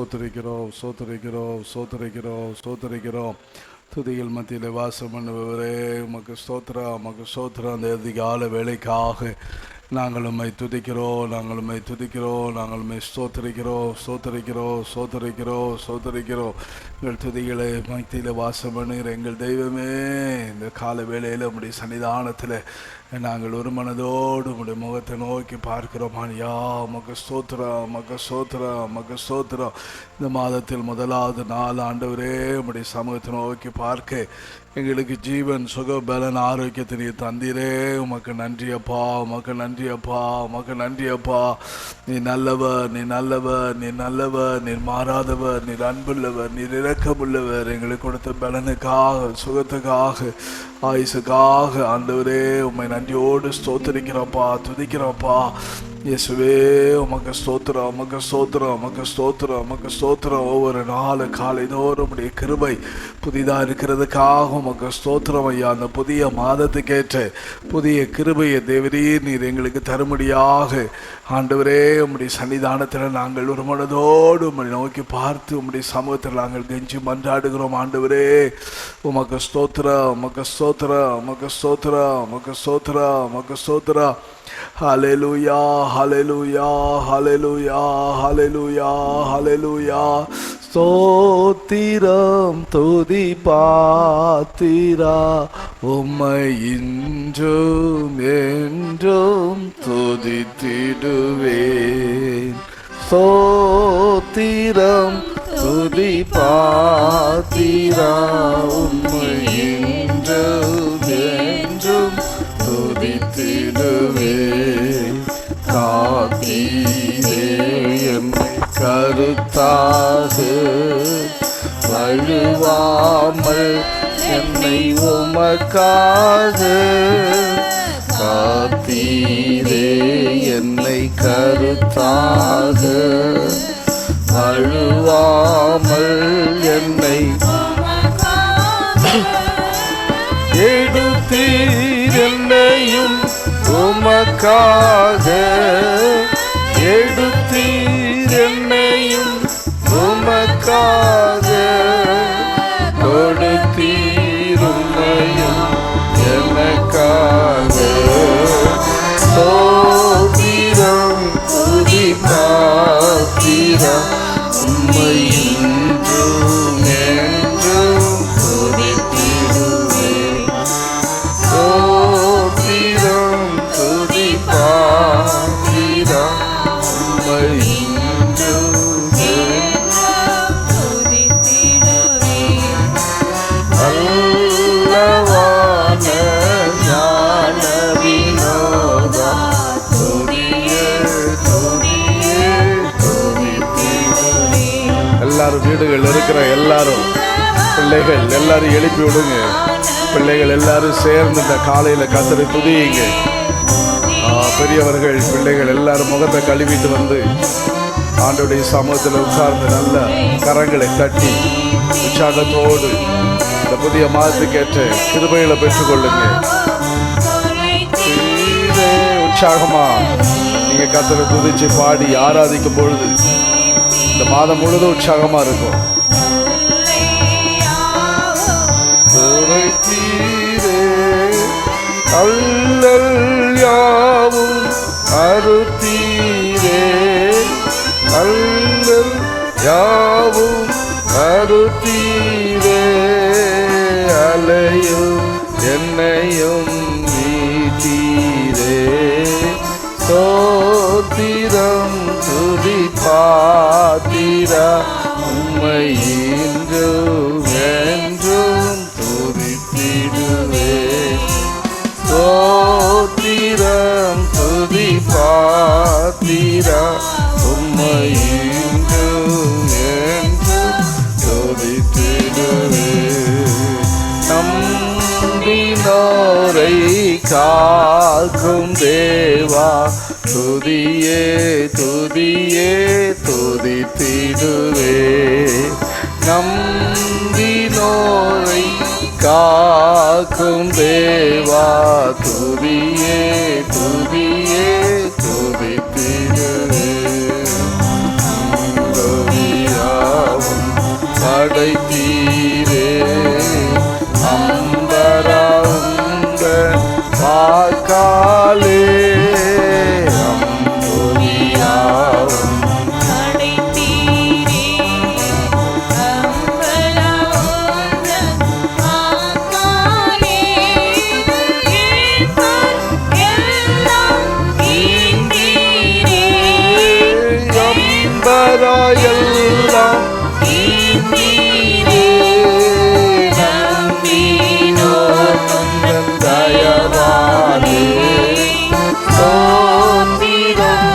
ஸ்தோத்திரிக்கிறோம் ஸ்தோத்திரிக்கிறோம் ஸ்தோத்திரிக்கிறோம் ஸ்தோத்திரிக்கிறோம். துதிகள் மத்தியில் வாசம் பண்ணுபவரே உமக்கு ஸ்தோத்திரம், உமக்கு ஸ்தோத்திரம். அந்த அதிகால வேலைக்காக நாங்கள் உம்மை துதிக்கிறோம், நாங்கள் உம்மை துதிக்கிறோம், நாங்கள் உம்மை ஸ்தோத்திரிக்கிறோம் ஸ்தோத்திரிக்கிறோம் ஸ்தோத்திரிக்கிறோம் ஸ்தோத்திரிக்கிறோம். எங்கள் துதிகளை மத்தியில் வாசம் பண்ணுகிற எங்கள் தெய்வமே, இந்த கால வேளையில் உம்முடைய சன்னிதானத்தில் நாங்கள் ஒரு மனதோடு உம்முடைய முகத்தை நோக்கி பார்க்கிறோம். ஐயா உமக்கு ஸ்தோத்திரம், உமக்கு ஸ்தோத்திரம், உமக்கு ஸ்தோத்திரம். இந்த மாதத்தில் முதலாவது நாள் ஆண்டவரே உம்முடைய சமூகத்தை நோக்கி பார்க்க எங்களுக்கு ஜீவன் சுக பலன் ஆரோக்கியத்தை நீ தந்தீரே. உமக்கு நன்றி அப்பா, உமக்கு நன்றி அப்பா, உமக்கு நன்றி அப்பா. நீ நல்லவர், நீ நல்லவர், நீ நல்லவர், நீர் மாறாதவர், நீர் அன்புள்ளவர், நீர் இரக்கமுள்ளவர். எங்களுக்கு கொடுத்த பலனுக்காக, சுகத்துக்காக, ஆயுசுக்காக ஆண்டவரே உம்மை நன்றியோடு ஸ்தோத்திரிக்கிறப்பா, துதிக்கிறப்பா. இயேசுவே உமக்கு ஸ்தோத்திரம், உமக்கு ஸ்தோத்திரம், உமக்கு ஸ்தோத்திரம், உமக்கு ஸ்தோத்திரம். ஒவ்வொரு நாள் காலை தோறும் உடைய கிருபை புதிதாக இருக்கிறதுக்காக உமக்கு ஸ்தோத்திரம் ஐயா. அந்த புதிய மாதத்துக்கேற்ற புதிய கிருபையை தேவரீர் நீர் எங்களுக்கு தரும்படியாக ஆண்டவரே உம்முடைய சன்னிதானத்தில் நாங்கள் ஒரு மனதோடு உம்மை நோக்கி பார்த்து உம்முடைய சமூகத்தில் நாங்கள் கெஞ்சி மன்றாடுகிறோம். ஆண்டவரே உமக்கு ஸ்தோத்திரம், உமக்கு ஸ்தோத்திரம், உமக்கு ஸ்தோத்திரம், உமக்கு ஸ்தோத்திரம், உமக்கு ஸ்தோத்திரம். ஹல்லேலூயா ஹல்லேலூயா ஹல்லேலூயா ஹல்லேலூயா ஹல்லேலூயா. ஸ்தோத்திரம் துதி பாத்திரா உம்மை இன்றும் என்றும் துதித்திடுவேன். ஸ்தோத்திரம் துதி பாத்திரா உம்மை இன்றும் என்றும் துதித்திடுவேன். காத்தீரே எம்மை கருத்தாக வழுவாமல் என்னை உமக்காக. காத்தீரே என்னை கருத்தாக வழுவாமல் என்னை எடுத்தீர் என்னையும் உமக்காக. எடுத்தீர் என்னையும் உமக்காக. கொடுத்தீர் உம்மையும் எனக்காக. ஸ்தோத்திரம் துதி பாத்திரம் உம்மை இன்றும் என்றும் துதித்திடுவேன். ஸ்தோத்திரம் துதி பாத்திரம் உம்மை இன்றும் என்றும் துதித்திடுவேன். அல்லவான ஞான வினோதா துதியே துதியே துதித்திடுவேன். எல்லாரும் வீடுகள் இருக்கிற எல்லாரும் பிள்ளைகள் எல்லாரும் எழுப்பி விடுங்க. பிள்ளைகள் எல்லாரும் சேர்ந்து இந்த காலையில கர்த்தரை துதியுங்க. பெரியவர்கள் பிள்ளைகள் எல்லாரும் முகத்தை கழுவிட்டு வந்து ஆண்டவருடைய சமூகத்தில் உட்கார்ந்து நல்ல கரங்களை தட்டி உற்சாகத்தோடு இந்த புதிய மாதத்துக்கேற்ற கிருபைகளை பெற்றுக்கொள்ளுங்க. உற்சாகமா நீங்க கர்த்தரை துதிச்சு பாடி ஆராதிக்கும் பொழுது இந்த மாதம் முழுதும் உற்சாகமா இருக்கும். அல்லல் யாவும் அறுத்தீரே. அல்லல் யாவும் அறுத்தீரே. அலையும் என்னையும் மீட்டீரே. ஸ்தோத்திரம் துதி பாத்திரா உம்மை இன்றும் என்றும் துதித்திடுவேன். ஸ்தோத்திரம் துதி பாத்திரா உம்மை இன்றும் என்றும் துதித்திடுவேன். நம்பினோரை காக்கும் தேவா துதியே துதியே துதித்திடுவேன். நம்பினோரை காக்கும் தேவா துதியே துதியே துதித்திடுவேன். துதியா படைத்தீரே அம்பரா உங்கள் வாக்காலே அம்புலியாவும் எல்லாம் நம்பினோர் உந்தன் தயவாலே சோத்திரம்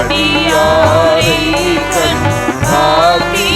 அடியாரை கண் காத்தி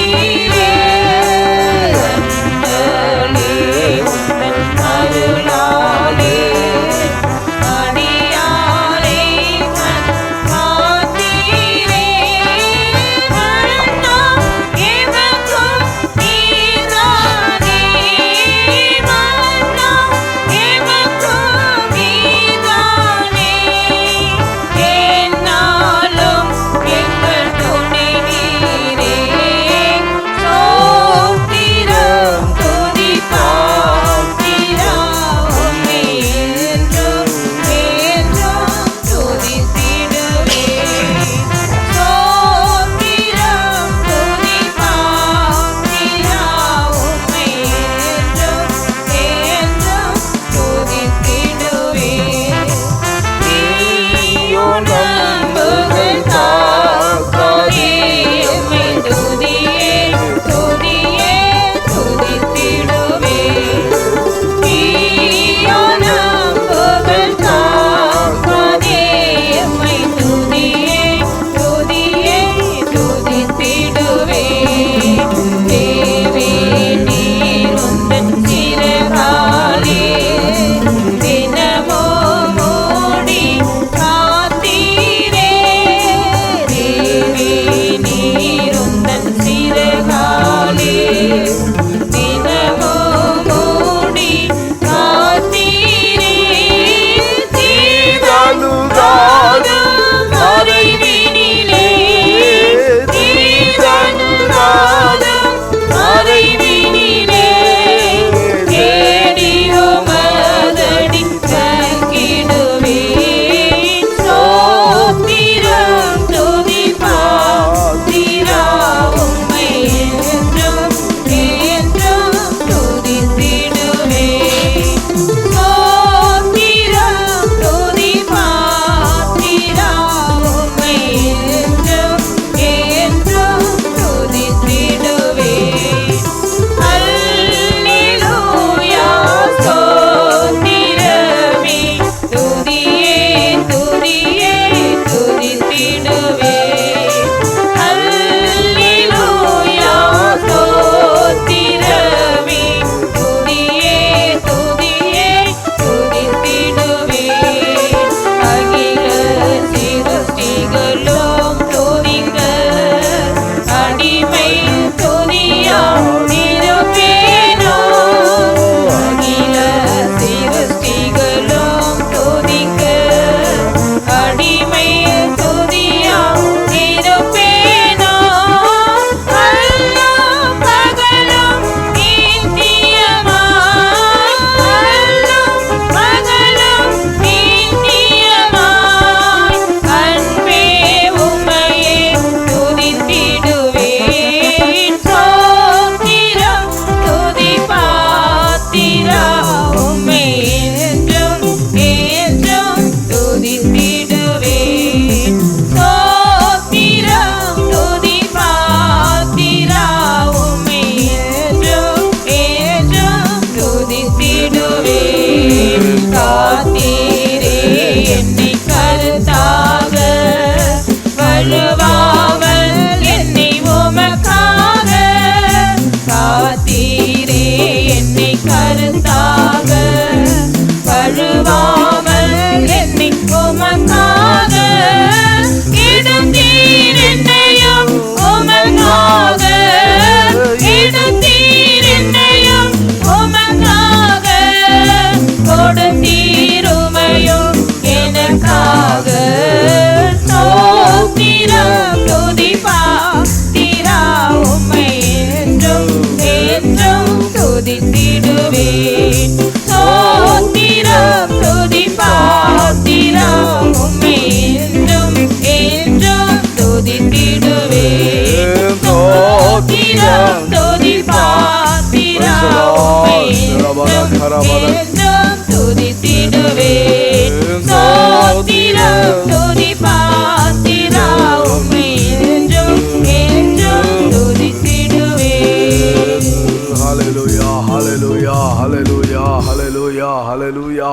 ஸ்தோத்திரம் துதி பாத்திரம் என்றும் துதித்திடுவே ஸ்தோத்திரம் துதி பாத்திரம் என்றும் என்றும் துதித்திடுவே. ஹல்லேலூயா ஹல்லேலூயா ஹல்லேலூயா ஹல்லேலூயா ஹல்லேலூயா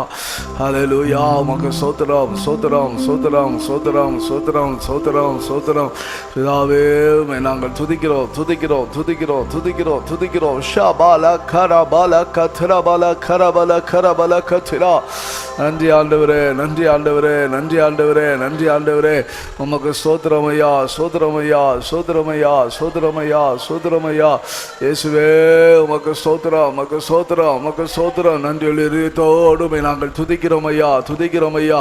ஹல்லேலூயா. உமக்கு ஸ்தோத்திரம் ஸ்தோத்திரம் ஸ்தோத்திரம் ஸ்தோத்திரம் ஸ்தோத்திரம் ஸ்தோத்திரம் ஸ்தோத்திரம். பிதாவே நாங்கள் துதிக்கிறோம் துதிக்கிறோம் துதிக்கிறோம் துதிக்கிறோம் துதிக்கிறோம். ஷபால கரபல கத்ரபல கரபல கரபல கத்ரா. நன்றி ஆண்டவரே நன்றி ஆண்டவரே நன்றி ஆண்டவரே நன்றி ஆண்டவரே. உமக்கு ஸ்தோத்திரமையா ஸ்தோத்திரமையா ஸ்தோத்திரமையா ஸ்தோத்திரமையா ஸ்தோத்திரமையா. இயேசுவே உமக்கு ஸ்தோத்திரம் உமக்கு ஸ்தோத்திரம் உமக்கு ஸ்தோத்திரம். நன்றி இதயத்தோடுமை நாங்கள் துதிக்கிறோம் ஐயா துதிக்கிறோம் ஐயா.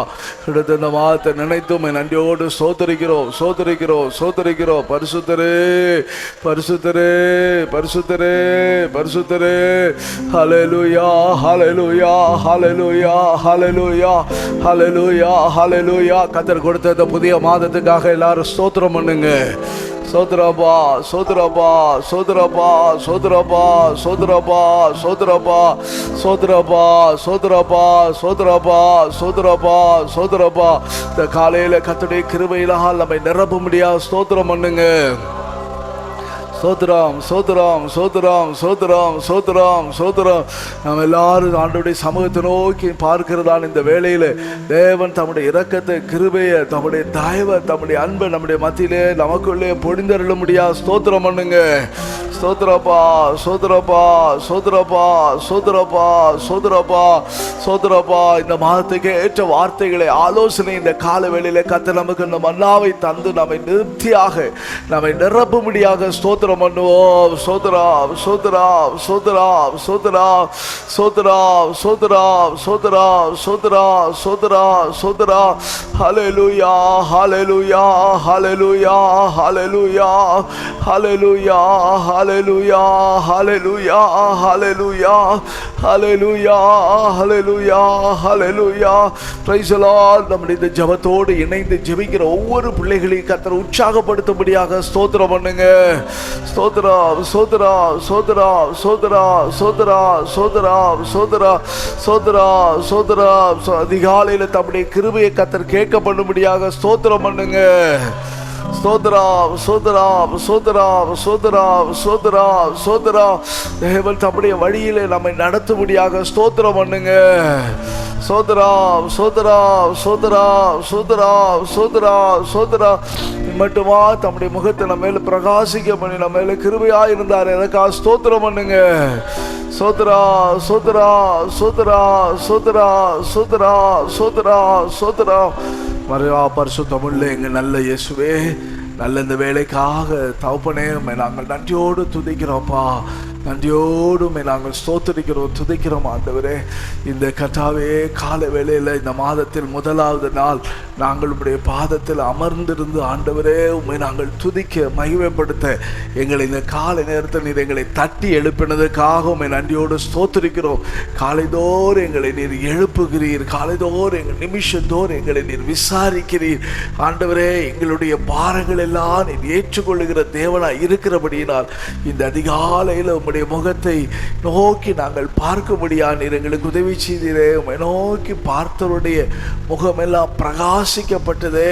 எடுத்த இந்த வார்த்தை நினைத்துமை நன்றியோடு ஸ்தோத்திரிக்கிறோம் ஸ்தோத்திரிக்கிறோம் ஸ்தோத்திரிக்கிறோம். பரிசுத்தரே பரிசுத்தரே பரிசுத்தரே பரிசுத்தரே. ஹல்லேலூயா ஹல்லேலூயா ஹல்லேலூயா ஹல்லேலூயா ஹல்லேலூயா ஹல்லேலூயா. கர்த்தர் கொடுத்த இந்த புதிய மாதத்துக்காக எல்லாரும் ஸ்தோத்திரம் பண்ணுங்க. சோதரபா சோதரபா சோதரபா சோதரபா சோதரபா சோதரபா சோதரபா சோதரபா சோதரபா சோதரபா சோதரபா. இந்த காலையில கர்த்தருடைய கிருபையினால் நம்மை நிரப்ப முடியாது. ஸ்தோத்திரம் பண்ணுங்க. சோதரம் சோதரம் சோதரம் சோதரம் சோதரம் சோதரம். நாம் எல்லாரும் ஆண்டவருடைய சமூகத்தை நோக்கி பார்க்கிறதான இந்த வேளையில தேவன் தம்முடைய இரக்கத்தை கிருபையை தம்முடைய தயவை தம்முடைய அன்பை நம்முடைய மத்தியிலே நமக்குள்ளே பொழிந்தருள முடியாது. ஸ்தோத்திரம் பண்ணுங்க. சோதரப்பா சோதரப்பா சோதரப்பா சோதரப்பா சோதரப்பா சோதரப்பா. இந்த மாதத்துக்கு ஏற்ற வார்த்தைகளை ஆலோசனை இந்த கால வேளையில கர்த்தர் நமக்கு இந்த மன்னாவை தந்து நம்மை நிறுத்தியாக நம்மை நிரப்பும்படியாக ஸ்தோத்திரம் பண்ணுவோம். சோதரா சோதரா சோதரா சோதரா சோதரா சோதரா சோதரா சோதரா சோதரா சோதரா. ஹல்லேலூயா ஹல்லேலூயா ஹல்லேலூயா ஹல்லேலூயா ஹல்லேலூயா ஹல்லேலூயா ஹல்லேலூயா ஹல்லேலூயா ஹல்லேலூயா ஹல்லேலூயா ஹல்லேலூயா. Praise the Lord. நம்முடைய இந்த ஜெபத்தோடு இணைந்து ஜெபிக்கிற ஒவ்வொரு பிள்ளைகளையும் கர்த்தர் உற்சாகப்படுத்தும்படியாக ஸ்தோத்திரம் பண்ணுங்க. ஸ்தோத்ரா சோதரா சோதரா சோதரா சோதரா சோதரா சோதரா சோதரா சோதரா. அதிகாலையில தம்முடைய கிருபையை கர்த்தர் கேட்க பண்ணும்படியாக ஸ்தோத்திரம் பண்ணுங்க. சோதரா சோதரா சோதரா சோதரா சோதரா சோதரா. தேவன் தம்முடைய வழியிலே நம்மை நடத்தும்படியாக ஸ்தோத்திரம் பண்ணுங்க. சோதரா சோதரா சோதரா சோதரா சோதரா சோதரா. மட்டுமா தம்முடைய முகத்தை நம்ம மேல பிரகாசிக்க பண்ணி நம்ம மேல கிருபையா இருந்தார். எனக்கா ஸ்தோத்திரம் பண்ணுங்க. சோதரா சோதரா சோதரா சோதரா சோதரா சோதரா சோதரா. மரியா பரிசுத்தமுள்ள எங்க நல்ல இயேசுவே, நல்ல இந்த வேலைக்காக தகப்பனே நாங்கள் நன்றியோடு துதிக்கிறோம்ப்பா. நன்றியோடுமே நாங்கள் ஸ்தோத்திரிக்கிறோம் துதிக்கிறோம் ஆண்டவரே. இந்த கர்த்தாவே கால வேளையில் இந்த மாதத்தில் முதலாவது நாள் நாங்கள் உம்முடைய பாதத்தில் அமர்ந்திருந்து ஆண்டவரே உம்மை நாங்கள் துதிக்க மகிமைப்படுத்த எங்களை இந்த காலை நேரத்தில் நீர் எங்களை தட்டி எழுப்பினதுக்காக உம்மை நன்றியோடு ஸ்தோத்திரிக்கிறோம். காலைதோறும் எங்களை நீர் எழுப்புகிறீர். காலைதோறும் எங்கள் நிமிஷந்தோறும் எங்களை நீர் விசாரிக்கிறீர் ஆண்டவரே. எங்களுடைய பாரங்கள் எல்லாம் நீர் ஏற்றுக்கொள்ளுகிற தேவனாய் இருக்கிறபடியினால் இந்த அதிகாலையில் உம்முடைய முகத்தை நோக்கி நாங்கள் பார்க்கும்படியா நீர் எங்களுக்கு உதவி செய்தீரே. உம்மை நோக்கி பார்த்தவருடைய முகமெல்லாம் பிரகாசிக்கப்பட்டதே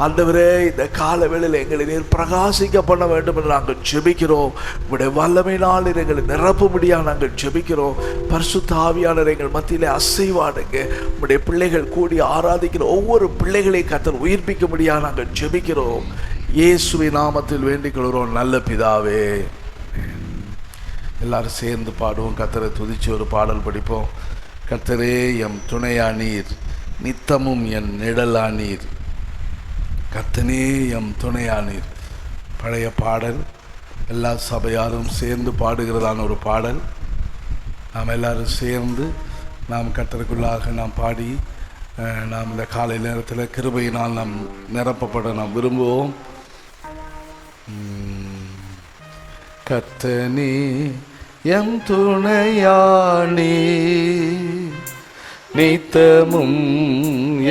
ஆண்டவரே. இந்த கால வேளையில் எங்களை நீர் பிரகாசிக்க பண்ண வேண்டும் என்று நாங்கள் ஜெபிக்கிறோம். உம்முடைய வல்லமையினால் எங்களை நிரப்பும்படியா நாங்கள் ஜெபிக்கிறோம். பரிசுத்த ஆவியானவர் எங்கள் மத்தியிலே அசைவாடுங்க. உம்முடைய பிள்ளைகள் கூடி ஆராதிக்கிற ஒவ்வொரு பிள்ளைகளை கர்த்தர் உயிர்ப்பிக்கும்படியா நாங்கள் ஜெபிக்கிறோம். இயேசுவின் நாமத்தில் வேண்டிக் கொள்கிறோம் நல்ல பிதாவே. எல்லாரும் சேர்ந்து பாடுவோம். கர்த்தரை துதிச்சு ஒரு பாடல் படிப்போம். கர்த்தரே எம் துணையானீர், நித்தமும் என் நிழலானீர். கர்த்தனே எம் துணையானீர். பழைய பாடல், எல்லா சபையாரும் சேர்ந்து பாடுகிறதான ஒரு பாடல். நாம் எல்லாரும் சேர்ந்து நாம் கர்த்தருக்குள்ளாக நாம் பாடி நாம் இந்த காலை நேரத்தில் கிருபையினால் நாம் நிரப்பப்பட நாம் விரும்புவோம். கர்த்தனே எம் துணையானே, நித்தமும்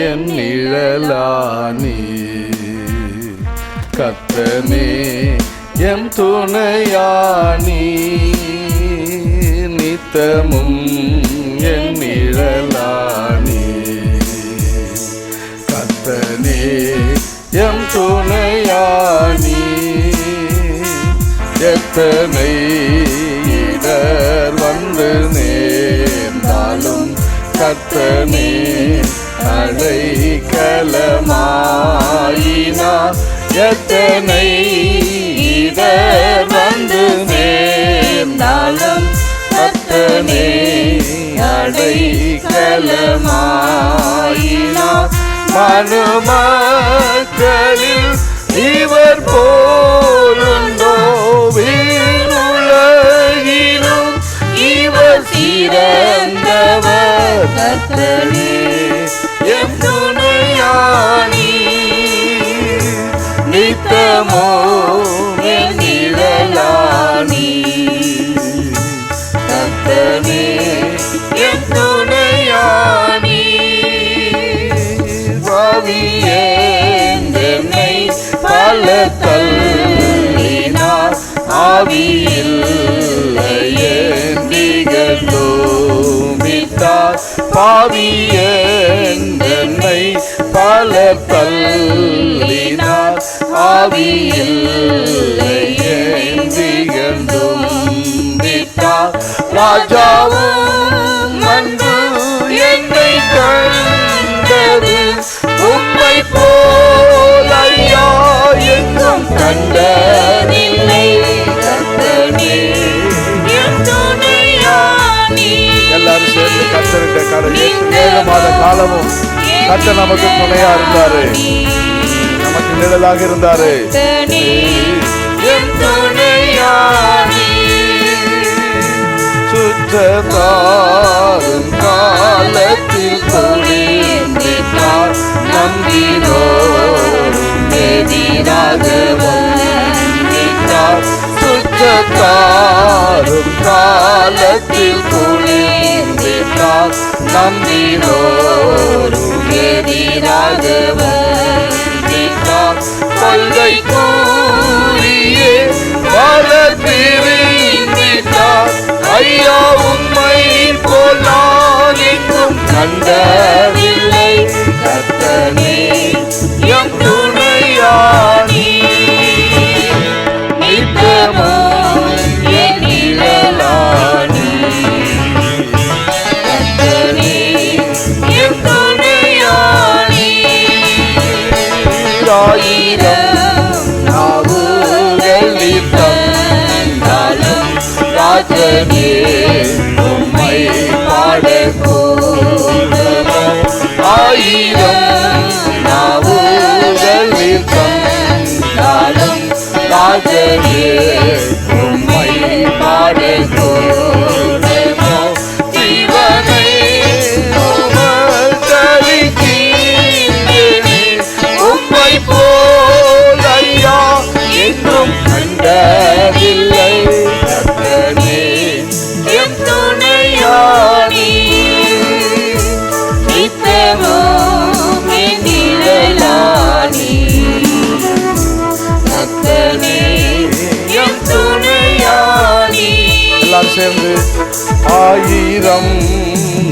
என் நிழலானே. கர்த்தனே எம் துணையானி நித்தமும் என் நிழலானி கர்த்தனே எம் துணையானி எத்தனை இடர் வந்து நேர்ந்தாலும் கர்த்தனே அடைக்கலமாயினார் எத்தனை இடர் வந்து நேர்ந்தாலும் கர்த்தனே அடைக்கலமாயினார் மனுமக்களில் இவர் போலுண்டோ உலகிலும் இவர் சிறந்தவர் கர்த்தனே எம் துணையானி நித்தமோ என் நிழலானி கர்த்தனே எம் துணையானி பாவியேன்னை பல தள்ளினார் ஆவியில் ஏந்திகழ்ந்தோமித்தார் பாவியேன்னை பல தள்ளினார் ஆவியில் ஏந்திகழ்ந்தோமித்தார் ராஜாவும் அன்பு என்னை கண்டது உம்மை போல் ஐயா எங்கும் கண்டதில்லை கர்த்தனே எம் துணையானி. எல்லாரும் சேர்ந்து கர்த்தருடைய கடவுள் 7 மாத காலமும் கர்த்தர் நமக்கு துணையா இருந்தாரு, நமக்கு நிழலாக இருந்தாரு. எம் துணையானி சுற்றத்தாரும் காலத்தில் குளிர்ந்திட்டார் நம்பினோரும் எதிராக வந்திட்டார் சுற்றத்தாரும் காலத்தில் குளிர்ந்திட்டார் நம்பினோரும் எதிராக வந்திட்டார் கொள்கை கூறியே பலர் பிரிந்திட்டார் ஐயா உம்மை போல் நான் எங்கும் கண்டதில்லை கர்த்தனே எம் துணையானி நித்தமோ என் நிழலானி கர்த்தனே எம் துணையானி. ஆயிரம் நாவுகளில் தந்தாலும் ராஜனே உம்மை பாடக்கூடுமோ ஆயிரம் நாவுகளில் தந்தாலும் ராஜனே உம்மை பாடக்கூடுமோ ஜீவனை உமக்களிக்கின்றேனே உம்மை போல் ஐயா என்றும் கண்டதில்லை கர்த்தனே எம் துணையானி நித்தமோ என் நிழலானி கர்த்தனே எம் துணையானி. எல்லாரும் சேர்ந்து ஆயிரம்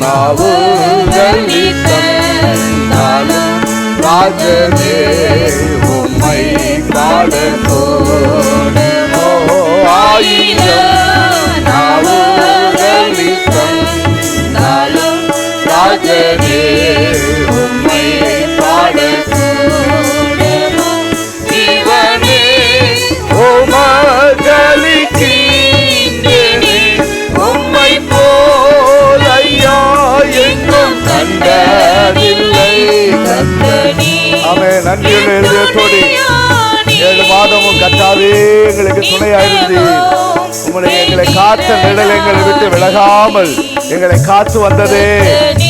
நாவுகளில் தந்தாலும் ராஜனே உம்மை பாடக்கூடுமோ ஆயிரம் நாவுகளில் தந்தாலும் ராஜனே உம்மை பாடக்கூடுமோ ஜீவனே உமக்களிக்கின்றேனே உம்மை போல் ஐயா எங்கும் கண்டதில்லை கர்த்தனே. ஆமென். நன்றியுள்ள இதயத்தோடு 7 மாதமும் கர்த்தாவே எங்களுக்கு துணையாயிருந்து உம்முடைய எங்களை காத்த நிழல் எங்களை விட்டு விலகாமல் எங்களை காத்து வந்ததே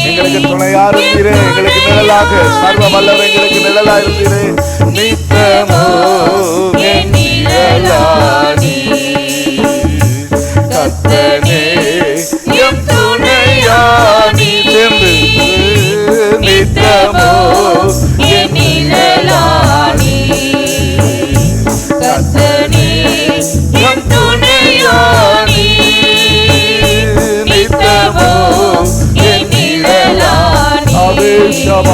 எங்களுக்கு துணையா இருந்தீரே, எங்களுக்கு நிழலாக சர்வ வல்லவர் எங்களுக்கு நிழலா இருந்தீரே. நித்தமோ என் நிழலானி கர்த்தனே எம் துணையானி சேர்ந்து நித்தமோ என் நிழலானி கர்த்தனே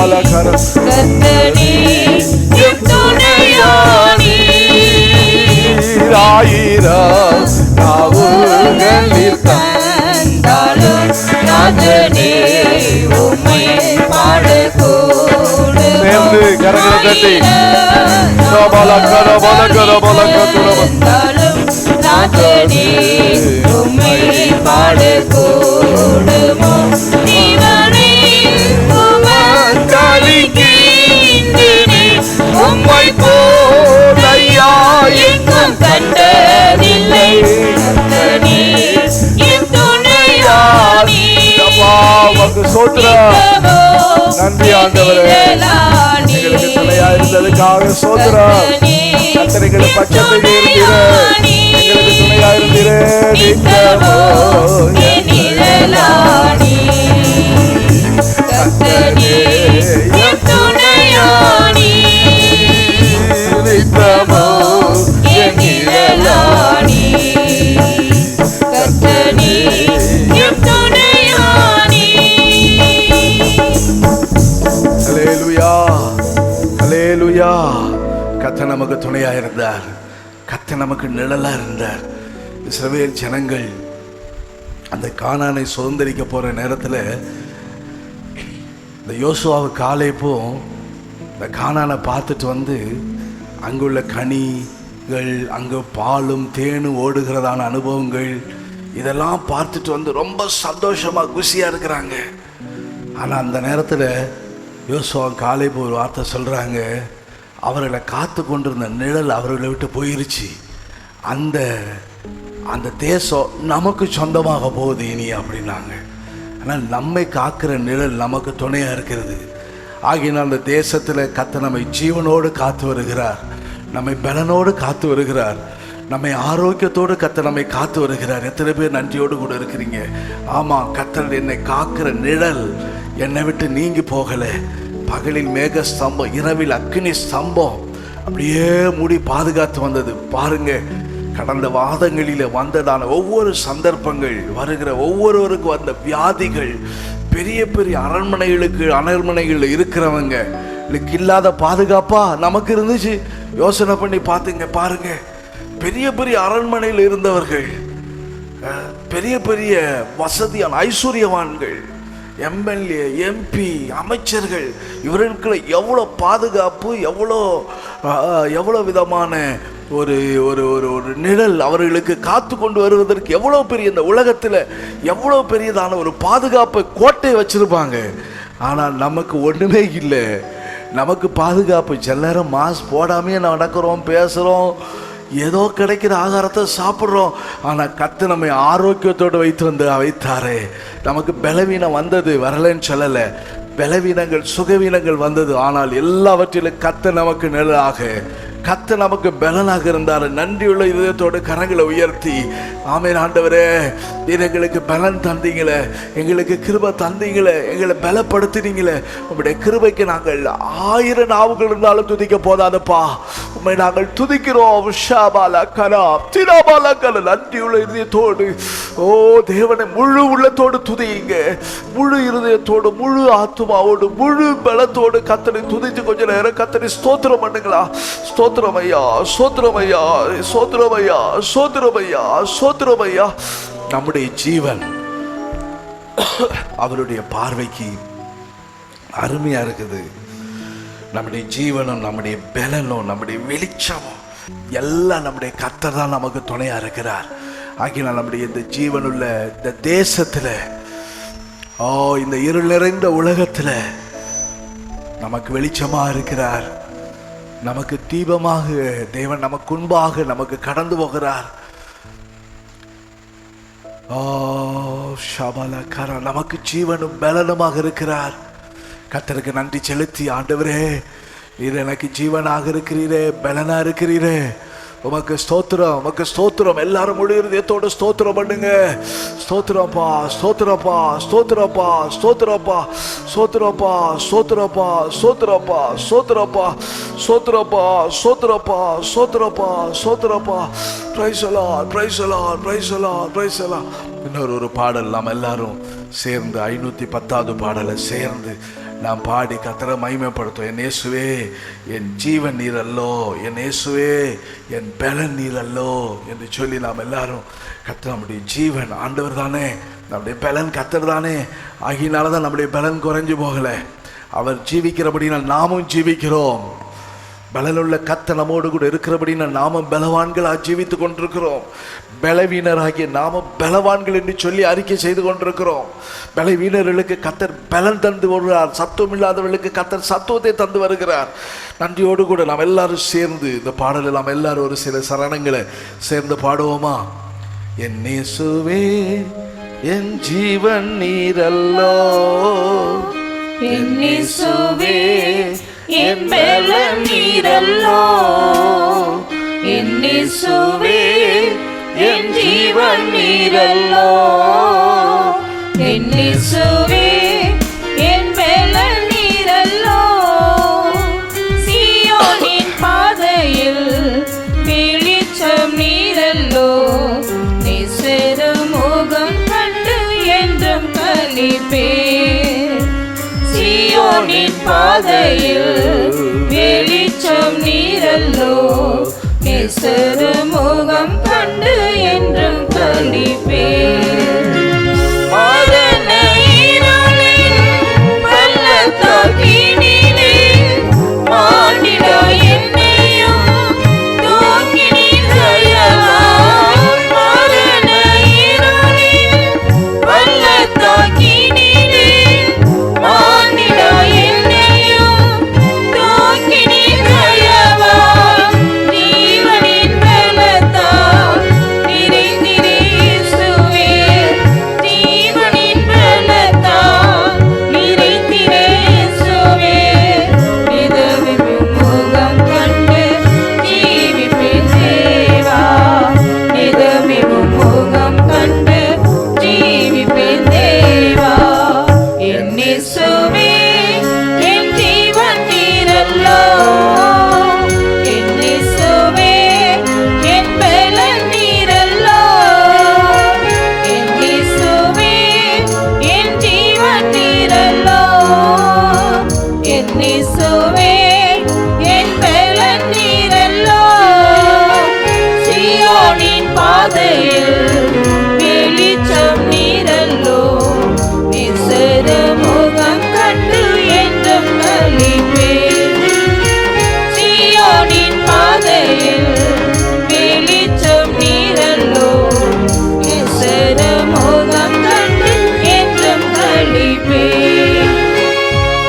கர்த்தனே என் துணையானி ஆயிரம் நாவுகளில் தந்தாலும் ராஜனே உம்மை பாடக்கூடும் சேர்ந்து கரங்களை தட்டி ராஜனே உம்மை பாடக்கூடுமோ நீவனே உம்மை போதையா எங்கும் கண்டதில்லை கர்த்தனே என் துணையானி நன்றி ஆண்டவரே, எங்களுக்கு துணையா இருந்ததுக்காக சோதரம். கர்த்தரை பட்சத்தை இருந்தீர, எங்களுக்கு துணையா இருந்தீர. நித்தமோ என் நிழலானி கர்த்தனே என் துணையானி நித்தமோ என் நிழலானி கர்த்தனே என் துணையானி ஹல்லேலூயா, ஹல்லேலூயா. கர்த்தர் நமக்கு துணையா இருந்தார், கர்த்தர் நமக்கு நிழலா இருந்தார். இஸ்ரவேல் ஜனங்கள் அந்த கானானை சுதந்திரிக்க போற நேரத்தில் இந்த யோசுவாவு காலேபோ இந்த கானானை பார்த்துட்டு வந்து அங்குள்ள கனிகள், அங்கு பாலும் தேனும் ஓடுகிறதான அனுபவங்கள் இதெல்லாம் பார்த்துட்டு வந்து ரொம்ப சந்தோஷமா குஷியா இருக்கிறாங்க. ஆனா அந்த நேரத்தில் யோசுவா காலேபு ஒரு வார்த்தை சொல்றாங்க, அவர்களை காத்து கொண்டிருந்த நிழல் அவர்களை விட்டு போயிருச்சு. அந்த அந்த தேசம் நமக்கு சொந்தமாக போகுது இனி அப்படின்னாங்க. ஆனால் நம்மை காக்கிற நிழல் நமக்கு துணையா இருக்கிறது. ஆகினால் அந்த தேசத்தில் கர்த்தர் நம்மை ஜீவனோடு காத்து வருகிறார், நம்மை பலனோடு காத்து வருகிறார், நம்மை ஆரோக்கியத்தோடு கர்த்தர் நம்மை காத்து வருகிறார். எத்தனை பேர் நன்றியோடு கூட இருக்கிறீங்க? ஆமாம், கர்த்தர் என்னை காக்கிற நிழல் என்னை விட்டு நீங்கி போகலை. பகலில் மேக ஸ்தம்பம், இரவில் அக்கினி ஸ்தம்பம் அப்படியே மூடி பாதுகாத்து வந்தது. பாருங்க, கடந்த வாதங்களில் வந்ததான ஒவ்வொரு சந்தர்ப்பங்கள், வருகிற ஒவ்வொருவருக்கும் வந்த வியாதிகள், பெரிய பெரிய அரண்மனைகள் இருக்கிறவங்க இல்லாத பாதுகாப்பா நமக்கு இருந்துச்சு. யோசனை பண்ணி பார்த்துங்க, பாருங்க, பெரிய பெரிய அரண்மனையில் இருந்தவர்கள், பெரிய பெரிய வசதியான ஐஸ்வர்யவான்கள், எம்எல்ஏ, எம்பி, அமைச்சர்கள், இவர்களுக்கு எவ்வளோ பாதுகாப்பு, எவ்வளோ விதமான ஒரு ஒரு ஒரு ஒரு நிழல் அவர்களுக்கு காத்து கொண்டு வருவதற்கு எவ்வளோ பெரிய, இந்த உலகத்தில் எவ்வளோ பெரியதான ஒரு பாதுகாப்பு கோட்டை வச்சிருப்பாங்க. ஆனால் நமக்கு ஒன்றுமே இல்லை. நமக்கு பாதுகாப்பு சில நேரம் மாஸ்க் போடாமையே நடக்கிறோம், பேசுகிறோம், ஏதோ கிடைக்கிற ஆகாரத்தை சாப்பிட்றோம். ஆனால் கர்த்தர் நம்மை ஆரோக்கியத்தோடு வைத்தாரே. நமக்கு பலவீனம் வந்தது, வரலன்னு சொல்லலை. பலவீனங்கள், சுகவீனங்கள் வந்தது. ஆனால் எல்லாவற்றிலும் கர்த்தர் நமக்கு நிழலாக, கர்த்தர் நமக்கு பலனாக இருந்தார். நன்றியுள்ள இதயத்தோடு கரங்களை உயர்த்தி, ஆமென் ஆண்டவரே, எங்களுக்கு பலன் தந்தீங்களே, எங்களுக்கு கிருபை தந்தீங்களே, எங்களை பலப்படுத்தினீங்களே, உங்களுடைய கிருபைக்கு நாங்கள் 1000 நாவுகள் இருந்தாலும் துதிக்க போதாதப்பா. உண்மை நாங்கள் துதிக்கிறோம். நன்றியுள்ள இதயத்தோடு, ஓ தேவனை, முழு உள்ளத்தோடு துதியுங்க. முழு இருதயத்தோடு, முழு ஆத்துமாவோடு, முழு பலத்தோடு கர்த்தரை துதித்து கொஞ்ச நேரம் கர்த்தரை ஸ்தோத்திரம் பண்ணுங்களா. ஸ்தோத்திரமையா, ஸ்தோத்திரமையா, ஸ்தோத்திரமையா, ஸ்தோத்திரமையா, ஸ்தோத்திரமையா. நம்முடைய ஜீவன் அவருடைய பார்வைக்கு அருமையா இருக்குது. நம்முடைய ஜீவனும், நம்முடைய பலனும், நம்முடைய வெளிச்சமும் எல்லாம் நம்முடைய கர்த்தர் தான் நமக்கு துணையா இருக்கிறார். ஆகினால் நம்முடைய இந்த ஜீவனுள்ள இந்த தேசத்துல, இந்த இருள் நிறைந்த உலகத்துல நமக்கு வெளிச்சமா இருக்கிறார், நமக்கு தீபமாக தேவன் நமக்கு முன்பாக நமக்கு கடந்து போகிறார். நமக்கு ஜீவனும் பலனுமாக இருக்கிறார். கர்த்தருக்கு நன்றி செலுத்தி, ஆண்டவரே, நீர் எனக்கு ஜீவனாக இருக்கிறீரே, பலனா இருக்கிறீரே, உமக்கு ஸ்தோத்திரம், உமக்கு ஸ்தோத்திரம். எல்லாரும் முழு இதயத்தோடு ஸ்தோத்திரம் பண்ணுங்க. ஸ்தோத்திரப்பா, ஸ்தோத்திரப்பா, ஸ்தோத்திரப்பா, ஸ்தோத்திரப்பா, ஸ்தோத்திரப்பா, ஸ்தோத்திரப்பா, ஸ்தோத்திரப்பா, ஸ்தோத்திரப்பா, ஸ்தோத்திரப்பா, ஸ்தோத்திரப்பா, ஸ்தோத்திரப்பா, ஸ்தோத்திரப்பா. Praise the Lord, praise the Lord, praise the Lord, praise the Lord. இன்னொரு பாடல் நாம் எல்லாரும் சேர்ந்து 510வது பாடலை சேர்ந்து நாம் பாடி கர்த்தரை மகிமைப்படுத்தும். என் இயேசுவே என் ஜீவன் நீரல்லோ, என் இயேசுவே என் பலன் நீரல்லோ என்று சொல்லி நாம் எல்லாரும் கர்த்தர் நம்முடைய ஜீவன் ஆண்டவர் தானே, நம்முடைய பலன் கர்த்தர் தானே, ஆகினால தான் நம்முடைய பலன் குறைஞ்சு போகலை. அவர் ஜீவிக்கிறபடினால் நாமும் ஜீவிக்கிறோம். பலனுள்ள கர்த்தர் நம்மோடு கூட இருக்கிறபடினால் நாமும் பலவான்களாக ஜீவித்து கொண்டிருக்கிறோம். பலவீனராகிய நாமும் பலவான்கள் என்று சொல்லி அறிக்கை செய்து கொண்டிருக்கிறோம். பலவீனர்களுக்கு கர்த்தர் பலன் தந்து வருகிறார், சத்துவம் இல்லாதவர்களுக்கு கர்த்தர் சத்துவத்தை தந்து வருகிறார். நன்றியோடு கூட நாம் எல்லாரும் சேர்ந்து இந்த பாடலில் நாம் எல்லாரும் ஒரு சில சரணங்களை சேர்ந்து பாடுவோமா? என் இயேசுவே என் ஜீவன் நீரல்லோ, என் இயேசுவே என் பலன் நீரல்லோ, என் இயேசுவே என் ஜீவன் நீரல்லோ, என் இயேசுவே என் பலன் நீரல்லோ. சீயோனின் பாதையில் வெளிச்சம் நீரல்லோ, நேசர் முகம் கண்டு என்றும் களிப்பேன். சீயோனின் பாதையில் வெளிச்சம் நீரல்லோ, நேசர் முகம் கண்டு என்றும் களிப்பேன். மரண இருளின் பள்ளத்தாக்கினிலே மாண்டிட என்னையும் தூக்கி நீர் தயவாய். மரண இருளின் பள்ளத்தாக்கினிலே மாண்டிட என்னையும் தூக்கி நீர் தயவாய். ஜீவனின் பலத்தால் நிறைந்திரே இயேசுவே, ஜீவனின் பலத்தால் நிறைந்திரே இயேசுவே. நிதமிடும் முகம் கண்டு ஜீவிப்பேன் தேவா, நிதமிடும் முகம் கண்டு ஜீவிப்பேன் தேவா. என் இயேசுவே என் ஜீவன் நீரல்லோ, என் இயேசுவே என் பலன் நீரல்லோ, என் இயேசுவே என் ஜீவன் நீரல்லோ, என் இயேசுவே என் பலன் நீரல்லோ. சீயோனின் பாதையில் வெளிச்சம் நீரல்லோ, நேசர் முகம் கண்டு என்றும் களிப்பேன். சீயோனின் பாதையில் வெளிச்சம் நீரல்லோ, நேசர் முகம் கண்டு என்றும் களிப்பேன்.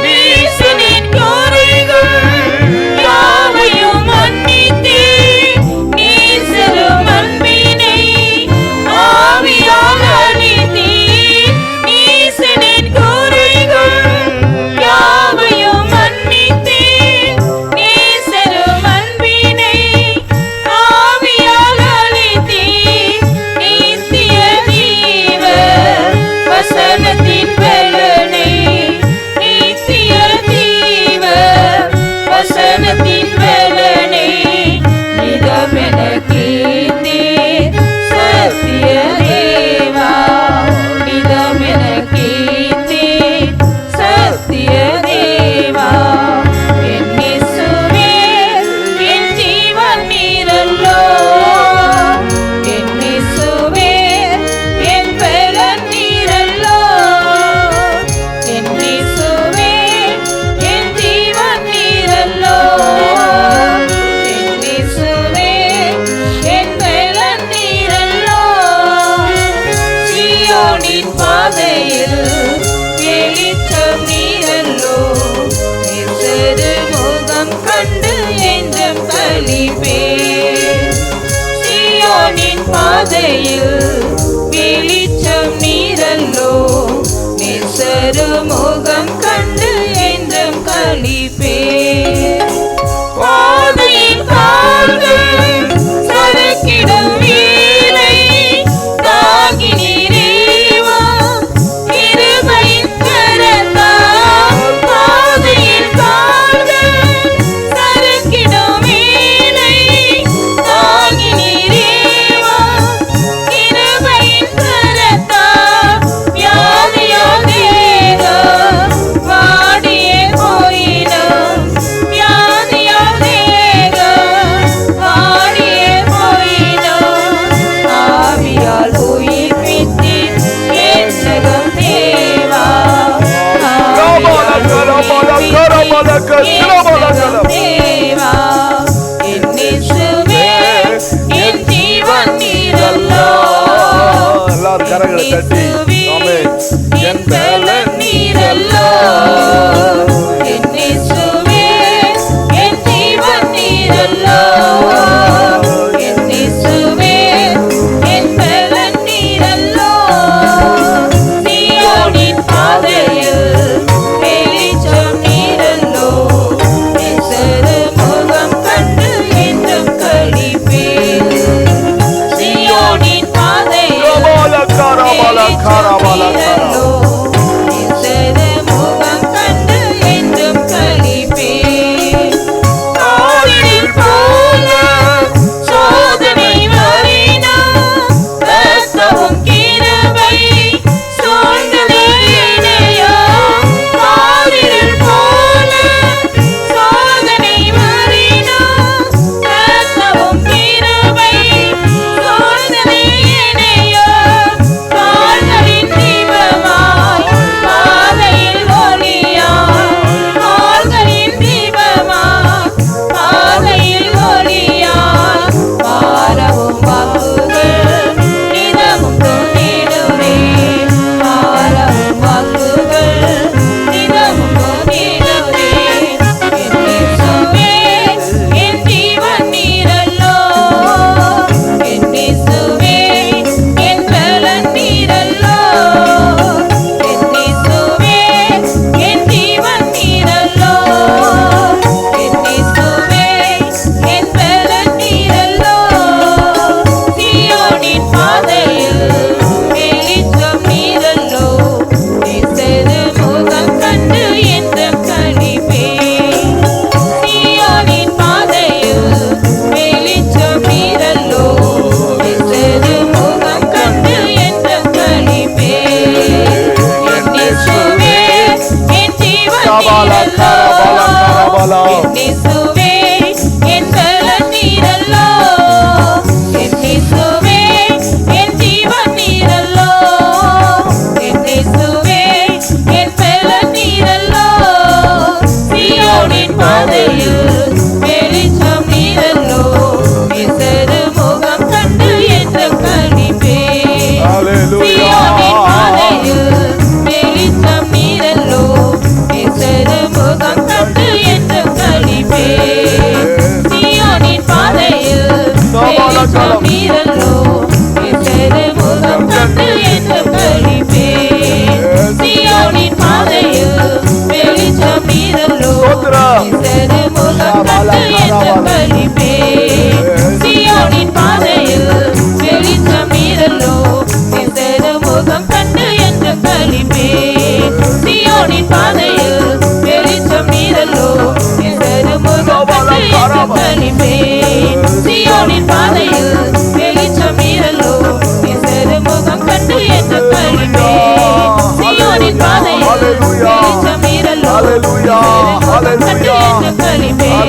நேசனின் கோரைகள் யாவையும் மன்னித்தே, நேசரும் அன்பினை ஆவியால் அளித்தே. நேசனின் கோரைகள் யாவையும் மன்னித்தே, நேசரும் அன்பினை ஆவியால் அளித்தே. நித்திய ஜீவ வசனத்தின் பலனை, நித்திய ஜீவ வசனத்தின் பலனை நிதமெனக்கீந்தீர் சத்திய தேவா, நிதமெனக்கீந்தீர் சத்திய தேவா. என் இயேசுவே என் ஜீவன் நீரல்லோ, என் இயேசுவே என் பலன் நீரல்லோ, என் இயேசுவே என் ஜீவன் நீரல்லோ, என் இயேசுவே என் பலன் நீரல்லோ. சீயோனின் பாதையில் வெளிச்சம் நீரல்லோ, நேசர் முகம் கண்டு என்றும் களிப்பேன். சீயோனின் பாதையில் வெளிச்சம் நீரல்லோ, நேசர் முகம் கண்டு என்றும் களிப்பேன். பாதையின் கால்கள் சறுக்கிடும் வேளை தாங்கி நீரேவா, கிருபையின் கரத்தால். பாதையின் கால்கள் சறுக்கிடும் வேளை தாங்கி நீரேவா, கிருபையின் கரத்தால். வியாதியோ தேகம் என்றும் தேவா என் இயேசுவே என் ஜீவன் நீரல்லோ எல்லாரும் கரங்களை தட்டி ஆமென் என் பலன் நீரல்லோ என் இயேசுவே என் ஜீவன் நீரல்லோ என் இயேசுவே என் பலன் நீரல்லோ சீயோனின் பாதையில் வெளிச்சம் நீரல்லோ நேசரு முகம் கண்டு என்றும் களிப்பேன் சீயோனின் பாதையில் வெளிச்சம் நீரல்லோ நேசரு முகம் கண்டு என்றும் களிப்பேன் காவிரில் போல சோதனை வரினும் கர்த்தரும் கிருபை சூழ்ந்தது என்னையோ காவிரில் போல சோதனை வரினும் கர்த்தரும் கிருபை சூழ்ந்தது என்னையோ கால்களின் தீபமாய் பாதையில் ஒளியாய் கால்களின் தீபமாய் பாதையில் ஒளியாய் பாரவும் வாக்குகள் நிதமும் துணிடுவே பாரவும் வாக்குகள் நிதமும் துணிடுவே என் இயேசுவே என் ஜீவன் நீரல்லோ என் இயேசுவே என் பலன் நீரல்லோ என் இயேசுவே என் ஜீவன் நீரல்லோ என் இயேசுவே என் பலன் நீரல்லோ சீயோனின் பாதையில் வெளிச்சம் நீரல்லோ நேசரு முகம் கண்டு என்றும் களிப்பேன் சீயோனின் பாதையில் வெளிச்சம் நீரல்லோ நேசரு முகம் கண்டு என்றும் களிப்பேன் என் இயேசுவே என் ஜீவன் நீரல்லோ என் இயேசுவே என் பலன் நீரல்லோ என் இயேசுவே என் ஜீவன் நீரல்லோ என் இயேசுவே என் பலன் நீரல்லோ சீயோனின் பாதையில் வெளிச்சம் நீரல்லோ நேசரு முகம் கண்டு என்றும் களிப்பேன் சீயோனின் பாதையில் வெளிச்சம் நீரல்லோ நேசரு முகம் கண்டு என்றும் களிப்பேன் சீயோனின் பாதையில் வெளிச்சம் நீரல்லோ நேசரு முகம் கண்டு என்றும் களிப்பேன் சீயோனின் பாதையில் வெளிச்சம் நீரல்லோ நேசரு முகம் கண்டு என்றும் களிப்பேன் சீயோனின் பாதையில் வெளிச்சம் நீரல்லோ நேசரு முகம் கண்டு என்றும் களிப்பேன் சீயோனின் பாதையில் வெளிச்சம் நீரல்லோ நேசரு முகம் கண்டு என்றும் களிப்பேன் சீயோனின் பாதையில் வெளிச்சம் நீரல்லோ நேசரு முகம் கண்டு என்றும் களிப்பேன் சீயோனின் பாதையில் வெளிச்சம் நீரல்லோ நேசரு முகம் கண்டு என்றும் களிப்பேன்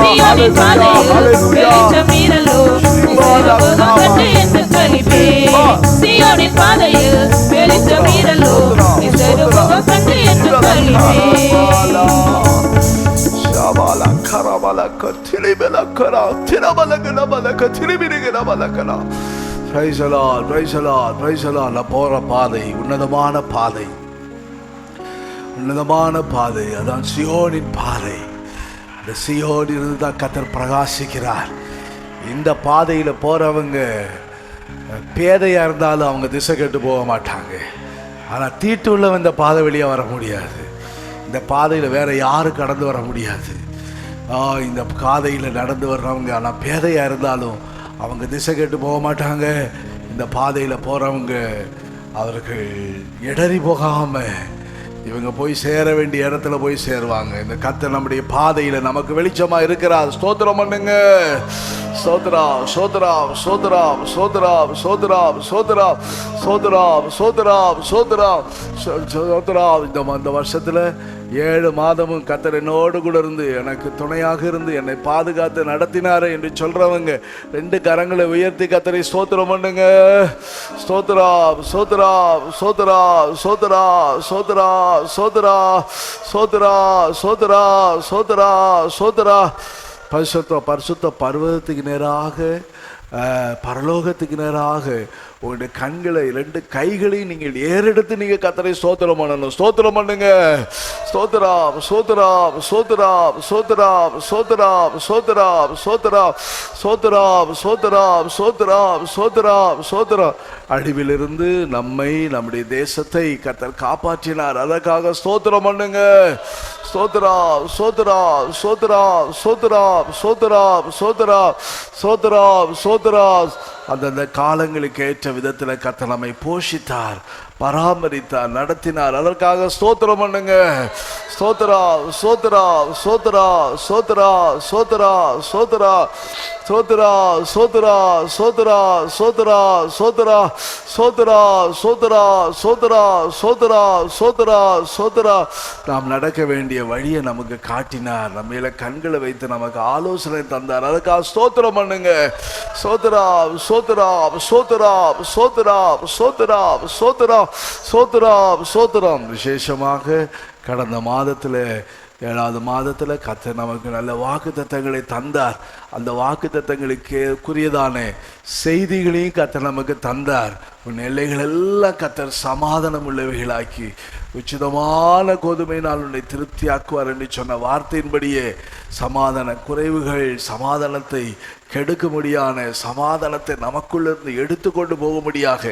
சீயோனின் பாதையில் வெளிச்சம் நீரல்லோ நேசரு முகம் கண்டு என்றும் களிப்பேன் சீயோனின் பாதையில் வெளிச்சம் நீரல்லோ நேசரு முகம் கண்டு என்றும் களிப்பேன் Shabala karabala katilibela kara tirabala galabala katilibiri galabala kara. Praise the Lord, praise the Lord, praise the Lord. போற பாதை உன்னதமான பாதை, உன்னதமான பாதை, அதான் சியோனின் பாதை. இந்த சியோனில் இருந்து தான் கர்த்தர் பிரகாசிக்கிறார். இந்த பாதையில போறவங்க பேதையா இருந்தாலும் அவங்க திசை கெட்டு போக மாட்டாங்க. ஆனா தீட்டு உள்ளவன் இந்த பாதை வெளியே வர முடியாது. இந்த பாதையில் வேற யாரும் கடந்து வர முடியாது. இந்த பாதையில் நடந்து வர்றவங்க ஆனால் பேதையாக இருந்தாலும் அவங்க திசை கெட்டு போக மாட்டாங்க. இந்த பாதையில் போகிறவங்க அவர்கள் இடறி போகாமல் இவங்க போய் சேர வேண்டிய இடத்துல போய் சேருவாங்க. இந்த கர்த்தர் நம்முடைய பாதையில் நமக்கு வெளிச்சமாக இருக்கிறார். ஸ்தோத்திரம் பண்ணுங்க. சோத்ரா சோத்ரா சோத்ரா சோத்ரா சோத்ரா சோத்ரா சோத்ரா சோத்ரா சோத்ரா சோத்ரா. இந்த வருஷத்தில் 7 மாதமும் கர்த்தர் என்னோடு கூட இருந்து எனக்கு துணையாக இருந்து என்னை பாதுகாத்து நடத்தினாரே என்று சொல்றவங்க 2 கரங்களை உயர்த்தி கர்த்தரை ஸ்தோத்திரம் பண்ணுங்க. ஸ்தோத்திரா ஸ்தோத்திரா ஸ்தோத்திரா ஸ்தோத்திரா ஸ்தோத்திரா ஸ்தோத்திரா ஸ்தோத்திரா ஸ்தோத்திரா ஸ்தோத்திரா ஸ்தோத்திரா. பரிசுத்த பரிசுத்த பர்வதத்துக்கு நேராக பரலோகத்துக்கு நேராக உங்களுடைய கண்களை 2 கைகளையும் நீங்கள் ஏறெடுத்து நீங்க கர்த்தரை ஸ்தோத்திரம் பண்ணணும். ஸ்தோத்திரம் பண்ணுங்க. ஸ்தோத்திரா ஸ்தோத்திரா ஸ்தோத்திரா ஸ்தோத்திரா ஸ்தோத்திரா ஸ்தோத்திரா ஸ்தோத்திரா ஸ்தோத்திரா ஸ்தோத்திரா ஸ்தோத்திரா ஸ்தோத்திரா ஸ்தோத்திரா. அழிவிலிருந்து நம்மை நம்முடைய தேசத்தை கர்த்தர் காப்பாற்றினார். அதற்காக ஸ்தோத்திரம் பண்ணுங்க. ஸ்தோத்திரா ஸ்தோத்திரா ஸ்தோத்திரா ஸ்தோத்திரா ஸ்தோத்திரா ஸ்தோத்திரா ஸ்தோத்திரா ஸ்தோத்திரா. அந்தந்த காலங்களுக்கு ஏற்ற விதத்தில் கர்த்தர் நம்மை போஷித்தார், பராமரித்தார், நடத்தினார். அதற்காக ஸ்தோத்திரம் பண்ணுங்க. ஸ்தோத்திரா ஸ்தோத்திரா ஸ்தோத்திரா ஸ்தோத்திரா ஸ்தோத்திரா ஸ்தோத்திரா ஸ்தோத்திரா ஸ்தோத்திரா ஸ்தோத்திரா ஸ்தோத்திரா ஸ்தோத்திரா ஸ்தோத்திரா ஸ்தோத்திரா ஸ்தோத்திரா ஸ்தோத்திரா ஸ்தோத்திரா ஸ்தோத்திரா. நாம் நடக்க வேண்டிய வழியை நமக்கு காட்டினார், நம்ம மேல கண்களை வைத்து நமக்கு ஆலோசனை தந்தார். அதுக்காக ஸ்தோத்திரம் பண்ணுங்க. ஸ்தோத்திரா ஸ்தோத்திரா ஸ்தோத்திரா ஸ்தோத்திரா ஸ்தோத்திரா ஸ்தோத்திரா ஸ்தோத்திரா ஸ்தோத்திரம். விசேஷமாக கடந்த மாதத்தில் 7வது மாதத்தில் கர்த்தர் நமக்கு நல்ல வாக்குத்தத்தங்களை தந்தார். அந்த வாக்குத்தத்தங்களுக்குரியதான செய்திகளையும் கர்த்தர் நமக்கு தந்தார். உன் எல்லைகள் எல்லாம் கர்த்தர் சமாதானம் உள்ளவைகளாக்கி உச்சிதமான கோதுமையினால் உன்னை திருப்தியாக்குவார் என்று சொன்ன வார்த்தையின்படியே சமாதான குறைவுகள் சமாதானத்தை கெடுக்க முடியான சமாதானத்தை நமக்குள்ளிருந்து எடுத்துக்கொண்டு போகும்படியாக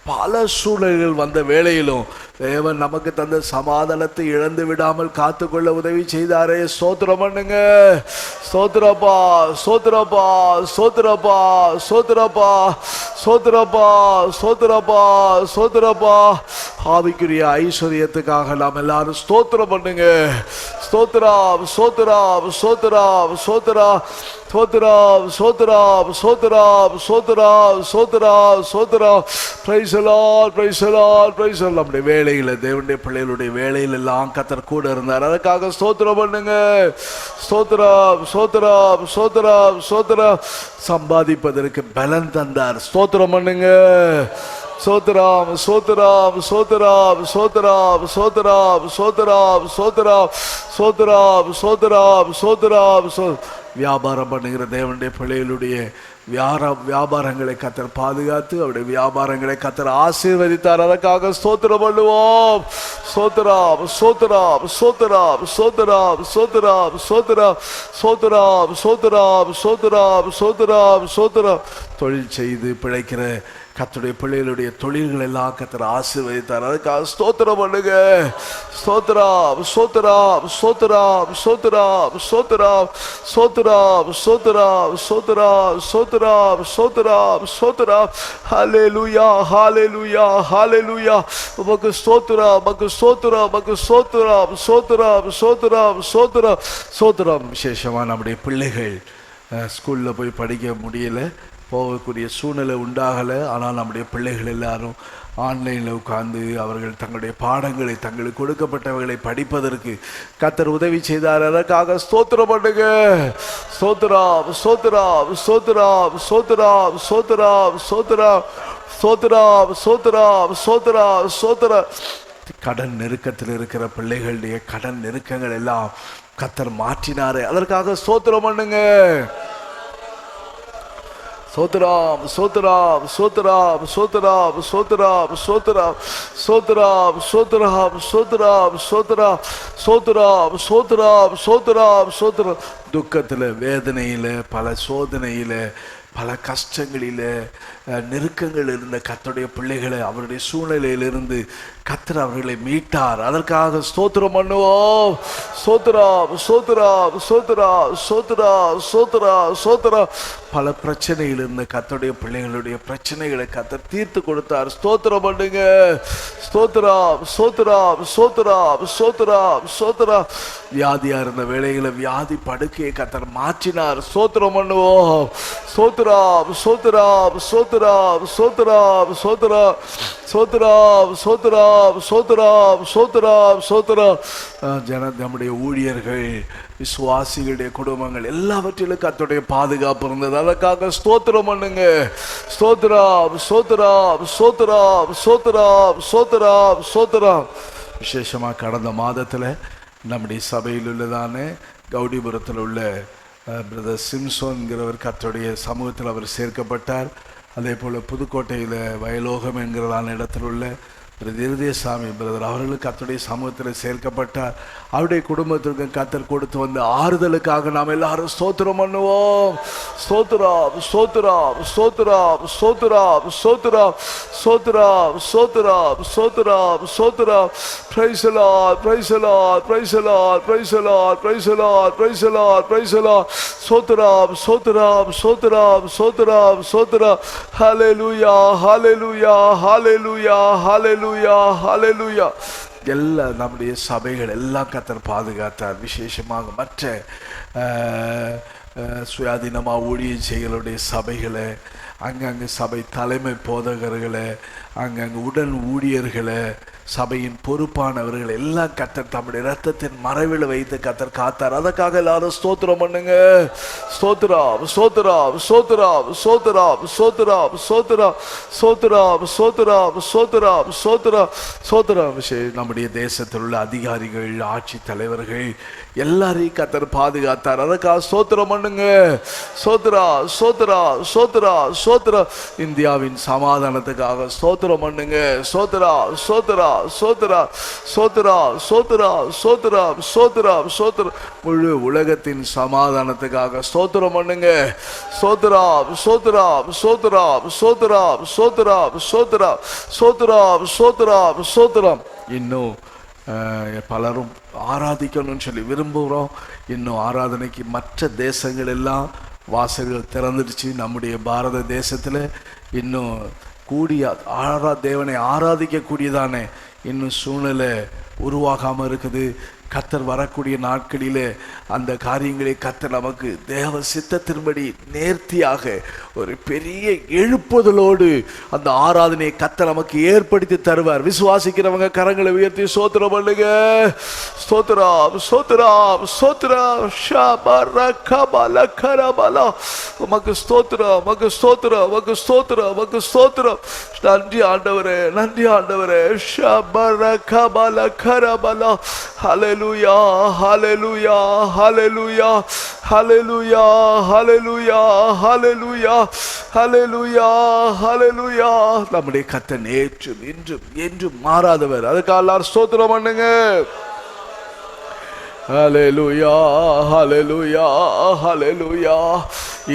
பல சூழல்கள் வந்த வேளையிலும் தேவன் நமக்கு தந்த சமாதானத்தை இழந்து விடாமல் காத்துக்கொள்ள உதவி செய்தாரே. ஸ்தோத்திரம் பண்ணுங்க. ஸ்தோத்திரப்பா ஸ்தோத்திரப்பா ஸ்தோத்திரப்பா ஸ்தோத்திரப்பா ஸ்தோத்திரப்பா ஸ்தோத்திரப்பா ஸ்தோத்திரப்பா. ஆவிக்குரிய ஐஸ்வர்யத்துக்காக நாம் எல்லாரும் ஸ்தோத்திரம் பண்ணுங்க. ஸ்தோத்திரா ஸ்தோத்திரா ஸ்தோத்திரா ஸ்தோத்திரா ஸ்தோத்திரா ஸ்தோத்திரா ஸ்தோத்திரா ஸ்தோத்திரா ஸ்தோத்திரா ஸ்தோத்திரா. Praise the Lord praise the Lord praise the Lord. நம்முடைய வேலையில தேவனுடைய பிள்ளைகளுடைய வேலையில எல்லாம் கர்த்தர் கூட இருந்தார். அதுக்காக ஸ்தோத்திரம் பண்ணுங்க. ஸ்தோத்திரா ஸ்தோத்திரா ஸ்தோத்திரா ஸ்தோத்திரா. சம்பாதிப்பதற்கு பலன் தந்தார். ஸ்தோத்திரம் பண்ணுங்க. சோத்ராம் சோத்ராம் சோத்ராம் சோத்ராம் சோத்ராம் சோத்ராம் சோத்ராம் சோத்ராம் சோத்ராம் சோத்ராம். வியாபாரம் பண்ணுகிற தேவனுடைய பிள்ளைகளுடைய வியாபாரங்களை கர்த்தர் பாதுகாத்து அவருடைய வியாபாரங்களை கர்த்தர் ஆசீர்வதித்தார். அதற்காக ஸ்தோத்திரம் பண்ணுவோம். ஸ்தோத்திரம் ஸ்தோத்திரம் ஸ்தோத்திரம் ஸ்தோத்திரம் ஸ்தோத்திரம் ஸ்தோத்திரம் ஸ்தோத்திரம் ஸ்தோத்திரம் ஸ்தோத்திரம் ஸ்தோத்திரம் ஸ்தோத்திரம். தொழில் செய்து பிழைக்கிற கர்த்தருடைய பிள்ளைகளுடைய தொழில்கள் எல்லாம் கர்த்தர் ஆசீர்வதித்தார். அதுக்காக ஸ்தோத்திரம் பண்ணுங்க. ஸ்தோத்திரம் ஸ்தோத்திரம் ஸ்தோத்திரம் ஸ்தோத்திரம் ஸ்தோத்திரம் ஸ்தோத்திரம் ஸ்தோத்திரம் ஸ்தோத்திரம் ஸ்தோத்திரம் ஸ்தோத்திரம் ஸ்தோத்திரம். ஹல்லேலூயா ஹல்லேலூயா ஹல்லேலூயா. உமக்கு ஸ்தோத்திரம் உமக்கு ஸ்தோத்திரம் உமக்கு ஸ்தோத்திரம் ஸ்தோத்திரம் ஸ்தோத்திரம் ஸ்தோத்திரம் ஸ்தோத்திரம். விசேஷமாக நம்முடைய பிள்ளைகள் ஸ்கூலில் போய் படிக்க முடியல, போகக்கூடிய சூழ்நிலை உண்டாகலை. ஆனால் நம்முடைய பிள்ளைகள் எல்லாரும் ஆன்லைனில் உட்கார்ந்து அவர்கள் தங்களுடைய பாடங்களை தங்களுக்கு கொடுக்கப்பட்டவைகளை படிப்பதற்கு கர்த்தர் உதவி செய்தார். அதற்காக ஸ்தோத்திரம் பண்ணுங்க. ஸ்தோத்திரம் ஸ்தோத்திரம் ஸ்தோத்திரம் ஸ்தோத்திரம் ஸ்தோத்திரம் ஸ்தோத்திரம் ஸ்தோத்திரம் ஸ்தோத்திரம் ஸ்தோத்திரம் ஸ்தோத்திரம். கடன் நெருக்கத்தில் இருக்கிற பிள்ளைகளுடைய கடன் நெருக்கங்கள் எல்லாம் கர்த்தர் மாற்றினாரே. அதற்காக ஸ்தோத்திரம் பண்ணுங்க. சோத்ராம் சோத்ராம் சோத்ராம் சோத்ராம் சோத்ராம் சோத்ராம் சோத்ராம் சோத்ராம் சோத்ராம் சோத்ராம் சோத்ராம் சோத்ராம் சோத்ராம் சோத்ராம். துக்கத்தில் வேதனையில் பல சோதனையில் பல கஷ்டங்களில் நெருக்கங்கள் இருந்த கர்த்தருடைய பிள்ளைகளை அவருடைய சூழ்நிலையிலிருந்து கர்த்தர் அவர்களை மீட்டார். அதற்காக ஸ்தோத்திரம் பண்ணுவோம். ஸ்தோத்திரம் ஸ்தோத்திரம் ஸ்தோத்திரம் ஸ்தோத்திரம் ஸ்தோத்திரம் ஸ்தோத்திரம். பல பிரச்சனையில் இருந்த கர்த்தருடைய பிள்ளைகளுடைய பிரச்சனைகளை கர்த்தர் தீர்த்து கொடுத்தார். ஸ்தோத்திரம் பண்ணுங்க. ஸ்தோத்திரம் ஸ்தோத்திரம் ஸ்தோத்திரம் ஸ்தோத்திரம் ஸ்தோத்திரம். வியாதியா இருந்த வேளைகளை வியாதி படுக்கையை கர்த்தர் மாற்றினார். ஸ்தோத்திரம் பண்ணுவோம். ஸ்தோத்திரம் சோத்ராம் சோத்ராம் சோத்ராம் சோத்ராம் சோத்ராம் சோத்ராம் சோத்ராம் சோத்ராம் சோத்ராம் சோத்ராம். நம்முடைய ஊழியர்கள், விசுவாசிகளுடைய குடும்பங்கள் எல்லாவற்றிலும் கர்த்தருடைய பாதுகாப்பு இருந்தது. அதற்காக ஸ்தோத்திரம் பண்ணுங்க. ஸ்தோத்ராம் சோத்ராம் சோத்ராம் சோத்ராம் சோத்ராம் சோத்ராம். விசேஷமாக கடந்த மாதத்தில் நம்முடைய சபையில் உள்ளதான கௌடிபுரத்தில் உள்ள பிரதர் சிம்சோன்கிறவர் கர்த்தருடைய சமூகத்தில் அவர் சேர்க்கப்பட்டார். அதே போல் புதுக்கோட்டையில் வயலோகம் என்கிறதான இடத்தில் உள்ள இருதயசாமி பிரதர் அவர்களுக்கு கர்த்தருடைய சமூகத்தில் சேர்க்கப்பட்டார். அவருடைய குடும்பத்திற்கு கர்த்தர் கொடுத்து வந்த ஆறுதலுக்காக நாம் எல்லாரும் ஸ்தோத்திரம் பண்ணுவோம். ஸ்தோத்திரம் ஸ்தோத்திரம் ஸ்தோத்திரம் ஸ்தோத்திரம் ஸ்தோத்திரம் ஸ்தோத்திரம் ஸ்தோத்திரம் ஸ்தோத்திரம் ஸ்தோத்திரம். Price the Lord, praise the Lord, praise the Lord, praise the Lord, praise the Lord, praise the Lord, praise the Lord. ஸ்தோத்திரம் ஸ்தோத்திரம் ஸ்தோத்திரம் ஸ்தோத்திரம் ஸ்தோத்திரம். ஹல்லேலூயா ஹல்லேலூயா ஹல்லேலூயா ஹல்லேலூயா ஹல்லேலூயா. எல்லா நம்முடைய சபைகள் எல்லாம் கர்த்தர் பாதுகாத்தார். விசேஷமாக மற்ற சுயாதீனமாக ஊழியம் செய்களுடைய சபைகளை, அங்கங்கே சபை தலைமை போதகர்களை, அங்கங்கே உடன் ஊழியர்களை, சபையின் பொறுப்பானவர்கள் எல்லாம் கர்த்தர் தம்முடைய இரத்தத்தின் மறைவில் வைத்து கர்த்தர் காத்தார். அதற்காக எல்லாரும் ஸ்தோத்திரம் பண்ணுங்க. ஸ்தோத்திரம் ஸ்தோத்திரம் ஸ்தோத்திரம் ஸ்தோத்திரம் ஸ்தோத்திரம் ஸ்தோத்திரம் ஸ்தோத்திரம் ஸ்தோத்திரம் ஸ்தோத்திரம் ஸ்தோத்திரம் ஸ்தோத்திரம். நம்முடைய தேசத்தில் உள்ள அதிகாரிகள், ஆட்சி தலைவர்கள் எல்லாரையும் கர்த்தர் பாதுகாத்தார். அதற்காக ஸ்தோத்திரம் பண்ணுங்க. சோத்ரா சோத்ரா சோத்ரா சோத்ரா. இந்தியாவின் சமாதானத்துக்காக ஸ்தோத்திரம் பண்ணுங்க. சோத்ரா சோத்ரா சோத்ரா சோத்ரா சோத்ரா சோத்ரா சோத்ரா சோத்ரா. முழு உலகத்தின் சமாதானத்துக்காக ஸ்தோத்திரம் பண்ணுங்க. சோத்ரா சோத்ரா சோத்ரா சோத்ரா சோத்ரா சோத்ரா சோத்ரா சோத்ரா சோத்ரா. இன்னும் பலரும் ஆராதிக்கணும்னு சொல்லி விரும்புகிறோம். இன்னும் ஆராதனைக்கு மற்ற தேசங்கள் எல்லாம் வாசல்கள் திறந்துடுச்சு. நம்முடைய பாரத தேசத்தில் இன்னும் கூடிய தேவனை ஆராதிக்கக்கூடியதானே இன்னும் சூழ்நிலை உருவாகாமல் இருக்குது. கர்த்தர் வரக்கூடிய நாட்களிலே அந்த காரியங்களை கர்த்தர் நமக்கு தேவ சித்தத்தின்படி நேர்த்தியாக ஒரு பெரிய எழுப்புதலோடு அந்த ஆராதனையை கர்த்தர் நமக்கு ஏற்படுத்தி தருவார். விசுவாசிக்கிறவங்க கரங்களை உயர்த்தி ஸ்தோத்திரம் பண்ணுங்க. ஸ்தோத்திரம் ஸ்தோத்திரம் ஸ்தோத்திரம் ஷபரகபலகரபலா. உமக்கு ஸ்தோத்திரம், உமக்கு ஸ்தோத்திரம், உமக்கு ஸ்தோத்திரம், உமக்கு ஸ்தோத்திரம். நன்றி ஆண்டவரே, நன்றி ஆண்டவரே. ஷபரகபலகரபலா. ஹல்லேலூயா ஹல்லேலூயா ஹல்லேலூயா ஹல்லேலூயா ஹல்லேலூயா ஹல்லேலூயா ஹல்லேலூயா ஹல்லேலூயா. நம்முடைய கர்த்தர் நேற்றும் இன்றும் என்றும் மாறாதவர். அதுக்கு எல்லாரும் ஸ்தோத்திரம் பண்ணுங்க. ஹல்லேலூயா ஹல்லேலூயா ஹல்லேலூயா.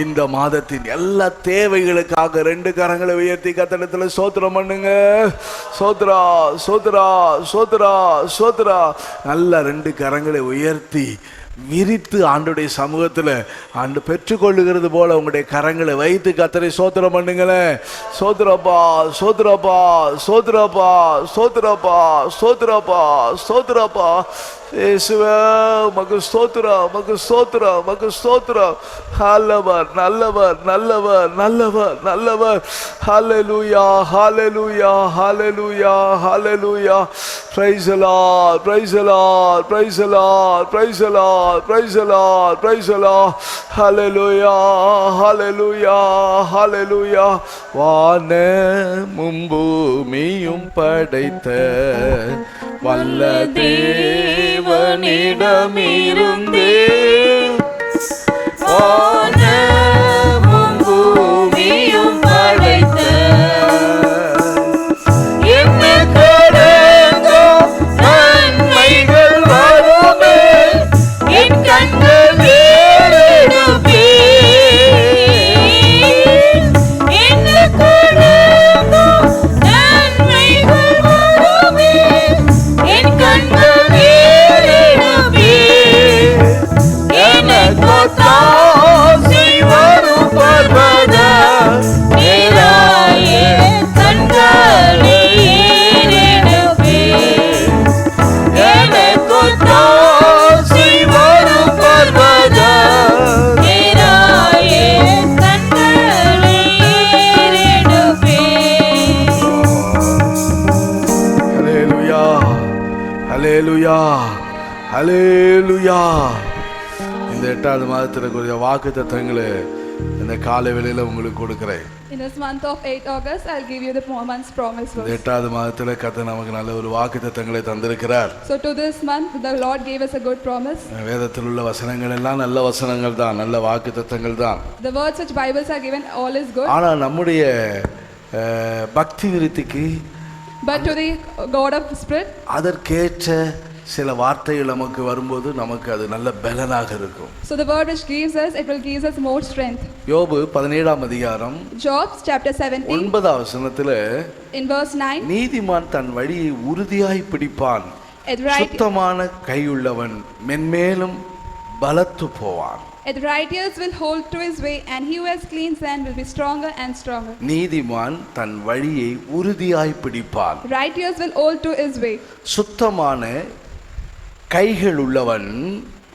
இந்த மாதத்தின் எல்லா தேவைகளுக்காக 2 கரங்களை உயர்த்தி கர்த்தரிடத்தில் ஸ்தோத்திரம் பண்ணுங்க. சோத்ரா சோத்ரா சோத்ரா சோத்ரா. நல்ல 2 கரங்களை உயர்த்தி விரித்து ஆண்டுடைய சமூகத்தில் ஆண்டு பெற்றுக்கொள்ளுகிறது போல உங்களுடைய கரங்களை வைத்து கர்த்தரை ஸ்தோத்திரம் பண்ணுங்களேன். சோத்ரப்பா சோத்ரப்பா சோத்ரப்பா சோத்ரப்பா சோத்ரப்பா சோத்ரப்பா. இயேசுவே உமக்கு ஸ்தோத்திரம், உமக்கு ஸ்தோத்திரம், உமக்கு ஸ்தோத்திரம். நல்லவர் நல்லவர் நல்லவர் நல்லவர் நல்லவர். ஹல்லேலூயா ஹல்லேலூயா ஹல்லேலூயா ஹல்லேலூயா. Praise the Lord, praise the Lord, praise the Lord, praise the Lord, praise the Lord, praise the Lord. ஹல்லேலூயா ஹல்லேலூயா ஹல்லேலூயா. வானமும் பூமியும் படைத்த வல்ல தேவனிடமிருந்தே வானமும் பூமியும் படைத்த எண்ணக்கடங்கா நன்மைகள் வருமே என் கண்கள் ஏறெடுப்பே. எண்ணக்கடங்கா நன்மைகள் வருமே என் கண்கள் ஏறெடுப்பே. எனக்கு தாசி ஹல்லேலூயா, ஹல்லேலூயா. இந்த 8வது மாதத்திற்குரிய வாக்குத்தத்தங்களை இந்த காலை வேளையில உங்களுக்கு கொடுக்கிறேன். In this month of 8 August, I'll give you the month's promise இந்த verse. 8வது மாதத்துல கர்த்தர் நமக்கு நல்ல ஒரு வாக்குத்தத்தங்களை தந்திருக்கிறார். So to this month, the Lord gave us a good promise. வேதத்தில் உள்ள வசனங்கள் எல்லாம் நல்ல வசனங்கள் தான், நல்ல வாக்குத்தத்தங்கள் தான். The words which Bibles are given, all is good. ஆனா நம்முடைய பக்தி விருத்திக்கு, But to the God of Spirit, அதற்கேற்ற சில வார்த்தைகள் நமக்கு வரும்போது நமக்கு அது நல்ல பலனாக இருக்கும். so the word which gives us, it will give us more strength. யோபு 17ஆம் அதிகாரம் Job chapter 17, 9ஆம் வசனத்துல in verse 9, நீதிமான் தன் வழியை உறுதியாய் பிடிப்பான், it right, சுத்தமான கையுள்ளவன் மென்மேலும் பலத்து போவான். the righteous will hold to his way, and he who has clean sand will be stronger and stronger. நீதிமான் தன் வழியை உறுதியாய் பிடிப்பான், Righteous will hold to his way, சுத்தமான கைகள் உள்ளவன்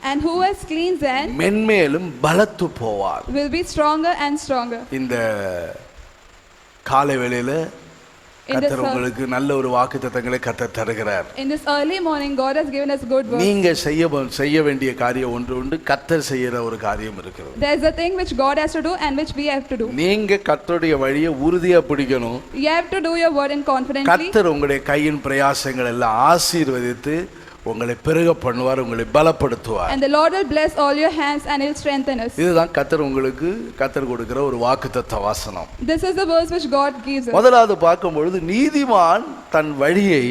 and who has clean sand மென்மேலும் பலத்து போவான். will be stronger and stronger. இந்த காலை வேளையில In this, கர்த்தர் உங்களுக்கு நல்ல ஒரு வாக்குத்தத்தங்களை கர்த்தர் தருகிறார். in this early morning, God has given us good work. நீங்க செய்ய வேண்டிய காரியம் ஒன்று உண்டு, கர்த்தர் செய்யற ஒரு காரியம் இருக்கிறது. There is a thing which God has to do and which we have to do. நீங்க கர்த்தருடைய வழியை உறுதியா பிடிக்கணும். You have to do your word in confidently. கர்த்தர் உங்களுடைய கையின் பிரயாசங்கள் எல்லாம் ஆசீர்வதித்து உங்களை பெருக பண்ணுவார், உங்களை பலப்படுத்துவார். And the Lord will bless all your hands and He'll strengthen us. இதுதான் கர்த்தர் கொடுக்கிற ஒரு வாக்குத்தத்த வசனம். This is the verse which God gives us. முதலாவது பார்க்கும் பொழுது நீதிமான் தன் வழியை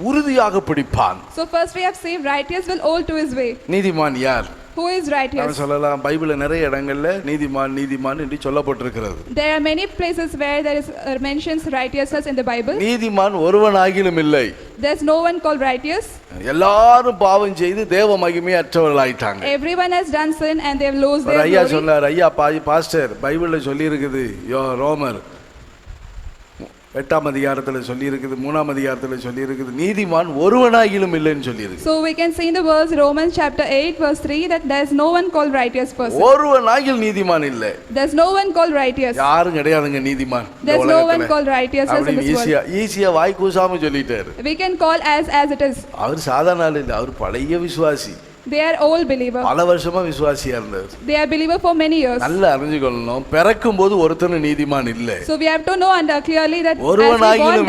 உறுதியாக பிடிப்பான். So first we have seen righteous will hold to his way. நீதிமான் யார்? Who is நாம் righteous? சொல்லலாம், பைபிள்ல நிறைய இடங்கள்ல நீதிமான் நீதிமான் என்று சொல்லப்பட்டிருக்கிறது. There are many places where there is mentions righteousness in the Bible. நீதிமான் ஒருவனாகிலும் இல்லை. There's no one called righteous. எல்லாரும் பாவம் செய்து தேவ மகிமை அற்றவர்களாயிட்டாங்க. Everyone has done sin and they've lost ஒரு their ஐயா glory. சொன்னார், ஐயா பாஸ்டர் பைபிள்ல சொல்லி இருக்குது, ரோமர் 8ஆம் அதிகாரத்துல சொல்லி இருக்குது, 3ஆம் அதிகாரத்துல சொல்லி இருக்குது, நீதிமான் ஒருவனாகிலும் இல்லைன்னு சொல்லி இருக்கு. So we can see in the verse Romans chapter 8 verse 3 that there's no one called righteous person. ஒருவனாகிலும் நீதிமான் இல்லை. There's no one called righteous. யாரும் கிடையாதுங்க நீதிமான். There's no one called righteous in this world. ஈஸியா வாய் கூசாம சொல்லிட்டாரு. We can call as it is. அவர் சாதாரண ஆள் இல்லை, அவர் பழைய விசுவாசி. They are all believer. பல வருஷமா விசுவாசியா இருந்தார். They are believer for many years. நல்லா அறிஞ்சுக்கொள்ளணும், பிறக்கும் போது ஒருத்தனும் நீதிமான் இல்லை. So we have to know and clearly that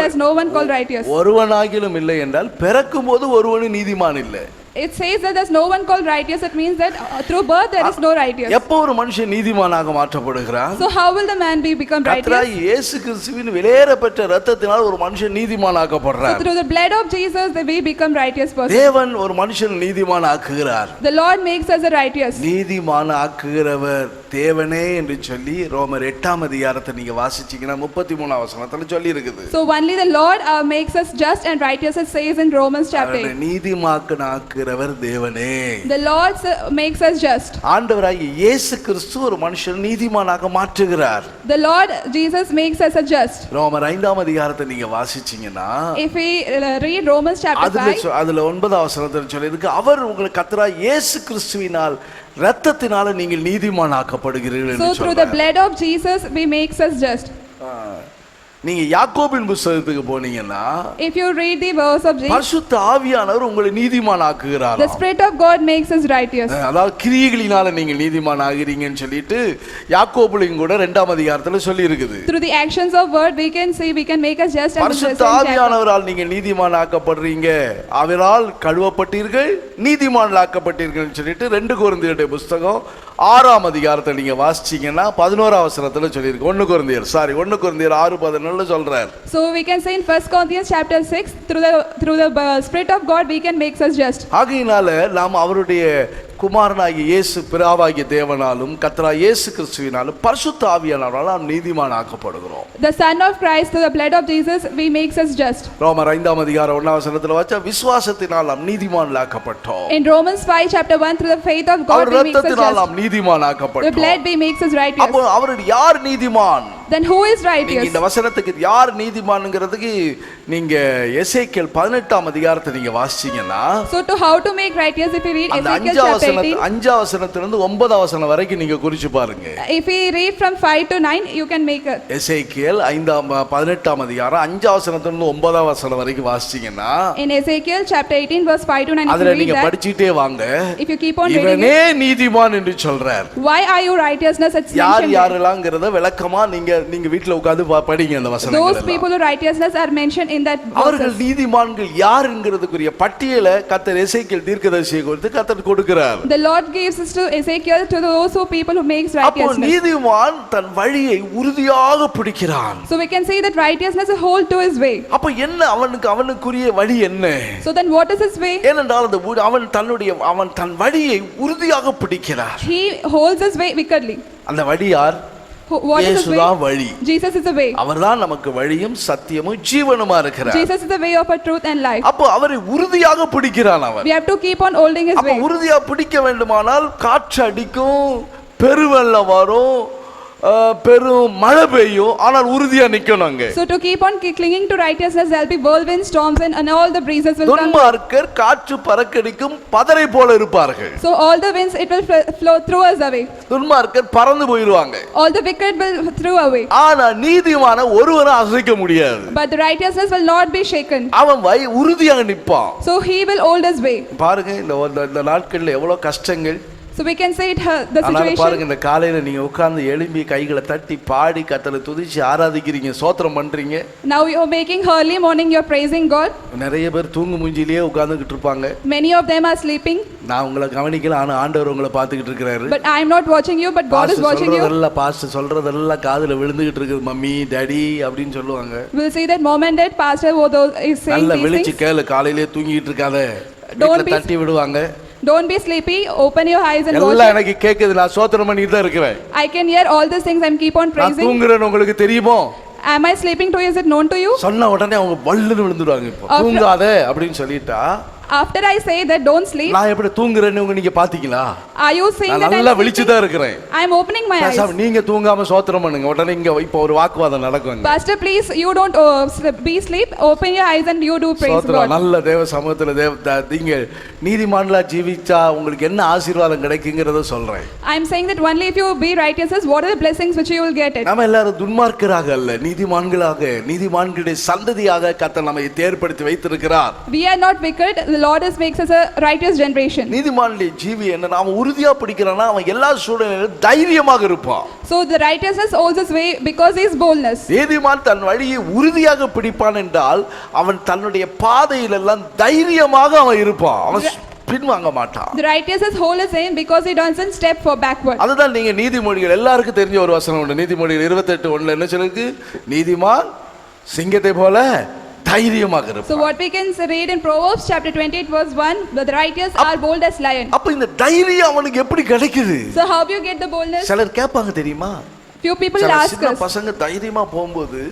there's no one called righteous. ஒருவனாகிலும் இல்லை என்றால் பிறக்கும் போது ஒருவனும் நீதிமான் இல்லை. It says that there's no one called righteous. It means that through birth there is no righteous. எப்போ ஒரு மனுஷன் நீதிமானாக மாற்றப்படுகிறான்? So how will the man become righteous? கர்த்தராகிய இயேசு கிறிஸ்துவின் விலையேறப்பெற்ற இரத்தத்தினால் ஒரு மனுஷன் நீதிமானாக்கப்படுறார். So through the blood of Jesus we become righteous person. தேவன் ஒரு மனுஷன் நீதிமானாக்குகிறார். The Lord makes us a righteous. நீதிமானாக்குகிறவர் தேவனே என்று சொல்லி ரோமர் 8ஆம் அதிகாரத்தை நீங்க வாசிச்சீங்கன்னா 33ஆம் வசனத்துல சொல்லி இருக்குது. So only the Lord makes us just and righteous, it says in Romans chapter 8. நீதிமானாக்குகிறவர் தேவனே. The Lord makes us just. ஆண்டவராகிய இயேசு கிறிஸ்து ஒரு மனுஷன் நீதிமானாக மாற்றுகிறார். The Lord Jesus makes us a just. ரோமர் 5ஆம் அதிகாரத்தை நீங்க வாசிச்சீங்கன்னா, if we read Romans chapter 5, அதுல 9ஆம் வசனத்துல சொல்லி இருக்கு, அவர் உங்களுக்கு கர்த்தராகிய இயேசு கிறிஸ்துவினால் இரத்தத்தினால நீங்கள் நீதிமானாக்கப்படுகிறீர்கள் என்று so through the சொல்றார். blood of Jesus we makes us just. நீங்க யாக்கோபின் புத்தகத்துக்கு போனீங்கன்னா, if you read the verse of Jesus, பரிசுத்த ஆவியானவர் உங்களை நீதிமானாக்குகிறார். the Spirit of God makes us righteous. அதாவது கிரியைகளினால நீங்கள் நீதிமான் ஆகிறீங்கன்னு சொல்லிட்டு யாக்கோபுலையும் கூட 2ஆம் அதிகாரத்துல சொல்லி இருக்குது. Through the actions of word we can see we can make us just. பரிசுத்த ஆவியானவரால் நீங்கள் நீதிமான் ஆக்கப்படுறீங்க, அவரால் கழுவப்பட்டீர்கள், நீதிமான் ஆக்கப்பட்டீர்கள் சொல்லிட்டு 2 கொரிந்தியருடைய புத்தகம் 6ஆம் அதிகாரத்தை நீங்க வாசிச்சீங்கன்னா 11ஆம் வசனத்துல சொல்லி இருக்கு. 1 கொரிந்தியர் 6:11 சொல்றார். So we can say in 1 Corinthians chapter 6 through the Spirit of God we can make us just. ஆகையினால நாம் அவருடைய குமாரனாகிய இயேசு பிதாவாகிய தேவனாலும் கர்த்தராகிய இயேசு கிறிஸ்துவினாலும் பரிசுத்த ஆவியானவரால் நாம் நீதிமான் ஆக்கப்படுகிறோம். The Son of Christ through the blood of Jesus we makes us just. ரோமர் 5ஆம் அதிகாரம் 1ஆம் வசனத்துல வாச்சா விசுவாசத்தினால் நாம் நீதிமான் ஆக்கப்பட்டோம். In Romans 5 chapter 1 through the faith of God we makes us just. நாம் நீதிமான் ஆக்கப்பட்டோம். The blood we makes us righteous. அப்போ அவருடைய யார் நீதிமான்? then who is நீங்க righteous? இந்த வசனத்துக்கு யார் நீதிமான்ங்கிறதுக்கு நீங்க எசேக்கியேல் 18ஆம் அதிகாரத்தை நீங்க வாசிச்சீங்கன்னா So to how to make righteous, if we read அந்த Ezekiel chapter 18, 5ஆம் வசனத்திலிருந்து 9ஆம் வசனம் வரைக்கும் நீங்க குறிச்சு பாருங்க. if we read from 5 to 9, you can make a எசேக்கியேல் 18ஆம் அதிகாரம் 5ஆம் வசனத்திலிருந்து 9ஆம் வசனம் வரைக்கும் வாசிச்சீங்கன்னா in Ezekiel chapter 18 verse 5 to 9, if அதுல you read நீங்க that, படிச்சிட்டே வாங்க. if you keep on reading இவனே it, நீதிமான் என்று சொல்றார். why are you righteousness? It's யார் mentioned there. யாரெல்லாம்ங்கறத விளக்கமா நீங்க வீட்ல உட்கார்ந்து படிங்க அந்த வசனங்களை Those எல்லாம். people who righteousness are mentioned in that அவர்கள் verses. நீதிமான்கள் யாருங்கிறதுக்குரிய பட்டியலை கர்த்தர் எசேக்கியேல் தீர்க்கதரிசியை குறித்து கர்த்தர் கொடுக்கிறார். The Lord gives this to Ezekiel, to those who people who makes அப்போ righteousness. நீதிமான் தன் வழியை உறுதியாக பிடிக்கிறான். So we can see that righteousness is hold to his way. அப்ப என்ன அவனுக்குரிய வழி என்ன? So then what is his way? ஏனென்றால் அவன் தன் வழியை உறுதியாக பிடிக்கிறார். He holds his way wickedly. அந்த வழி யார்? What is his இயேசுதான் way? வழி. Jesus is the way. அவர்தான் நமக்கு வழியும் சத்தியமும் ஜீவனுமா இருக்கிறார். Jesus is the way of a truth and life. அப்போ அவரை உறுதியாக பிடிக்கிறான் அவன். We have to keep on holding his அப்ப way. உறுதியா பிடிக்க வேண்டுமானால் காற்று அடிக்கும், பெருவெள்ளம் வரும், பெரும் மழை பெய்யும், ஆனால் உறுதியா நிக்கணுங்க. So to keep on clinging to righteousness, there will be whirlwind storms and all the breezes will come. துன்மார்க்கர் காற்று பறக்கடிக்கும் பதரை போல இருப்பார்கள். So all the winds it will flow through us away. துன்மார்க்கர் பறந்து போயிடுவாங்க. All the wicked will throw away. ஆனா நீதிமான ஒருவரும் அசைக்க முடியாது. But the righteousness will not be shaken. அவன் உறுதியாக நிற்பான். So he will hold his way. பாருங்க இந்த நாட்கள்ல எவ்வளவு கஷ்டங்கள். So we can say it the பாருங்க situation. இந்த காலையில நீங்க உட்கார்ந்து எழும்பி கைகளை தட்டி பாடி கர்த்தரை துதிச்சு ஆராதிக்கிறீங்க, ஸ்தோத்திரம் பண்றீங்க. Now you are making early morning, you are praising God. நிறைய பேர் தூங்கு மூஞ்சிலேயே உட்கார்ந்துகிட்டு இருப்பாங்க. Many of them are sleeping. நான் உங்களை கவனிக்கல, ஆனா ஆண்டவர் உங்களை பார்த்துக்கிட்டு இருக்கிறாரு. But I am not watching you, but God is watching you. Pastor சொல்றதெல்லாம் காதுல விழுந்துகிட்டு இருக்குது. மம்மி டாடி அப்படின்னு சொல்லுவாங்க. We'll see that mom and dad pastor who is saying நல்ல these விழிச்சு things. கேளு, காலையிலே தூங்கிட்டு இருக்காத. Don't be- தட்டி விடுவாங்க. Don't be sleepy, open your eyes and watch. எல்லாம் எனக்கு கேக்குது, நான் ஸ்தோத்திரம் பண்ணிட்டு தான் இருக்கிறேன். I can hear all these things, I'm keep on நான் praising. தூங்குறேன்னு உங்களுக்கு தெரியுமோ? Am I sleeping too? Is it known to you? சொன்ன உடனே அவங்க வள்ளுன்னு விழுந்துடுவாங்க. இப்போ தூங்காத அப்படின்னு சொல்லிட்டா, After I say that don't sleep, நான் எப்படி தூங்குறேன்னு நீங்க பாத்தீங்களா? are you saying நான் that நல்லா I'm விழிச்சு sleeping? தான் இருக்கிறேன். I'm opening my eyes. நீங்க தூங்காம ஸ்தோத்திரம் பண்ணுங்க. உடனே இங்க இப்போ ஒரு வாக்குவாதம் நடக்கும். Pastor, please, you don't be sleep. Open your eyes and you do praise ஸ்தோத்திரம். God. நல்ல தேவ சமூகத்துல நீங்க நீதிமான்களா ஜீவிச்சா உங்களுக்கு என்ன ஆசீர்வாதம் கிடைக்குங்கிறத சொல்றேன். I'm saying that only if you be righteous, what are the blessings which you will get it? நாம எல்லாரும் துன்மார்க்கராக அல்ல, நீதிமான்களாக, நீதிமான்களுடைய சந்ததியாக கர்த்தர் நம்மை தேர்படுத்தி வைத்திருக்கிறார். We are not wicked. The Lord makes us a righteous generation. நீதிமானுடைய ஜீவி என்ன, நாம உறுதியா பிடிக்கிறானா அவன் எல்லா சூழ்நிலையிலும் தைரியமாக இருப்பான். So the righteousness holds his way because he is boldness. நீதிமான் தன் வழியை உறுதியாக பிடிப்பான் என்றால் அவன் தன்னுடைய பாதையில் எல்லாம் தைரியமாக அவன் இருப்பான். அவன் பின்வாங்க மாட்டான். The righteousness hold his aim because he doesn't step for backward. அதுதான் நீங்க நீதிமொழிகள் எல்லாருக்கும் தெரிஞ்ச ஒரு வசனம் உண்டு. நீதிமொழிகள் 28:1 என்ன சொல்லுது? நீதிமான் சிங்கத்தை போல தைரியமாக இருப்பான். So what we can read in Proverbs chapter 28 verse 1, the righteous are bold as lion. அப்ப இந்த தைரியம் அவனுக்கு எப்படி கிடைக்குது? So how do you get the boldness? சிலர் கேட்பாங்க தெரியுமா? Few people ask சின்ன us, பசங்க தைரியமா போகும்போது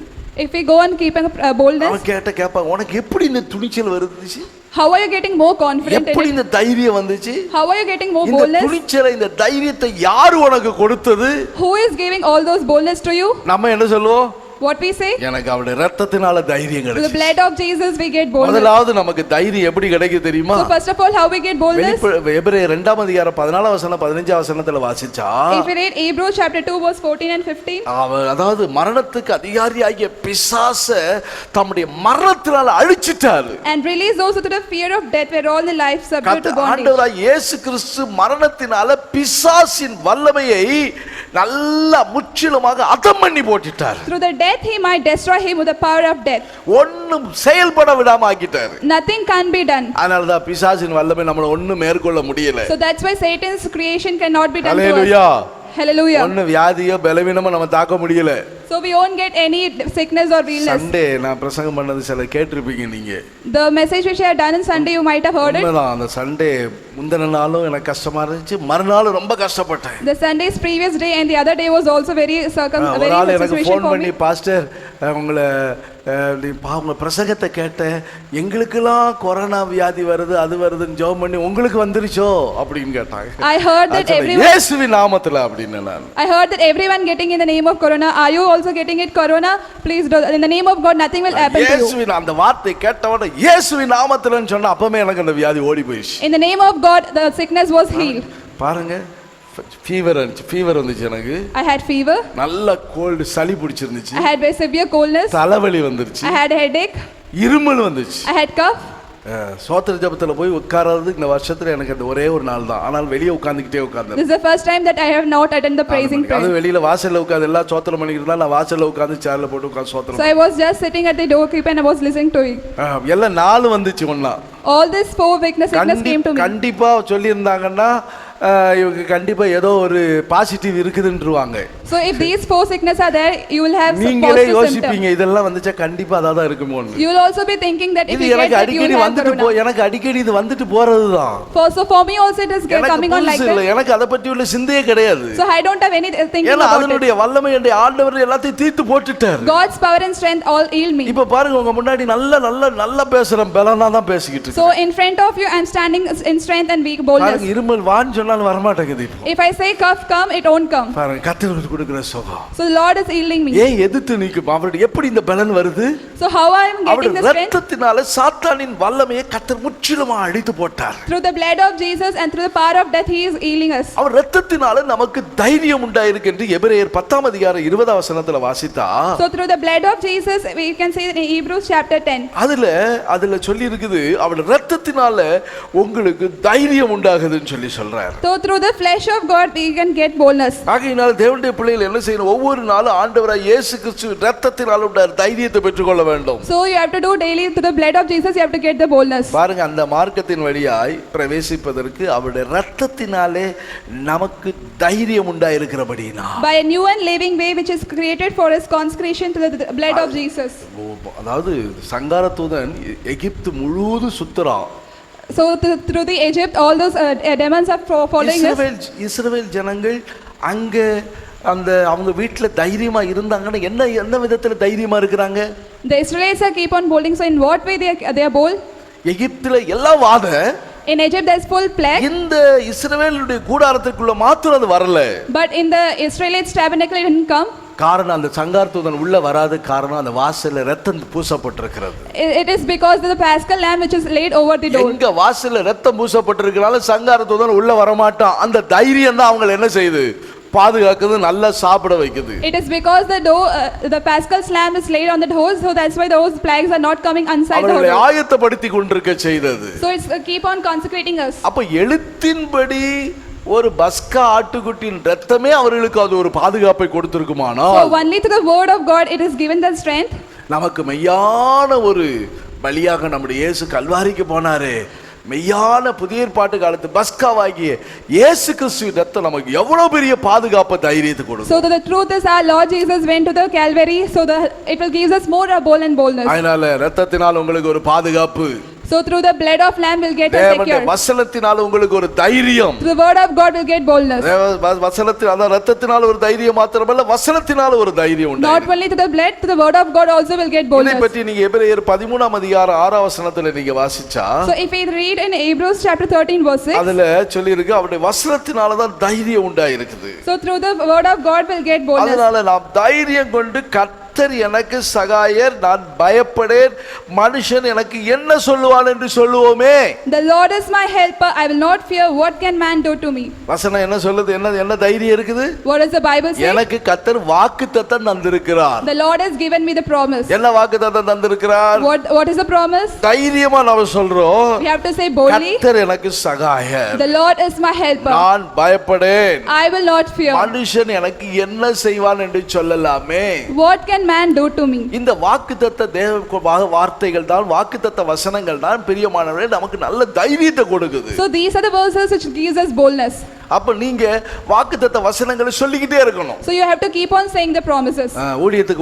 if we go on keeping boldness, அவன் கேட்பாங்க, உனக்கு எப்படி இந்த துணிச்சல் வருதுச்சு? how are you getting more confident in எப்படி it? இந்த தைரியம் வந்துச்சு? How are you getting more இந்த boldness? துணிச்சலை, இந்த தைரியத்தை யார் உனக்கு கொடுத்தது? Who is giving all those boldness to you? நம்ம என்ன சொல்லுவோம்? What we say? எனக்கு அவருடைய இரத்தத்தினால தைரியம் With the கிடைச்சு. blood of Jesus we get boldness. முதலாவது நமக்கு தைரியம் எப்படி கிடைக்குது தெரியுமா? So first of all, how we get boldness? எபிரேயர் 2ஆம் அதிகாரம் 14ஆம் வசனம் 15ஆம் வசனத்துல வாசிச்சா, If we read Hebrews chapter 2 verse 14 and 15, அதாவது மரணத்துக்கு அதிகாரியாகிய பிசாசை தம்முடைய மரணத்தினால அழிச்சிட்டாரு. and release those who through the fear of death were all the life subject to bondage. ஆண்டவராய் இயேசு கிறிஸ்து மரணத்தினால பிசாசின் வல்லமையை நல்லா முற்றிலுமாக அதம் பண்ணி போட்டுட்டார். Through the death he might destroy him with the power of death. ஒண்ணும் செயல்பட விடாம ஆக்கிட்டாரு. Nothing can be done. அதனால தான் பிசாசின் வல்லமை நம்மள ஒண்ணும் மேற்கொள்ள முடியல. So that's why Satan's creation cannot be done to us. Hallelujah. Hallelujah. ஒண்ணு வியாதியோ பலவீனமோ நம்ம தாக்க முடியல. So we won't get any sickness or illness. Sunday நான் பிரசங்கம் பண்ணது சில கேட்டிருப்பீங்க நீங்க. The message which I have done on Sunday you might have heard it. உண்மைதான், அந்த சண்டே முந்தின நாளும் எனக்கு கஷ்டமா இருந்துச்சு, மறுநாள் ரொம்ப கஷ்டப்பட்டேன். The Sunday's previous day and the other day was also very ஒரு ஆள் எனக்கு situation ஃபோன் for பண்ணி, me. பாஸ்டர் உங்களை நீ அவங்க பிரசங்கத்தை கேட்டேன், எங்களுக்கெல்லாம் கொரோனா வியாதி வருது அது வருதுன்னு ஜெபம் பண்ணி உங்களுக்கு வந்துருச்சோ அப்படின்னு கேட்டாங்க. I heard that everyone, இயேசுவின் நாமத்துல அப்படின்னு நான். I heard that everyone getting in the name of corona. Are you also getting it corona? Please do, in the name of God nothing will happen to you. இயேசுவின் அந்த வார்த்தை கேட்டவன இயேசுவின் நாமத்துலன்னு சொன்னா அப்பவே எனக்கு அந்த வியாதி ஓடி போயிடுச்சு. In the name of God the sickness was healed. பாருங்க, ஃபீவர் வந்துச்சு எனக்கு. I had fever. நல்ல கோல்டு, சளி பிடிச்சிருந்துச்சு. I had very severe coldness. தலைவலி வந்துருச்சு. I had a headache. இருமல் வந்துச்சு. I had cough. சோத்திர ஜெபத்துல போய் உட்கார்றது இந்த வருஷத்துல எனக்கு அந்த ஒரே ஒரு நாள் தான். ஆனால் வெளியே உட்கார்ந்துகிட்டே உட்கார்ந்தேன். This is the first time that I have not attended the praising prayer. அது வெளியில வாசல்ல உட்கார்ந்து எல்லாம் சோத்திரம் பண்ணிட்டு இருந்தா நான் வாசல்ல உட்கார்ந்து சேர்ல போட்டு உட்கார்ந்து சோத்திரம். So I was just sitting at the doorkeeper and I was listening to it. எல்லாம் நாலு வந்துச்சு ஒண்ணா. All this sickness came to me. கண்டிப்பா சொல்லி இருந்தாங்கன்னா இவங்க கண்டிப்பா ஏதோ ஒரு positive இருக்குதுன்றுவாங்க. So if these 4 sickness are there, you will have some நீங்களே positive யோசிப்பீங்க symptoms. இதெல்லாம் வந்துச்சா கண்டிப்பா அதான் இருக்குமோ. You will also be thinking that if you get that you will have corona. எனக்கு அடிக்கடி இது வந்துட்டு போறதுதான். So for me also it is coming on like that. எனக்கு அத பத்தி உள்ள சிந்தையே கிடையாது. So I don't have any thinking ஏன்னா about அதனுடைய it. வல்லமை என்னுடைய ஆண்டவர் எல்லாத்தையும் தீர்த்து போட்டுட்டார். God's power and strength all heal me. இப்ப பாருங்க உங்க முன்னாடி நல்ல பேசுறேன், பலனா தான் பேசிக்கிட்டு இருக்கேன். So in front of you I am standing in strength and weak boldness. பாருங்க, இருமல் வான்னு சொன்னாலும் வர மாட்டேங்குது. If I say cough come, it won't come. பாருங்க, கர்த்தருக்கு கொடுக்கிற சுகம். So the Lord is healing me. ஏன் எதிர்த்து நிக்கும்? அவருடைய எப்படி இந்த பலன் வருது? So how I am getting the strength? இரத்தத்தினால சாத்தானின் வல்லமையை கர்த்தர் முற்றிலுமா அழித்து போட்டார். Through the blood of Jesus and through the power of death he is healing us. அவர் இரத்தத்தினால நமக்கு தைரியம் உண்டாயிருக்கு என்று எபிரேயர் 10 அதிகாரம் 20 வசனத்துல வாசித்தா. So through the blood of Jesus we can see in Hebrews chapter 10. அதுல சொல்லி இருக்குது அவர் இரத்தத்தினால உங்களுக்கு தைரியம் உண்டாகுதுன்னு சொல்லி சொல்றார். So through the flesh of God we can get boldness. ஆகையினால் தேவனுடைய பிள்ளைகள் என்ன செய்யணும்? ஒவ்வொரு நாளும் ஆண்டவராகிய இயேசு கிறிஸ்து இரத்தத்தினால உள்ள தைரியத்தை பெற்றுக்கொள்ள வேண்டும். So you have to do daily through the blood of Jesus you have to get the boldness. பாருங்க, அந்த மார்க்கத்தின் வழியாய் பிரவேசிப்பதற்கு அவருடைய இரத்தத்தினாலே நமக்கு தைரியம் உண்டாயிருக்கிறபடினா. By a new and living way which is created for us consecration to the blood of Jesus. அதாவது சங்கார தூதன் எகிப்து முழுவதும் சுத்துறான். So through the Egypt all those demons are following us. இஸ்ரவேல் ஜனங்கள் அங்க அந்த அவங்க வீட்ல தைரியமா இருந்தாங்கன்னா என்ன விதத்துல தைரியமா இருக்குறாங்க? The Israelites are keep on bolding. So in what way they are bold? எகிப்துல எல்லா வாத, in Egypt there is full plague. இந்த இஸ்ரவேலுடைய கூடாரத்துக்குள்ள மாத்திரம் அது வரல. But in the Israelites tabernacle it didn't come. காரணம் அந்த சங்கார தூதன் உள்ள வராது. காரணம் அந்த வாசல்ல இரத்தம் பூசப்பட்டிருக்கிறது. It is because of the paschal lamb which is laid over the door. எங்க வாசல்ல இரத்தம் பூசப்பட்டிருக்கனால சங்கார தூதன் உள்ள வர மாட்டான். அந்த தைரியம் தான் அவங்களை என்ன செய்யுது? பாதுகாக்குது, நல்லா சாப்பிட வைக்குது. It is because the paschal lamb is laid on the doors, so that's why those plagues are not coming inside the door. அவர்களை ஆயத்தப்படுத்தி கொண்டிருக்க செய்தது. So it's keep on consecrating us. அப்ப எழுத்தின்படி ஒரு பஸ்கா ஆட்டுக்குட்டியின் இரத்தமே அவர்களுக்கு அது ஒரு பாதுகாப்பை கொடுத்திருக்குமானால், so only through the word of God it is given the strength. நமக்கு மெய்யான ஒரு பலியாக நம்முடைய இயேசு கல்வாரிக்கு போனாரே, மெய்யான புதிய ஏற்பாட்டு காலத்து பஸ்காவாகிய இயேசு கிறிஸ்துவின் இரத்தம் நமக்கு எவ்வளவு பெரிய பாதுகாப்பு தைரியத்தை கொடுக்கும். So the truth is our Lord Jesus went to the Calvary, so it will give us more boldness. அதனால இரத்தத்தினால் உங்களுக்கு ஒரு பாதுகாப்பு. So through the blood of lamb will get us secure. வசனத்தினால உங்களுக்கு ஒரு தைரியம். The word of God will get boldness. வசனத்தினால இரத்தத்தினால ஒரு தைரியம் மாத்திரமல்ல, வசனத்தினால ஒரு தைரியம் உண்டு. Not only to the blood, to the word of God also will get boldness. இதை பற்றி நீங்க எபிரேயர் 13 அதிகாரம் 6 வசனத்துல நீங்க வாசிச்சா, so if we read in Hebrews chapter 13 verse 6, அதுல சொல்லி இருக்கு அவருடைய வசனத்தினால தான் தைரியம் உண்டாயிருக்குது. So through the word of God will get boldness. அதனால நாம் தைரியம் கொண்டு கர்த்தர் எனக்கு சகாயர், நான் பயப்படேன், மனுஷன் எனக்கு என்ன சொல்லுவான் என்று சொல்லுவோமே. The Lord is my helper, I will not fear, what can man do to me? வசனம் என்ன சொல்லுது? என்ன தைரியம் இருக்குது? What does the Bible say? எனக்கு கர்த்தர் வாக்குத்தத்தம் தந்திருக்கிறார். The Lord has given me the promise. என்ன வாக்குத்தத்தம் தந்திருக்கிறார்? What is the promise? தைரியமா நாம சொல்றோம், we have to say boldly, கர்த்தர் எனக்கு சகாயர், the Lord is my helper, நான் பயப்படேன், I will not fear, மனுஷன் எனக்கு என்ன செய்வான் என்று சொல்லலாமே. what can man do to me? இந்த வாக்குத்தத்த தேவ வார்த்தைகள் தான், வாக்குத்தத்த வசனங்கள் தான் பிரியமானவர்களே நமக்கு நல்ல தைரியத்தை கொடுக்குது. So these are the verses which gives us boldness. அப்ப நீங்க வாக்குத்தத்த வசனங்களை சொல்லிக்கிட்டே இருக்கணும். So you have to keep on saying the promises.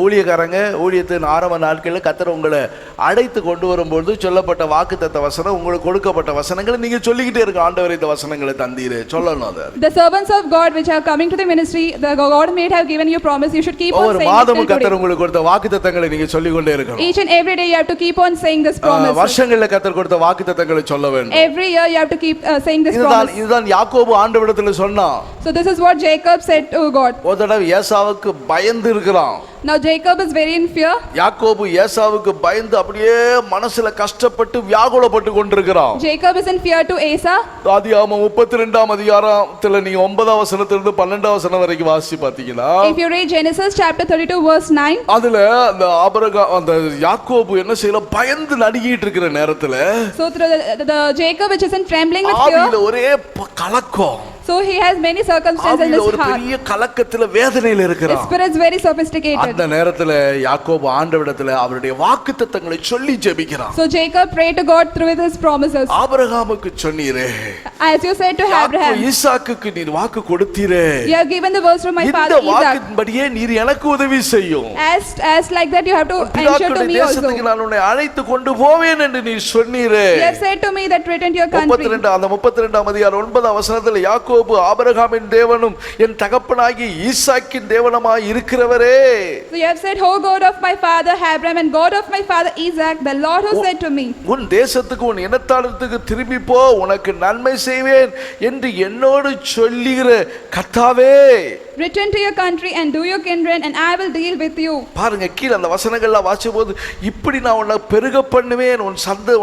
ஊழியக்காரங்க ஊழியத்தின் ஆரம்ப நாட்களில் கர்த்தர் உங்களை அழைத்து கொண்டு வரும்போது சொல்லப்பட்ட வாக்குத்தத்த வசனம், உங்களுக்கு கொடுக்கப்பட்ட வசனங்களை நீங்க சொல்லிக்கிட்டே இருக்க. ஆண்டவர் இந்த வசனங்களை தந்தீரே சொல்லணும். அது the servants of God which are coming to the ministry, the God may have given you promise, you should keep on saying it. மாதமும் கர்த்தர் உங்களுக்கு கொடுத்த வாக்குத்தத்தங்களை நீங்க சொல்லிக் கொண்டே இருக்கணும். Each and every day you have to keep on saying this promise. வருஷங்கள்ல கர்த்தர் கொடுத்த வாக்குத்தத்தங்களை சொல்ல வேண்டும். Every year you have to keep saying this promise. இதுதான் யாக்கோபு ஆண்டவரிடத்தில் சொன்னான். So this is what Jacob said to God. ஒரு தடவை ஏசாவுக்கு பயந்து இருக்கிறான். Now Jacob is very in fear. யாக்கோபு ஏசாவுக்கு பயந்து அப்படியே மனசுல கஷ்டப்பட்டு வியாகுலப்பட்டு கொண்டிருக்கிறான். Jacob is in fear to Esau. ஆதியாகமம் 32ஆம் அதிகாரத்துல நீங்க 9ஆம் வசனத்திலிருந்து 12ஆம் வசனம் வரைக்கும் வாசிச்சு பாத்தீங்கன்னா, If you read Genesis chapter 32 verse 9, அதுல அந்த யாக்கோபு என்ன செய்யல, பயந்து நடுங்கிட்டு இருக்கிற நேரத்துல so the Jacob which is in trembling with fear, ஆவியில ஒரே கலக்கம். so he has many circumstances in his ஒரு heart. பெரிய கலக்கத்துல வேதனையில His இருக்கிறான். spirit is very sophisticated. அந்த நேரத்துல யாக்கோபு ஆண்டவரிடத்துல அவருடைய வாக்குத்தத்தங்களை சொல்லி ஜெபிக்கிறான். So Jacob prayed to God through his promises. ஆபிரகாமுக்கு சொன்னீரே, As you said to Abraham, ஈசாக்குக்கு நீர் வாக்கு கொடுத்தீரே, you have given the words to my father இந்த Isaac. வாக்கின்படியே நீர் எனக்கு உதவி செய்யும். As like that you have to ensure to me also. தேசத்துக்கு நான் உன்னை அழைத்து கொண்டு போவேன் என்று நீர் சொன்னீரே. You have said to me that return to your country. 32ஆம் அதிகாரம் 9ஆம் வசனத்துல யாக்கோபு ஆபிரகாமின் தேவனும் என் தகப்பனாகிய ஈசாக்கின் தேவனுமாய் இருக்கிறவரே. So you have said, "O God of my father Abraham and God of my father Isaac, the Lord who said to me, உன் தேசத்துக்கு உன் இனத்தாருக்கு திரும்பி போ, உனக்கு நன்மை செய்வேன் என்று என்னோடு சொல்லுகிற கர்த்தாவே, return to your country and do your kindred and I will deal with you." பாருங்க, கீழ அந்த வசனங்கள்லாம் வாசிக்கும்போது, இப்படி நான் உன்னை பெருக பண்ணுவேன்,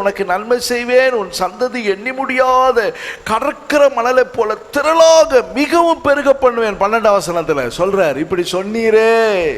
உனக்கு நன்மை செய்வேன், உன் சந்ததி எண்ணி முடியாத கடற்கரை மணலை போல திரளாக மிகவும் பெருக பண்ணுவேன். 12ஆம் வசனத்துல சொல்றார், இப்படி சொன்னீரே.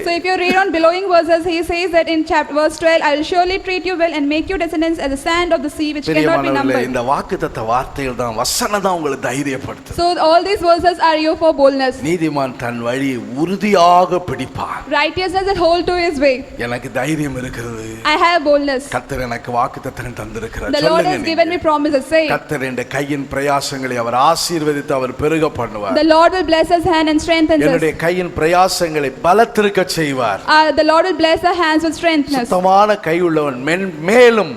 So if you read on belowing verses, he says that in chapter verse 12, "I will surely treat you well and make you descendants as the sand of the sea which cannot be numbered." இந்த வாக்குத்தத்த வார்த்தைகள் தான், வசனம் தான் உங்களை தைரியப்படுத்தும். So all these verses are you for boldness. நீதிமான் தன் வழியை உறுதியாக பிடிப்பான். Righteousness that hold to his way. எனக்கு தைரியம் இருக்கிறது. I have boldness. கர்த்தர் எனக்கு வாக்குத்தத்தம் தந்திருக்கிறார். The Lord has given me promises. Say, கர்த்தர் என் கையின் பிரயாசங்களை அவர் ஆசீர்வதித்து அவர் பெருக பண்ணுவார். the Lord will bless his hand and strengthen us. என்னுடைய கையின் பிரயாசங்களை பலத்திருக்க செய்வார். The Lord will bless our hands with strengthness. சுத்தமான கை உள்ளவன் மேலும்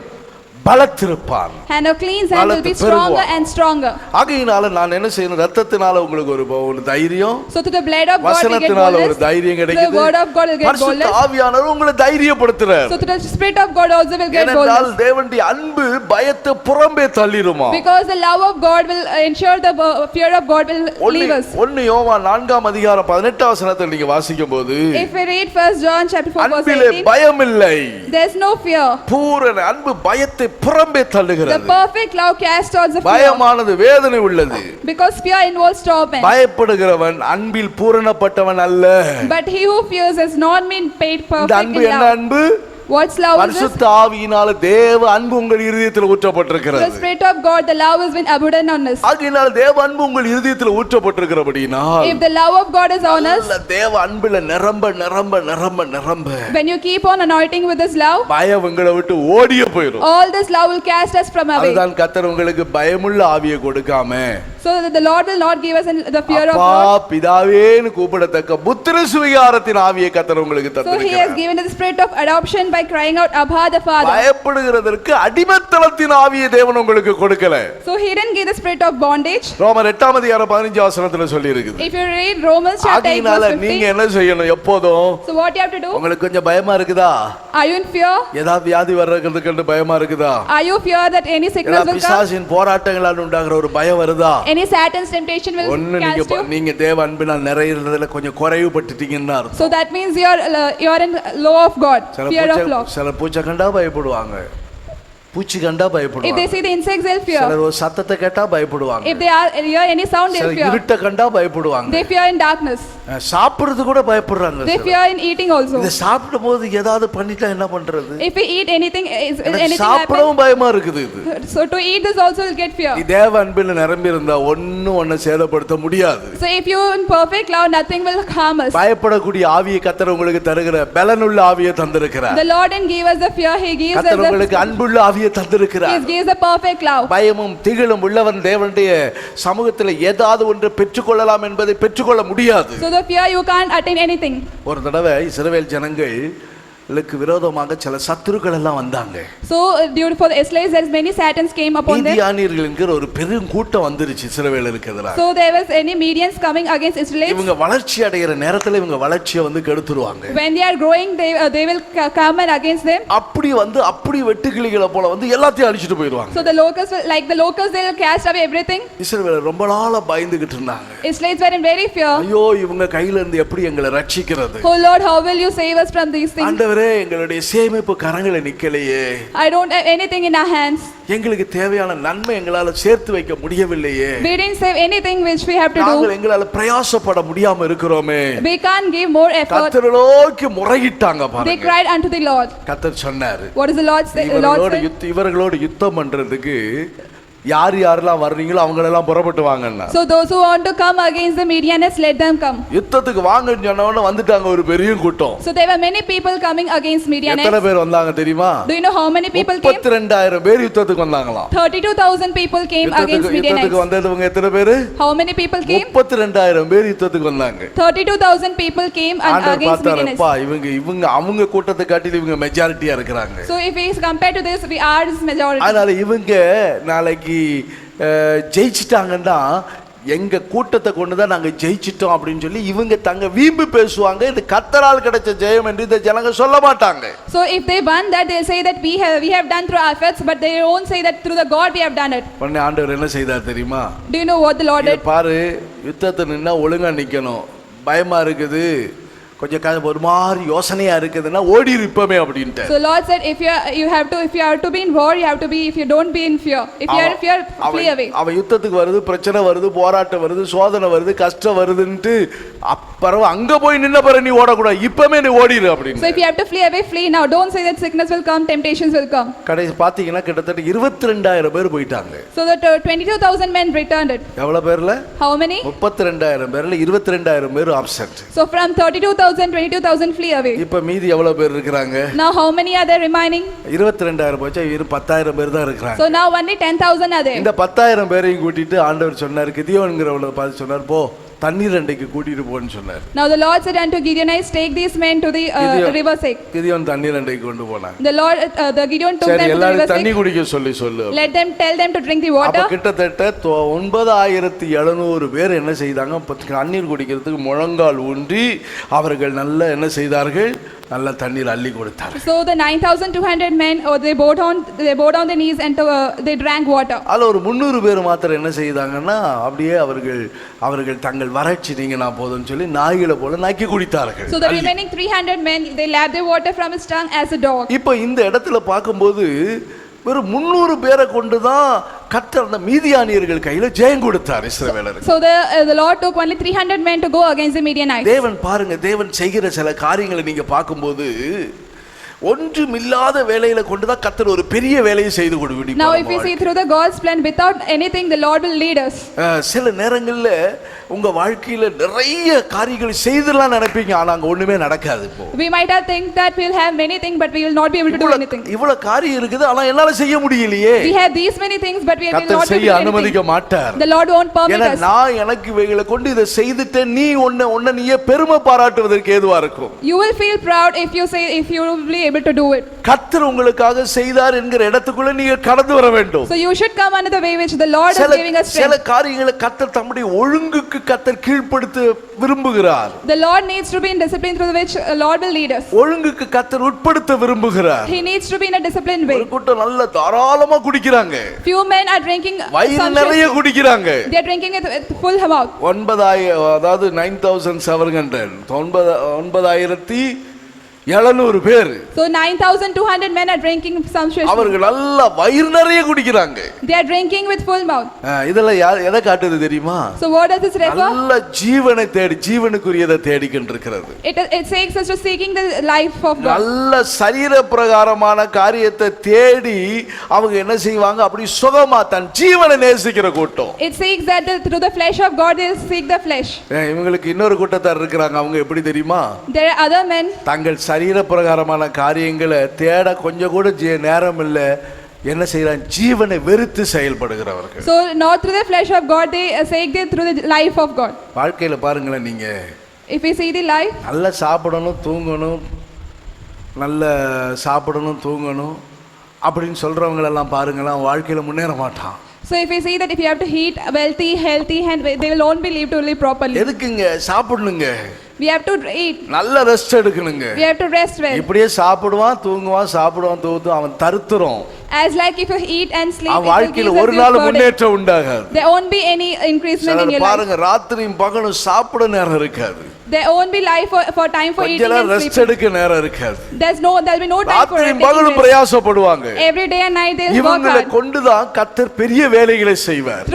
பலத்திருப்பான். And a clean hand will be stronger and stronger. ஆகையினால நான் என்ன செய்யணும், ரத்தத்தினால உங்களுக்கு ஒரு தைரியம், So to the blood of God we get வசனத்தினால ஒரு boldness, தைரியம் the கிடைக்குது, word of God will get பரிசுத்த boldness, ஆவியானவர் உங்களை தைரியப்படுத்துறார். so to the spirit of God also will get ஏனென்றால் boldness, தேவனுடைய அன்பு பயத்தை புறம்பே தள்ளிருமா. because the love of God will ensure the fear of God will leave us. 1 யோவான் 4ஆம் அதிகாரம் 18ஆம் வசனத்தை நீங்க வாசிக்கும்போது, If we read 1 John chapter 4 verse அன்பிலே 18, பயம் இல்லை, there is no fear. பூரண அன்பு பயத்தை புறம்பே The தள்ளுகிறது. perfect love casts out the fear, பயமானது வேதனை உள்ளது. because fear involves torment. பயப்படுகிறவன் அன்பில் பூரணப்பட்டவன் அல்ல. But he who fears has not been paid இந்த perfect அன்பு in என்ன love. அன்பு? What's love is this? பரிசுத்த ஆவியினால தேவ அன்பு உங்கள் இருதயத்தில் The ஊற்றப்பட்டிருக்கிறது. spirit of God, the love has been abundant on us. ஆகையினால் தேவ அன்பு உங்கள் இருதயத்தில் ஊற்றப்பட்டிருக்கிறபடியினால், If the love of God is on us, நல்ல தேவ அன்பில நிரம்ப நிரம்ப நிரம்ப நிரம்ப when you keep on anointing with this love, பயம் உங்களை விட்டு ஓடியே போயிடும். all this love will cast us from away. அதுதான் கர்த்தர் உங்களுக்கு பயமுள்ள ஆவியை கொடுக்காம, So that the Lord will not give us the fear of அப்பா God. பிதாவேன்னு கூப்பிடத்தக்க புத்திர சுவிகாரத்தின் ஆவியை கர்த்தர் உங்களுக்கு So he has தந்திருக்கிறார். given us the spirit of adoption by crying out, "Abba, the Father." பயப்படுகிறதற்கு அடிமைத்தனத்தின் ஆவியை தேவன் உங்களுக்கு கொடுக்கல. So he didn't give the spirit of bondage. ரோமர் 8ஆம் அதிகாரம் 15ஆம் வசனத்துல சொல்லி இருக்குது. If you read Romans chapter 8 ஆகையினால verse நீங்க 15, என்ன செய்யணும், எப்போதும் so what you have to do? உங்களுக்கு கொஞ்சம் பயமா இருக்குதா, Are you in fear? ஏதாவது வியாதி வர்றதுக்கு பயமா இருக்குதா, Are you fear that any sickness will come? பிசாசின் போராட்டங்களால் உண்டாகிற ஒரு பயம் வருதா, Any Satan's temptation will ஒண்ணு cast you? நீங்க தேவ அன்பினால் நிறையிறதுல கொஞ்சம் குறைவுபட்டுட்டீங்கன்னு அர்த்தம். So that means you are in law of God, fear of law. சில பூச்சை கண்டா பயப்படுவாங்க, பூச்சி கண்டா If they பயப்படுவாங்க, see the insects, they'll fear. சிலர் ஒரு சத்தத்தை கேட்டா பயப்படுவாங்க, If they hear any sound, they'll சிலர் fear. இருட்ட கண்டா பயப்படுவாங்க, They fear in darkness. சாப்பிடுறது கூட பயப்படுறாங்க. They சிலர். fear in eating also. இதை சாப்பிடும் போது ஏதாவது பண்ணிட்டா என்ன பண்றது, If we eat anything, is எனக்கு anything happen? சாப்பிடவும் பயமா இருக்குது. இது So to eat this also will get fear. நீ தேவ அன்பில் நிரம்பி இருந்தா ஒன்னும் சேதப்படுத்த முடியாது. So if you in perfect love, nothing will harm us. பயப்படக்கூடிய ஆவியை கர்த்தர் உங்களுக்கு தருகிற பலனுள்ள ஆவியை தந்திருக்கிறார். The Lord didn't give us the fear, He gives us கர்த்தர் உங்களுக்கு the, அன்புள்ள ஆவியை தந்திருக்கிறார். He gives the perfect love. பயமும் திகிலும் உள்ளவன் தேவனுடைய சமூகத்தில் ஏதாவது ஒன்று பெற்றுக்கொள்ளலாம் என்பதை பெற்றுக்கொள்ள முடியாது. So the fear you can't attain anything. ஒரு தடவை இஸ்ரவேல் ஜனங்கள் விரோதமாக சில சத்துருக்கள் எல்லாம் வந்தாங்க. So during for the Israelites, there is many Satans came upon them. மீதியானியர்கள் என்கிற ஒரு பெரும் கூட்டம் வந்துருச்சு இஸ்ரவேலருக்கு எதிராக. So there was any Midians coming against Israelites. இவங்க வளர்ச்சி அடைகிற நேரத்துல இவங்க வளர்ச்சியை வந்து கெடுத்துருவாங்க. When they are growing, they will come and against them. அப்படி வந்து அப்படி வெட்டுக்கிளிகளை போல வந்து எல்லாத்தையும் அழிச்சிட்டு போயிடுவாங்க. So the locusts will, like the locusts, they will cast away everything. இஸ்ரவேலர் ரொம்ப நாளா பயந்துகிட்டு இருந்தாங்க. Israelites were in very fear. ஐயோ இவங்க கையில இருந்து எப்படி எங்களை ரட்சிக்கிறது? Oh Lord, how will you save us from these things? ஆண்டவரே எங்களுடைய சேமிப்பு கரங்களை நிக்கலையே. I don't have anything in our hands. எங்களுக்கு தேவையான நன்மை எங்களால சேர்த்து வைக்க முடியவில்லையே. We didn't save anything which we have to do. நாங்கள் எங்களால பிரயாசப்பட முடியாம இருக்கிறோமே. We can't give more effort. கர்த்தரை நோக்கி முறையிட்டாங்க பாருங்க. They cried unto the Lord. கர்த்தர் சொன்னாரு. What is the Lord say? இவர்களோடு யுத்தம் பண்றதுக்கு யார் யாரெல்லாம் வர்றீங்களோ அவங்க எல்லாம் புறப்பட்டு வாங்கன்னா. So those who want to come against the Midianites, let them come. யுத்தத்துக்கு வாங்கன்னு சொன்னவங்க வந்துட்டாங்க ஒரு பெரிய கூட்டம். So there were many people coming against Midianites. எத்தனை பேர் வந்தாங்க தெரியுமா? Do you know how many people came? 32000 பேர் யுத்தத்துக்கு வந்தாங்களாம். 32000 people came against Midianites. யுத்தத்துக்கு வந்தவங்க எத்தனை பேர்? How many people came? 32000 பேர் யுத்தத்துக்கு வந்தாங்க. 32000 people came against Midianites. அப்பா இவங்க அவங்க கூட்டத்தை காட்டில இவங்க மெஜாரிட்டியா இருக்காங்க. So if we compare to this, we are this majority. அதனால இவங்க நாளைக்கு ஜெயிச்சிட்டாங்கன்னா எங்க கூட்டத்தை கொண்டுதான் நாங்க ஜெயிச்சிட்டோம் அப்படின்னு சொல்லி இவங்க தங்க வீம்பு பேசுவாங்க. இது கர்த்தரால் கிடைச்ச ஜெயம் என்று இந்த ஜனங்க சொல்ல மாட்டாங்க. So if they won that, they say that we have done through our efforts, but they won't say that through the God we have done it. உடனே ஆண்டவர் என்ன செய்தார் தெரியுமா? Do you know what the Lord did? பாரு யுத்தத்தை நின்னா ஒழுங்கா நிக்கணும். பயமா இருக்குது கொஞ்சம் ஒரு மாதிரி யோசனையா இருக்குதுன்னா ஓடி இருப்பமே அப்படின்ட்டு. So Lord said if you have to be in war, you have to be, if you don't be in fear, if you are in fear, flee away. அவ யுத்தத்துக்கு வருது, பிரச்சனை வருது, போராட்டம் வருது, சோதனை வருது, கஷ்டம் வருதுன்னு அப்புறம் அங்க போய் நின்ன பிறகு நீ ஓடக்கூடாது, இப்பமே நீ ஓடிரு அப்படின்னு. So if you have to flee away, flee now. Don't say that sickness will come, temptations will come. கடைசி பாத்தீங்கன்னா கிட்டத்தட்ட 22000 பேர் போயிட்டாங்க. So that 22000 men returned it. எவ்வளவு பேர்ல? How many? 32000 பேர்ல 22000 பேர் absent. So from 22000 flee away. இப்ப மீதி எவ்வளவு பேர் இருக்காங்க? Now how many are there remaining? 22000 போச்சா 10000 பேர் தான் இருக்காங்க. So now only 10000 are there. இந்த 10000 பேரையும் கூட்டிட்டு ஆண்டவர் சொன்னார், கிதியோன்ங்கறவளை பார்த்து சொன்னார், போ தண்ணீர் அண்டைக்கு கூட்டிட்டு போன்னு சொன்னார். Now the Lord said unto Gideon, take these men to the river side. Gideon தண்ணீர் அண்டைக்கு கொண்டு போனான். The Gideon took them to the river எல்லாரும் side. தண்ணி குடிக்க சொல்லு. Let them tell them to drink the water. அப்ப கிட்டத்தட்ட 9700 பேர் என்ன செய்தாங்க? தண்ணீர் குடிக்கிறதுக்கு முழங்கால் ஊன்றி அவர்கள் நல்ல என்ன செய்தார்கள்? நல்ல தண்ணீர் அள்ளி கொடுத்தார்கள். So the 9200 men, they bowed down their knees and they drank water. அதுல ஒரு 300 பேர் மாத்திரம் என்ன செய்தாங்கன்னா அப்படியே அவர்கள் தங்கள் வறட்சி நீங்கினா போதும்னு சொல்லி நாய்களை போல நக்கி குடித்தார்கள். So the remaining 300 men, they lapped the water from his tongue as a dog. இப்போ இந்த இடத்துல பார்க்கும்போது வெறும் 300 பேரை கொண்டுதான் கர்த்தர் அந்த மீதியானியர்கள் கையில ஜெயம் கொடுத்தார் இஸ்ரவேலருக்கு. So the Lord took only 300 men to go against the Midianites. தேவன் பாருங்க, தேவன் செய்கிற சில காரியங்களை நீங்க பார்க்கும்போது ஒன்றுமில்லாத வேலையில கொண்டுதான் கர்த்தர் ஒரு பெரிய வேலையை செய்து கொடுப்பார். Now if we see through the God's plan, without anything the Lord will lead us. சில நேரங்கள்ல உங்க வாழ்க்கையில நிறைய காரியங்களை செய்தலாம் நினைப்பீங்க, ஆனா அங்க ஒண்ணுமே நடக்காது. இப்போ we might have think that we will have many things, but we will not be able to do anything. இவ்வளவு காரியம் இருக்குது, ஆனா என்னால செய்ய முடியலையே. We have these many things, but we will not be able to செய்ய அனுமதிக்க மாட்டார். The Lord won't permit us. நான் எனக்கு இவைகளை கொண்டு இதை செய்துட்டேன், நீ உன்னை நீயே பெருமை பாராட்டுவதற்கு ஏதுவா இருக்கும். You will feel proud if you will be able to do it. கர்த்தர் உங்களுக்காக செய்தார் என்கிற இடத்துக்குள்ள நீங்க கடந்து வர வேண்டும். So you should come under the way which the Lord is giving us strength. சில காரியங்களை கர்த்தர் தம்முடைய ஒழுங்குக்கு கர்த்தர் கீழ்ப்படுத்த விரும்புகிறார். The Lord needs to be in discipline through which Lord will lead us. ஒழுங்குக்கு கர்த்தர் உட்படுத்த விரும்புகிறார். He needs to be in a disciplined way. ஒரு கூட்டம் நல்ல தாராளமா குடிக்றாங்க. Few men are drinking வயிறு நிறைய குடிக்கிறாங்க. They are drinking it with full mouth. 9000, அதாவது 9700, 9700 பேர். So 9200 men are drinking sumptuously. அவர்கள் நல்ல வயிறு நிறைய குடிக்கிறாங்க. They are drinking with full mouth. இதெல்லாம் எதை காட்டுது தெரியுமா? So what does this refer? நல்ல ஜீவனை தேடி, ஜீவனுக்குரியதை தேடிக்கின்றிருக்கிறது. It takes us to seeking the life of God. நல்ல சரீர பிரகாரமான காரியத்தை தேடி அவங்க என்ன செய்வாங்க? அப்படி சுகமா தன் ஜீவனை நேசிக்கிற கூட்டம். It seeks that through the flesh of God they seek the flesh. இவங்களுக்கு இன்னொரு கூட்டத்தார் இருக்காங்க. அவங்க எப்படி தெரியுமா? There are other men. தங்கள் சரீர பிரகாரமான காரியங்களை தேட கொஞ்சம் கூட நேரம் இல்ல, என்ன செய்யறாங்க? ஜீவனை வெறுத்து செயல்படுகிறவர்கள். So not through the flesh of God, they seek through the life of God. வாழ்க்கையில பாருங்களேன், நீங்க if we see the life, நல்லா சாப்பிடணும், தூங்கணும், நல்ல சாப்பிடணும் தூங்கணும் அப்படின்னு சொல்றவங்களெல்லாம் பாருங்களேன், வாழ்க்கையில முன்னேற மாட்டான். So if you see that if you have to eat wealthy, healthy, and they will only live to live properly. எதுக்குங்க சாப்பிடணுங்க, We have to eat. நல்ல rest எடுக்கணுங்க. We have to rest well. இப்படியே சாப்பிடுவான் தூங்குவான் சாப்பிடுவான் தூங்குவான், அவன் தருத்துறோம். As like if you eat and sleep, அவன் வாழ்க்கையில ஒரு நாள் முன்னேற்றம் உண்டாகாது. There won't be any increasement in your life. பாருங்க, ராத்திரியும் பகலும் சாப்பிட நேரம் இருக்காது. There won't be life for time for eating and rest sleeping. எடுக்க நேரம் இருக்காது. There'll be no time for ராத்திரியும் பகலும் பிரயாசப்படுவாங்க. Every day and night they'll work இவங்களை hard. கொண்டுதான் கர்த்தர் பெரிய வேலைகளை செய்வார்.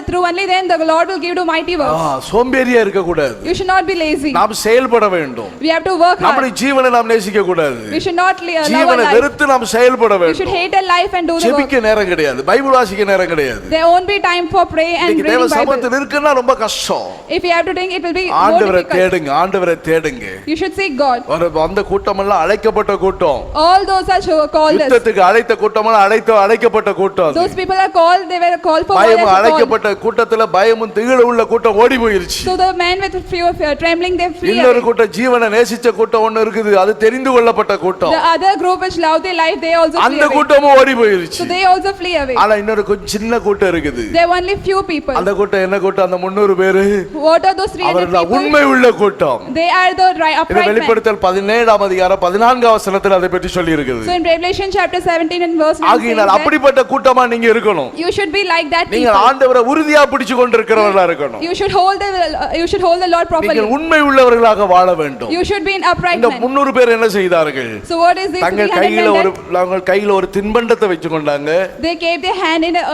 Through only then the Lord will give you mighty works. சோம்பேறியா இருக்க கூடாது. You should not be lazy. நாம் செயல்பட வேண்டும். We have to work hard. நம்முடைய ஜீவனை நாம் நேசிக்க கூடாது. We should not love our ஜீவனை life. வெறுத்து நாம் செயல்பட We should வேண்டும். hate our life and do the work. ஜெபிக்க நேரம் கிடையாது, பைபிள் வாசிக்க நேரம் கிடையாது. There won't be time for pray and reading தேவ Bible. சமூகத்தில் இருக்குன்னா ரொம்ப கஷ்டம். If you have to think, it will be more ஆண்டவரை difficult. தேடுங்க, ஆண்டவரை தேடுங்க. You should seek God. அந்த கூட்டம் எல்லாம் அழைக்கப்பட்ட கூட்டம். All those are called us. யுத்தத்துக்கு அழைத்த கூட்டம் எல்லாம் அழைக்கப்பட்ட கூட்டம். Those people are called, they were called for war. பயம் அழைக்கப்பட்ட கூட்டத்துல பயமும் திகிலும் உள்ள கூட்டம் ஓடி போயிருச்சு. So the men with fear trembling, they flee இன்னொரு away. கூட்டம் ஜீவனை நேசிச்ச கூட்டம் ஒன்னு இருக்குது, அது தெரிந்து கொள்ளப்பட்ட கூட்டம். The other group which love their life, they also flee அந்த away. கூட்டமும் ஓடி போயிருச்சு. So they also flee away. ஆனா இன்னொரு கொஞ்சம் சின்ன கூட்டம் இருக்குது. There are only few people. அந்த கூட்டம் என்ன கூட்டம்? அந்த 300 பேரு What are those 300 அவர்கள் people? உண்மை உள்ள கூட்டம். They are the இது upright men. வெளிப்படுத்தல் 17ஆம் அதிகாரம் 14ஆம் வசனத்தில் அதை பற்றி சொல்லி இருக்குது. So in Revelation chapter 17 and verse 9 ஆகையால் அப்படிப்பட்ட கூட்டமா நீங்க இருக்கணும். you should be like that நீங்க people. ஆண்டவரை உறுதியா பிடிச்சு கொண்டிருக்கிறவர்களா இருக்கணும். You should hold the Lord properly. நீங்கள் உண்மை உள்ளவர்களாக வாழ வேண்டும். You should be an upright இந்த man. 300 பேர் என்ன செய்தார்கள்? So what is this? தங்கள் கையில ஒரு தின்பண்டத்தை வைத்து கொண்டாங்க. They kept their hand in a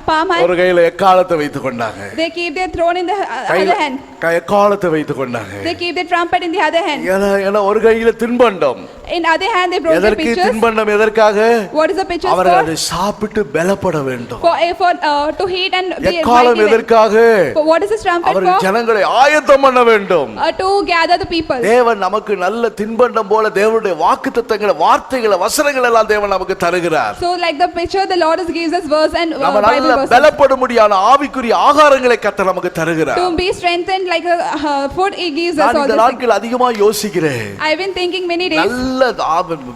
palm hand. ஒரு கையில எக்காளத்தை வைத்து கொண்டாங்க. They keep their throne in the other hand. எக்காளத்தை வைத்து கொண்டாங்க. They keep their trumpet in the other hand. ஏன்னா ஒரு கையில தின்பண்டம். In other hand they brought the எதற்கு pitchers. தின்பண்டம் எதற்காக? What is the pitchers for? அவர்கள் அதை சாப்பிட்டு பலப்பட வேண்டும். For to heat and be எக்காளம் எதற்காக? For what is this trumpet அவர்கள் for? ஜனங்களை ஆயத்தம் பண்ண வேண்டும். To gather the people. தேவன் நமக்கு நல்ல தின்பண்டம் போல தேவனுடைய வாக்குத்தத்தங்களை வார்த்தைகளை வசனங்கள் எல்லாம் தேவன் நமக்கு தருகிறார். So like the pitcher the Lord gives us verse and நம்ம Bible நல்ல verses. பலப்படும்படியான ஆவிக்குரிய ஆகாரங்களை கர்த்தர் நமக்கு தருகிறார். To be strengthened like a food he gives us நான் all இந்த this. நாட்கள் அதிகமா யோசிக்கிறேன். I've been thinking many days. நல்ல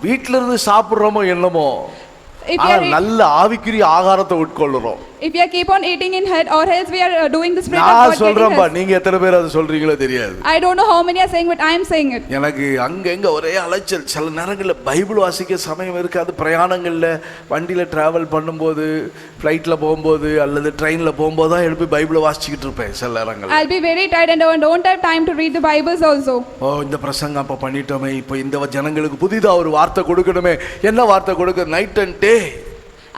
வீட்ல இருந்து சாப்பிடுறோமோ என்னமோ, If you are நல்ல ஆவிக்குரிய ஆகாரத்தை உட்கொள்ளுறோம். if you keep on eating in head or else we are doing the spirit of நான் God சொல்றேன்பா, getting us. நீங்க எத்தனை பேர் அதை சொல்றீங்களோ தெரியாது. I don't know how many are saying but I am saying it. எனக்கு அங்கங்க ஒரே அலைச்சல். சில நேரங்களில் பைபிள் வாசிக்க சமயம் இருக்காது. பிரயாணங்கள்ல வண்டியில டிராவல் பண்ணும்போது, ஃப்ளைட்ல போகும்போது அல்லது ட்ரெயின்ல போகும்போது தான் எழுப்பி பைபிளை வாசிச்சுக்கிட்டு இருப்பேன் சில நேரங்கள். I'll be very tired and don't have time to read the Bibles also. இந்த பிரசங்கம் அப்ப பண்ணிட்டோமே, இப்போ இந்த ஜனங்களுக்கு புதிதா ஒரு வார்த்தை கொடுக்கணுமே. என்ன வார்த்தை கொடுக்க? Night and day.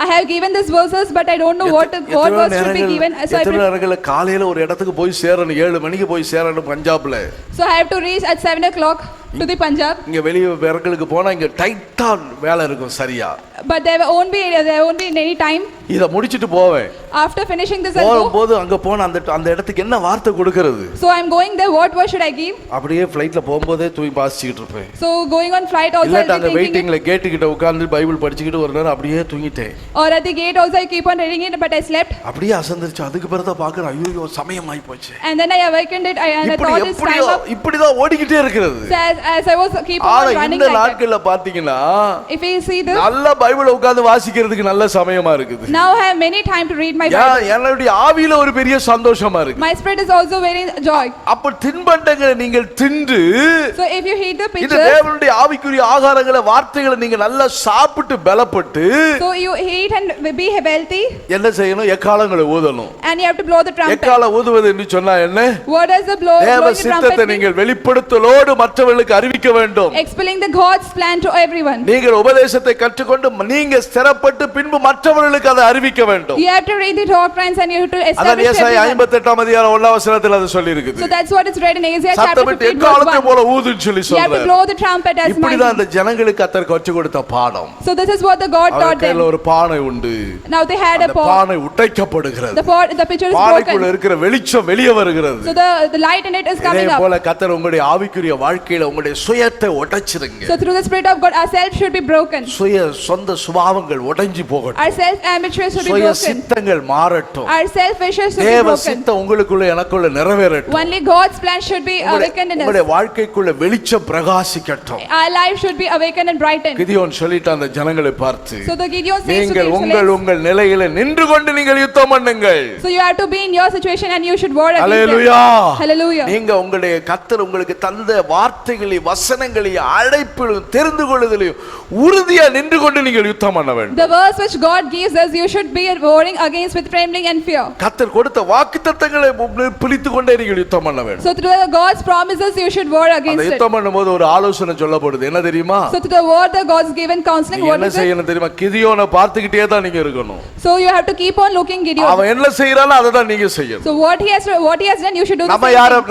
I have given these verses but I don't know what verse should be given. So எத்தனை நேரங்கள்ல காலையில ஒரு இடத்துக்கு போய் சேரணும், 7 மணிக்கு போய் சேரணும் பஞ்சாப்ல. So I have to reach at 7 o'clock to the Punjab. இங்க வெளிய இடங்களுக்கு போனா இங்க டைட்டா வேலை இருக்கும் சரியா. But there won't be any time. இத முடிச்சிட்டு போவேன். After finishing this I'll go. போது அங்க போன அந்த இடத்துக்கு என்ன வார்த்தை கொடுக்கிறது? So I'm going there, what word should I give? அப்படியே ஃளைட்ல போகும்போதே தூங்கி வாசிச்சிட்டு இருப்பேன். So going on flight also இல்ல I'll அங்க be thinking. வெயிட்டிங்ல கேட் கிட்ட உட்கார்ந்து பைபிள் படிச்சிட்டு ஒரு நேரம் அப்படியே தூங்கிட்டேன். Or at the gate also I keep on reading it but I slept. அப்படியே அசந்திருச்சு. அதுக்கு பிறகு தான் பார்க்கறேன், ஐயோ சமயம் ஆயி போச்சு. And then I awakened it and I thought it's time up. இப்படி தான் ஓடிக்கிட்டே இருக்குது. So as I was keep on running இந்த like that. நாட்கள்ல பாத்தீங்கன்னா If you see this, நல்ல பைபிள் உட்கார்ந்து வாசிக்கிறதுக்கு நல்ல சமயமா இருக்குது. now I have many time to read my Bible. என்னுடைய ஆவியில ஒரு பெரிய சந்தோஷமா இருக்கு. My spirit is also very joy. அப்ப தின்பண்டங்களை நீங்கள் தின்று, So if you eat the இந்த pictures, தேவனுடைய ஆவிக்குரிய ஆகாரங்களை வார்த்தைகளை நீங்க நல்லா சாப்பிட்டு பலப்பட்டு, so you eat and be healthy. என்ன செய்யணும்? எக்காளங்களை ஊதணும். And you have to blow the trumpet. எக்காள ஊதுவது என்று சொன்னா என்ன? What does the blowing தேவ the சித்தத்தை trumpet mean? நீங்கள் வெளிப்படுத்தலோடு மற்றவர்களுக்கு அறிவிக்க வேண்டும். Expelling the God's plan to everyone. நீங்கள் உபதேசத்தை கற்றுக்கொண்டு நீங்க ஸ்திரப்பட்டு பின்பு மற்றவர்களுக்கு அதை அறிவிக்க வேண்டும். You have to read the doctrines and you have to அதான் establish ஏசாயா everyone. 58ஆம் அதிகாரம் 1ஆம் வசனத்தில் அது சொல்லி இருக்குது. So that's what is read in Isaiah chapter சத்தமிட்டு 15 எக்காளத்தை verse 1. போல ஊதுன்னு சொல்லி You have to சொல்றார். blow the trumpet as இப்படிதான் mighty. அந்த ஜனங்களுக்கு கர்த்தர் கற்றுக் கொடுத்த பாடம். So this is what the God taught கையில them. ஒரு பானை உண்டு. Now they had a அந்த pot. பானை உடைக்கப்படுகிறது. The pitcher is பானைக்குள்ள broken. இருக்கிற வெளிச்சம் வெளியே வருகிறது. So the light in it is இதே coming up. போல கர்த்தர் உங்களுடைய ஆவிக்குரிய வாழ்க்கையில உங்களுடைய சுயத்தை உடைச்சிருங்க. So through the Spirit of God, our self should be broken. சொந்த சுபாவங்கள் உடைஞ்சு போகட்டும். Our self ambitions should be சுய broken. சித்தங்கள் மாறட்டும். Our self wishes should be தேவ broken. சித்தம் உங்களுக்குள்ள எனக்குள்ள நிறைவேறட்டும். Only God's plan should be awakened in us. உங்களுடைய வாழ்க்கைக்குள்ள வெளிச்சம் பிரகாசிக்கட்டும். Our life should be awakened and brightened. Gideon சொல்லிட்டு அந்த ஜனங்களை பார்த்து, So the Gideon says to நீங்கள் the உங்கள் நிலையில நின்று கொண்டு நீங்கள் யுத்தம் பண்ணுங்கள். So you have to be in your situation and you should war against them. Hallelujah. Hallelujah. நீங்க உங்களுடைய கர்த்தர் உங்களுக்கு தந்த வார்த்தைகளை வசனங்களை அழைப்பிலும் தெரிந்து கொள்ளுதலையும் உறுதியா நின்று கொண்டு நீங்கள் யுத்தம் பண்ண வேண்டும். The verse which God gives us, you should be warring against with trembling and fear. கர்த்தர் கொடுத்த வாக்குத்தத்தங்களை பிடித்துக் கொண்டே நீங்கள் யுத்தம் பண்ண வேண்டும். So through God's promises you should war against அந்த it. யுத்தம் பண்ணும்போது ஒரு ஆலோசனை சொல்லப்படுது. என்ன தெரியுமா? So through the word that God's given counseling, நீங்க what என்ன is it? செய்யணும் தெரியுமா? கிதியோனை பார்த்துக்கிட்டே தான் நீங்க இருக்கணும். So you have to keep on looking Gideon. அவன் என்ன செய்யறானோ அதை தான் நீங்க செய்யணும். So what he has done, you should do the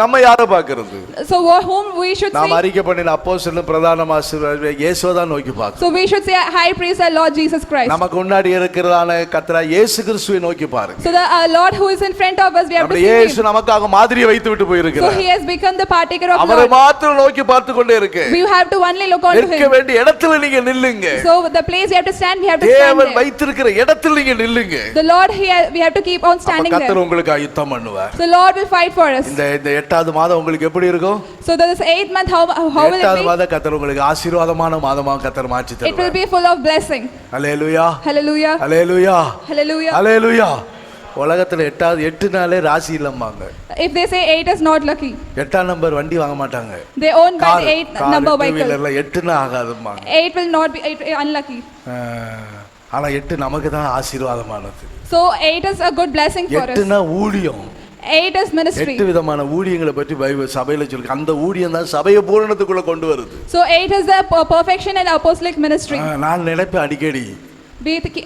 நம்ம யாரை பார்க்கிறது? So whom we should நாம் see? அறிக்கை பண்ணின அப்போஸ்தலன் பிரதான ஆசாரியர் இயேசுவை தான் நோக்கி பார்க்கணும். So we should say high priest our Lord Jesus Christ. நமக்கு முன்னாடி இருக்கிறதான கர்த்தராகிய இயேசு கிறிஸ்துவை நோக்கி பாருங்க. So the Lord who is in front of us, we have to see இயேசு him. நமக்காக மாதிரியை வைத்து விட்டு So போயிருக்கிறார். he has become the partaker of அவரை Lord. மாத்திரம் நோக்கி பார்த்து கொண்டே இருக்கு. We have to only look on to நிற்க him. வேண்டிய இடத்துல நீங்க நில்லுங்க. So the place we have to stand, we have to stand தேவன் there. வைத்திருக்கிற இடத்துல நீங்க நில்லுங்க. The Lord, we have to keep on standing கர்த்தர் there. உங்களுக்கு யுத்தம் பண்ணுவார். So Lord will fight for us. இந்த 8வது மாதம் உங்களுக்கு எப்படி இருக்கும்? So this 8th month, how will it 8வது be? மாதம் கர்த்தர் உங்களுக்கு ஆசீர்வாதமான மாதமா கர்த்தர் மாற்றி It will தருவார். be full of blessing. Hallelujah. Hallelujah. Hallelujah. Hallelujah. ஹல்லேலூயா. உலகத்துல 8 நாளே ராசி இல்லம்பாங்க. If they say 8 is not lucky, 8ஆம் நம்பர் வண்டி வாங்க மாட்டாங்க. they own by the 8 number vehicle. 8னா ஆகாதும்பாங்க. 8 will not be unlucky. ஆனா 8 நமக்கு தான் ஆசீர்வாதமானது. So 8 is a good blessing for us. 8னா ஊழியம். 8 is ministry. 8 விதமான ஊழியங்களை பற்றி பைபிள் சபையில சொல்லுங்க. அந்த ஊழியம் தான் சபையை பூரணத்துக்குள்ள கொண்டு வருது. So 8 is the perfection and apostolic ministry. நான் நினைப்பேன் அடிக்கடி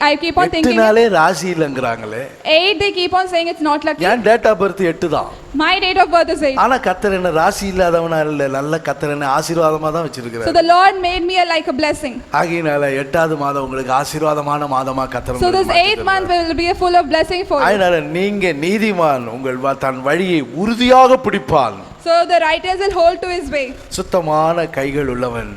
I keep on thinking 8 நாளே ராசி இல்லங்கறாங்களே. 8 they keep on saying it's not lucky. என் டேட் ஆஃப் பர்த் 8 தான். My date of birth is 8. ஆனா கர்த்தர் என்ன ராசி இல்லாதவனா இல்ல, நல்ல கர்த்தர் என்ன ஆசீர்வாதமா தான் வச்சிருக்காரு. So the Lord made me like a blessing. ஆகையினால 8வது மாதம் உங்களுக்கு ஆசீர்வாதமான மாதமா கர்த்தர். So this 8th month will be a full of blessing for you. அதனால நீங்க நீதிமான் உங்கள் தன் வழியை உறுதியாக பிடிப்பான். So the righteous will hold to his way. சுத்தமான கைகள் உள்ளவன்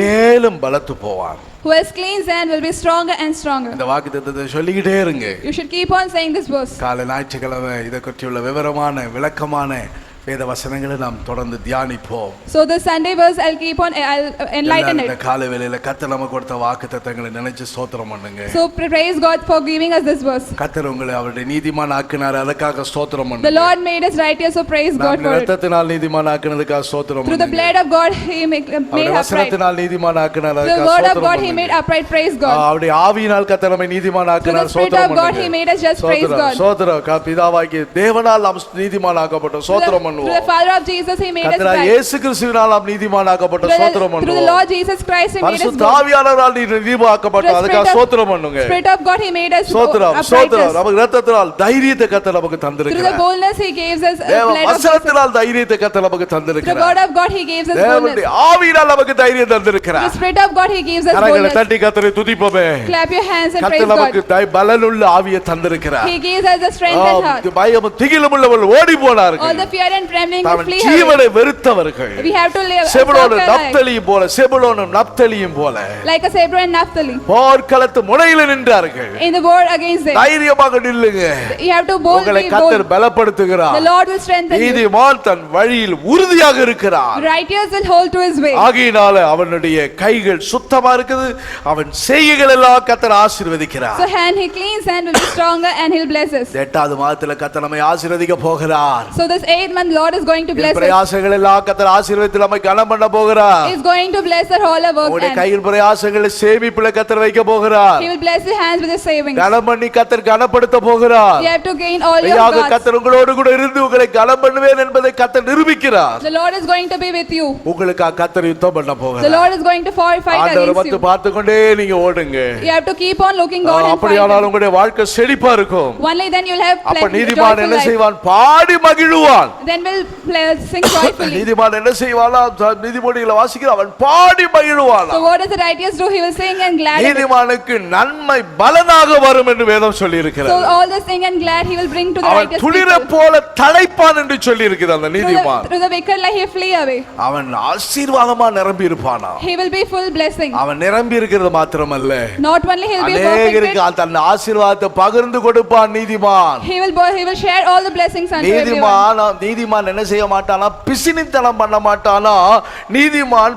மேலும் பலத்து போவான். Who has clean hand will be stronger and stronger. இந்த வாக்குத்தத்தத்தை சொல்லிக்கிட்டே இருங்க. You should keep on saying this verse. காலை ஞாயிற்றுக்கிழமை இதை பற்றியுள்ள விவரமான விளக்கமான வேத வசனங்களை நாம் தொடர்ந்து தியானிப்போம். So the Sunday verse I'll keep on, I'll enlighten it. இந்த காலை வேளையில கர்த்தர் நமக்கு கொடுத்த வாக்குத்தத்தங்களை நினைச்சு ஸ்தோத்திரம் பண்ணுங்க. So praise God for giving us this verse. கர்த்தர் உங்களை அவருடைய நீதிமான் ஆக்கினார், அதுக்காக ஸ்தோத்திரம் பண்ணுங்க. The Lord made us righteous, so praise God for it. இரத்தத்தினால் நீதிமான் ஆக்கினதுக்காக ஸ்தோத்திரம் Through the பண்ணுங்க. blood of God he made upright. வசனத்தினால் நீதிமான் ஆக்கினார், The அதுக்காக word of ஸ்தோத்திரம் God he பண்ணுங்க. made upright, praise God. அவருடைய ஆவியினால் கர்த்தர் நம்மை நீதிமான் ஆக்கினார், Through the Spirit ஸ்தோத்திரம் of God he பண்ணுங்க. made us just, praise God. ஸ்தோத்திரம் பிதாவாகிய தேவனால் நாம் நீதிமான் ஆக்கப்பட்டோம், ஸ்தோத்திரம் பண்ணுவோம். Through the Father of Jesus he made us கர்த்தராகிய right. இயேசு கிறிஸ்துவினால் நாம் நீதிமான் ஆக்கப்பட்டோம், ஸ்தோத்திரம் பண்ணுவோம். Through the Lord Jesus Christ he made us பரிசுத்த good. ஆவியானவரால் நீதிமான் ஆக்கப்பட்டோம், அதுக்காக ஸ்தோத்திரம் பண்ணுங்க. Spirit of God he made us ஸ்தோத்திரம் ஸ்தோத்திரம். நமக்கு இரத்தத்தினால் தைரியத்தை கர்த்தர் நமக்கு Through the தந்திருக்கிறார். boldness he gives us தேவ blood of Jesus. வசனத்தினால் தைரியத்தை கர்த்தர் நமக்கு Through the தந்திருக்கிறார். word of God he gives us boldness. தேவனுடைய ஆவியினால் நமக்கு தைரியம் Through the தந்திருக்கிறார். Spirit of God he gives us கரங்களை boldness. தட்டி கர்த்தரை துதிப்போமே. Clap your hands and praise கர்த்தர் நமக்கு God. பலனுள்ள ஆவியை தந்திருக்கிறார். He gives us the strength and heart. பயமும் திகிலும் உள்ளவர்கள் ஓடி All போனார்கள். the fear and trembling will அவன் flee away. ஜீவனை வெறுத்தவர்கள் We have to live செபுலோனும் நப்தலியும் போல, செபுலோனும் நப்தலியும் போல like a Zebra and Naphtali போர்க்களத்து முனையில நின்றார்கள். in the war against them. தைரியமாக நில்லுங்க. You have to உங்களை boldly கர்த்தர் bold. பலப்படுத்துகிறார். The Lord will strengthen you. நீதிமான் தன் வழியில் உறுதியாக இருக்கிறார். Righteous will hold to his way. ஆகையினால அவனுடைய கைகள் சுத்தமா இருக்குது, அவன் செய்கைகள் எல்லாம் கர்த்தர் ஆசீர்வதிக்கிறார். So he cleans hand will be stronger and he'll bless us. 8வது மாதத்துல கர்த்தர் நம்மை ஆசீர்வதிக்க போகிறார். So this 8th month Lord is going to bless us. பிரயாசங்கள் எல்லாம் கர்த்தர் ஆசீர்வதித்து நம்மை கனம் பண்ண போகிறார். He is going to bless our all our work. உங்களுடைய கையில் பிரயாசங்களை சேமிப்புல கர்த்தர் வைக்க போகிறார். He will bless your hands with his savings. கனம் பண்ணி கர்த்தர் கனப்படுத்த போகிறார். You have to gain all your ஐயாக goods. கர்த்தர் உங்களோடு கூட இருந்து உங்களை கனம் பண்ணுவேன் என்பதை கர்த்தர் நிரூபிக்கிறார். The Lord is going to be with you. உங்களுக்காக கர்த்தர் யுத்தம் பண்ண The போகிறார். Lord is going to fight ஆண்டவரை against பார்த்து you. பார்த்து கொண்டே நீங்க ஓடுங்க. You have to keep on looking God and fight. அப்படியானால் உங்களுடைய வாழ்க்கை செழிப்பா இருக்கும். Only then you'll have அப்ப joyful நீதிமான் என்ன life. செய்வான்? பாடி மகிழுவான். Then will sing joyfully. நீதிமான் என்ன செய்வானா? நீதிமொழிகளை வாசிக்கிறான், அவன் பாடி மகிழுவானா. So what does the righteous do? He will sing and glad. நீதிமானுக்கு நன்மை பலனாக வரும் என்று வேதம் சொல்லி இருக்கிறது. So all the sing and glad he will bring to the righteous people. துளிரை போல தழைப்பான் என்று சொல்லி இருக்கிறது அந்த நீதிமான். Through the wicked like he flee away. அவன் ஆசீர்வாதமா நிரம்பி இருப்பானா. He will be full blessing. அவன் நிரம்பி இருக்கிறது மாத்திரமல்ல, Not only he will be அநேகருக்கு தன் ஆசீர்வாதத்தை பகிர்ந்து கொடுப்பான் நீதிமான். He will share all the blessings unto everyone. நீதிமான் என்ன செய்ய மாட்டானா? பிசினித்தனம் பண்ண மாட்டானா? நீதிமான்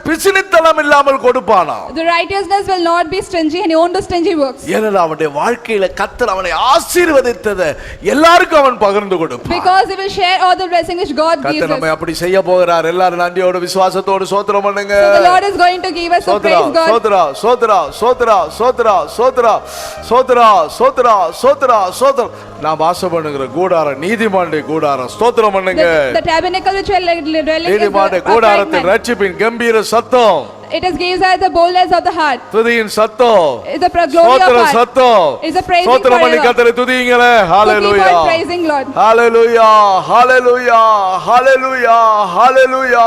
பிசினித்தனம் இல்லாமல் கொடுப்பானா? The righteousness will not be stingy and he won't do stingy works. ஏனென்றால் அவனுடைய வாழ்க்கையில கர்த்தர் அவனை ஆசீர்வதித்ததை எல்லாருக்கும் அவன் பகிர்ந்து கொடுப்பான். Because he will share all the blessings which God gives us. கர்த்தர் நம்மை அப்படி செய்ய போகிறார். எல்லாரும் நன்றியோடு விசுவாசத்தோடு ஸ்தோத்திரம் பண்ணுங்க. So the Lord is going to give us a praise God. சோத்ரா சோத்ரா சோத்ரா சோத்ரா சோத்ரா சோத்ரா சோத்ரா சோத்ரா சோத்ரா. நான் வாசம் பண்ணுகிற கூடார நீதிமானுடைய கூடாரம் ஸ்தோத்திரம் பண்ணுங்க. The tabernacle which we are dwelling in, நீதிமானுடைய கூடாரத்தின் ரட்சிப்பின் கம்பீர சத்தம். It gives us the boldness of the heart. துதியின் சத்தம். It's the glory of ஸ்தோத்திர heart. சத்தம். It's a praising ஸ்தோத்திரம் பண்ணி கர்த்தரை துதியுங்களே. ஹalleluya. Keep on praising Lord. Hallelujah hallelujah hallelujah hallelujah.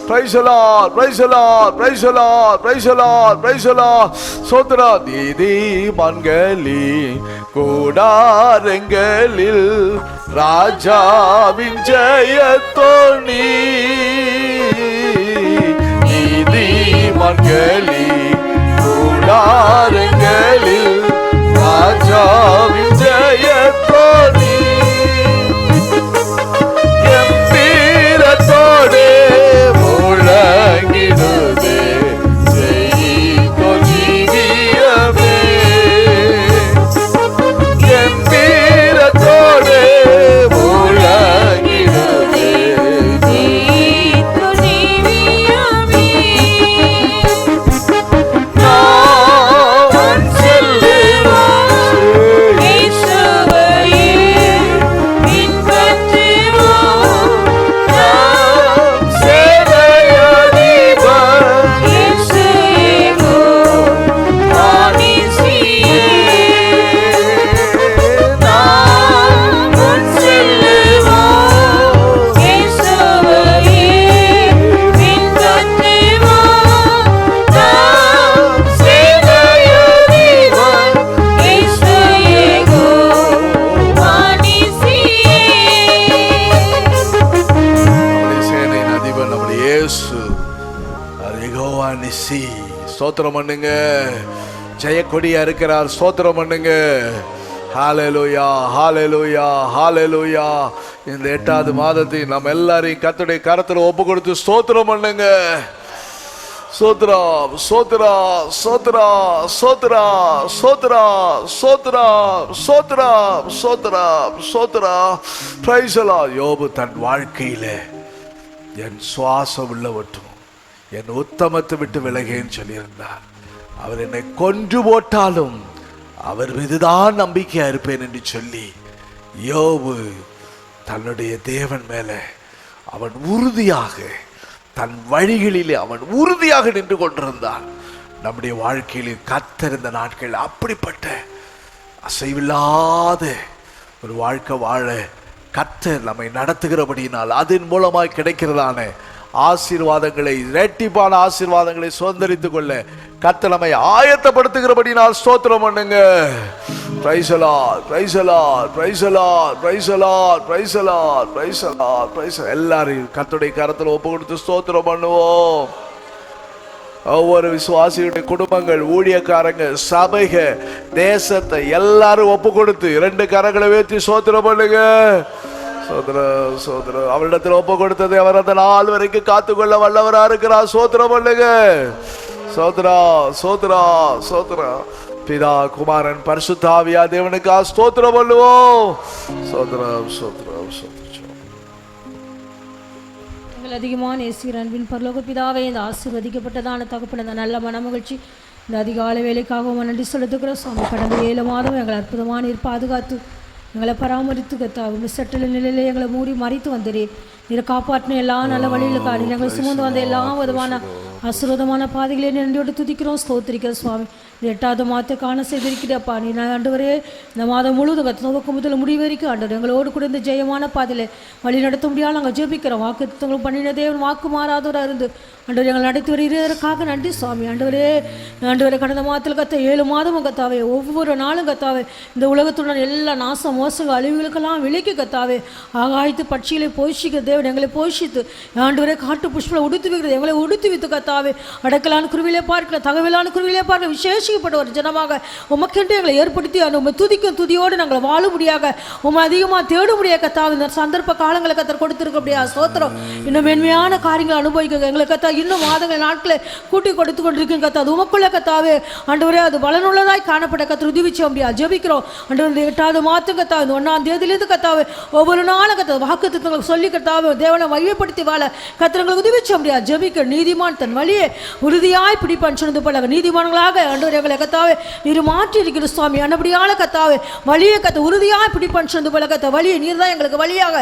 Praise the Lord, praise the Lord, praise the Lord, praise the Lord, praise the Lord. ஸ்தோத்திர நீதிமான்களே கூடாரங்களில் ராஜாவின் ஜெயத்தோனி. நீதிமான்களே கூடாரங்களில் ராஜாவின் ஜெயத்தோனி. கம்பீரத்தோடு முழங்கிடுதே ஜெயித்தோ ஜீவியமே. கம்பீரத்தோடு முழங்கிடுதே ஜெயித்தோ ஜீவியமே. நான் செல்லுவோம் இயேசுவையே பின்பற்றுவோம். நாம் சேவையறிவர். இயேசுவே ஆனிசியே. நாம் முன் செல்லுவோம். இயேசுவையே பின்பற்றுவோம். நாம் சேவையறிவர். இயேசுவே ஆனிசியே. நம்முடைய சேனையின் அதிபர் நம்முடைய இயேசு அது யெகோவா நிசி. ஸ்தோத்திரம் பண்ணுங்க. ஜெயக்கொடியா இருக்கிறார். ஸ்தோத்திரம் பண்ணுங்க. ஹalleluya ஹalleluya ஹalleluya. இந்த 8வது மாதத்தை நம்ம எல்லாரையும் கர்த்தருடைய கரத்துல ஒப்பு கொடுத்து ஸ்தோத்திரம் பண்ணுங்க. சோத்ரா சோத்ரா சோத்ரா சோத்ரா சோத்ரா சோத்ரா சோத்ரா சோத்ரா சோத்ரா. Praise the Lord. யோபு தன் வாழ்க்கையிலே என் சுவாசம் உள்ளவற்றும் என் உத்தமத்தை விட்டு விலகேன்னு சொல்லியிருந்தார். அவர் என்னை கொன்று போட்டாலும் அவர் மீதுதான் நம்பிக்கையா இருப்பேன் என்று சொல்லி யோபு தன்னுடைய தேவன் மேலே அவன் உறுதியாக தன் வழிகளிலே அவன் உறுதியாக நின்று கொண்டிருந்தான். நம்முடைய வாழ்க்கையில் கர்த்தர் இந்த நாட்கள் அப்படிப்பட்ட அசைவில்லாத ஒரு வாழ்க்கை வாழ கர்த்தர் நம்மை நடத்துகிறபடியினால் அதன் மூலமாய் கிடைக்கிறதான ஆசீர்வாதங்களை, இரட்டிப்பான ஆசீர்வாதங்களை சுதந்திரித்துக் கொள்ள கர்த்தர் நம்மை ஆயத்தப்படுத்துகிறபடியினால் ஸ்தோத்திரம் பண்ணுங்க. Praise the Lord, praise the Lord, praise the Lord, praise the Lord, praise the Lord, praise the Lord, praise. எல்லாரையும் கர்த்தருடைய கரத்தில் ஒப்பு கொடுத்து ஸ்தோத்திரம் பண்ணுவோம். ஒவ்வொரு விசுவாசியுடைய குடும்பங்கள், ஊழியக்காரங்க, சபைக, தேசத்தை எல்லாரும் ஒப்பு கொடுத்து 2 கரங்களை உயர்த்தி ஸ்தோத்திரம் பண்ணுங்க. சோதர சோதர அவரிடத்தில் ஒப்பு கொடுத்ததை அவர் அந்த நாள் வரைக்கும் காத்துக்கொள்ள வல்லவரா இருக்கிறார். சோத்திரம் பண்ணுங்க. சோத்ரா சோத்ரா சோத்ரா. பிதா குமாரன் பரிசுத்த ஆவியா தேவனுக்கு ஸ்தோத்திரம் பண்ணுவோம். சோத்ரம் சோத்ரம் சோத்ரம். எங்கள் அதிகமான இயேசுவின் அன்பின் பரலோக பிதாவே, இந்த ஆசீர்வதிக்கப்பட்டதான தகப்பன இந்த நல்ல மனமகிழ்ச்சி இந்த அதிகாலை வேலைக்காகவும் நன்றி செலுத்துகிறோம் சுவாமி. கடந்த 7 மாதம் எங்களை அற்புதமான பாதுகாத்து எங்களை பராமரித்து கத்தாவும் மிஸ்டல நிலையிலே எங்களை மூடி மறைத்து வந்தீர். நீரை காப்பாற்றின எல்லா நல்ல வழிகளுக்கு எங்களை சுமந்து வந்த எல்லா விதமான ஆசீர்வாதமான பாதைகளே நன்றியோடு துதிக்கிறோம், ஸ்தோத்திரிக்கிறோம் சுவாமி. 8வது மாதத்தை காண செய்திருக்கிறப்பா. நீ ஆண்டவரே இந்த மாதம் முழுவதும் துவக்கம் முதல் முடிவு வரைக்கும் ஆண்டவர் எங்களோடு கூட இந்த ஜெயமான பாதையில் வழி நடத்த முடியாது நாங்கள் ஜெபிக்கிறோம். வாக்குத்தத்தங்கள் பண்ணின தேவன் வாக்கு மாறாதவராக இருந்து ஆண்டவர் எங்களை நடத்தி வருகிறதற்காக நன்றி சுவாமி. ஆண்டவரே கடந்த மாதத்தில் கத்த 7 மாதமும் கத்தாவே ஒவ்வொரு நாளும் கத்தாவே இந்த உலகத்துடன் எல்லா நாச மோசங்கள் அழிவுகளுக்கெல்லாம் விலைக்கு கத்தாவே ஆகாயத்து பட்சிகளை போஷிக்க தேவன் எங்களை போஷித்து ஆண்டவரே காட்டு புஷ்பங்களை உடுத்து வைக்கிறது எங்களை உடுத்து வைத்து கத்தாவே அடக்கலான குருவிலே பார்க்கல தகவலான குருவிலே பார்க்க விசேஷிக்கப்பட்ட ஒரு ஜனமாக உமக்கென்று எங்களை ஏற்படுத்தி உண்மை துதிக்கும் துதியோடு நாங்கள் வாழும்படியாக உண்மை அதிகமாக தேடும்படியாக கத்தாவே இந்த சந்தர்ப்ப காலங்களை கத்தர் கொடுத்துருக்க முடியாது சோத்திரம். இன்னும் மேன்மையான காரியங்களை அனுபவிக்க எங்களை கத்தா இன்னும் மாதங்கள் நாட்களை கூட்டி கொடுத்து கொண்டிருக்கேன் கத்தா. அது உமக்குள்ள கத்தாவே ஆண்டவரே அது பலனுள்ளதாய் காணப்பட்ட கத்தர் உதவிச்ச முடியாது ஜெபிக்கிறோம். ஆண்டவரே 8வது மாதம் கத்தாவே 1ஆம் தேதியிலிருந்து கத்தாவே ஒவ்வொரு நாளும் கத்தா வாக்குத்தத்தங்களுக்கு சொல்லி கத்தாவே தேவனை மையப்படுத்தி வாழ கத்திரங்களுக்கு உதவிச்ச முடியாது ஜெபிக்கிற நீதிமான் தன் வழியை உறுதியாய் பிடிப்பான் சொன்னது போல நீதிமான்களாக ஆண்டவர் எங்களை கத்தாவே நீர் மாற்றி இருக்கிற சுவாமி. அன்னபடியான கத்தாவே வழியை கத்த உறுதியாய் பிடிப்பான் சொன்னது போல கத்த வழியை நீர் தான் எங்களுக்கு வழியாக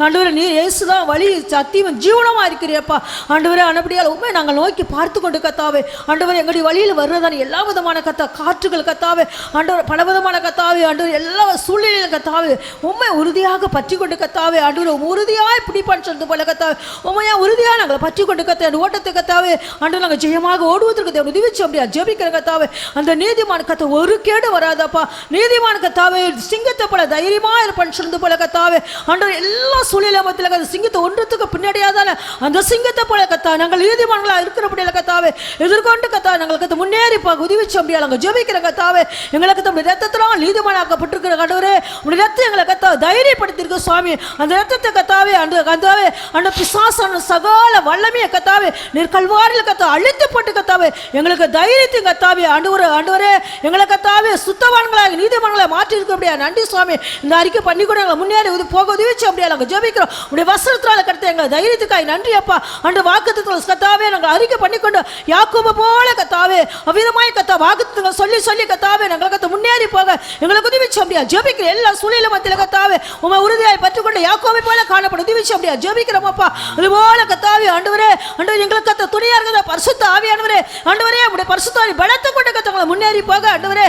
ஆண்டவரே நீர் இயேசுதான் வழி சத்தியம் ஜீவனமா இருக்கிறப்பா. ஆண்டவரே அன்னபடியால் உண்மை நாங்கள் நோக்கி பார்த்து கொண்டு கத்தாவே ஆண்டவர் எங்களுடைய வழியில் வருவதான எல்லா விதமான காற்றுகள் கத்தாவே ஆண்டவர் பலவிதமான கத்தாவே ஆண்டவர் எல்லா சூழ்நிலையிலும் கத்தாவே உண்மை உறுதியாக பற்றி கொண்டு கத்தாவே ஆண்டவர் உறுதியாய் பிடிப்பான் சொன்னது போல கத்தாவே உண்மையா உறுதியாக நாங்கள் பற்றி கொண்டு கத்த ஓட்டத்தை கத்தாவே ஆண்டவர் நாங்கள் ஜெயமாக ஓடுவதற்கு உதவிச்சு அப்படியா ஜெபிக்கிற கத்தாவே அந்த நீதிமான கத்த ஒரு கேடு வராதப்பா. நீதிமான கத்தாவே சிங்கத்தை போல தைரியமா இருப்பான் சொன்னது போல கத்தாவே ஆண்டவர் எல்லா சூழ்நிலை மத்தியில் சிங்கத்தை ஒன்றத்துக்கு பின்னாடியாதான அந்த சிங்கத்தை போல கத்தா நாங்கள் நீதிமான்களா இருக்கிறபடியில கத்தாவே எதிர்கொண்டு கத்தா நாங்கள் கத்த முன்னேறி உதவிச்சு அப்படியா நாங்கள் ஜெபிக்கிற கத்தாவே எங்களுக்கு நம்முடைய ரத்தத்தினால் நீதிமானாக்கப்பட்டிருக்கிற கடவுளே உடைய ரத்தம் எங்களை கத்தா தைரியப்படுத்தியிருக்க சுவாமி. அந்த ரத்தத்தை கத்தாவே அந்த கத்தாவே அந்த பிசாசான சகல வல்லமையை கத்தாவே நீர் கல்வாரியில் கத்தா அழித்து போட்டு கத்தாவே எங்களுக்கு தைரியத்தை கத்தாவே ஆண்டவரே எங்களை கத்தாவே சுத்தவான்களாக நீதிமான்களை மாற்றி இருக்க அப்படியா நன்றி சுவாமி. இந்த அறிக்கை பண்ணி கூட எங்களை முன்னேறி போக உதவிச்சு அப்படியா நாங்கள் ஜெபிக்கிறோம். உடைய வசனத்தினால கத்த எங்களை தைரியத்துக்காய் நன்றி அப்பா. அந்த வாக்குத்தத்தங்களை கத்தாவே நாங்கள் அறிக்கை பண்ணிக்கொண்டு யாக்கோபு போல கத்தாவே அவ்விதமாய் கத்தா வாக்குத்தத்தங்களை சொல்லி சொல்லி கத்தாவே நாங்கள் கத்த முன்னேறி போக எங்களுக்கு உதவிச்சு அப்படியா ஜெபிக்கிற எல்லா சூழ்நிலை மத்தியில் கத்தாவே உண்மை உறுதியாய் பற்றுக்கொண்டு யாக்கோபை போல காணப்பட உதவிச்சு அப்படியா ஜெபிக்கிறோம் அப்பா. அதுபோல கத்தாவே ஆண்டவரே எங்களுக்கு கத்த துணியா இருக்கிற பரிசுத்த ஆவியானவரே ஆண்டவரே உடைய பரிசுத்த பலத்தை கொண்டு கத்தங்களை முன்னேறி போக ஆண்டவரே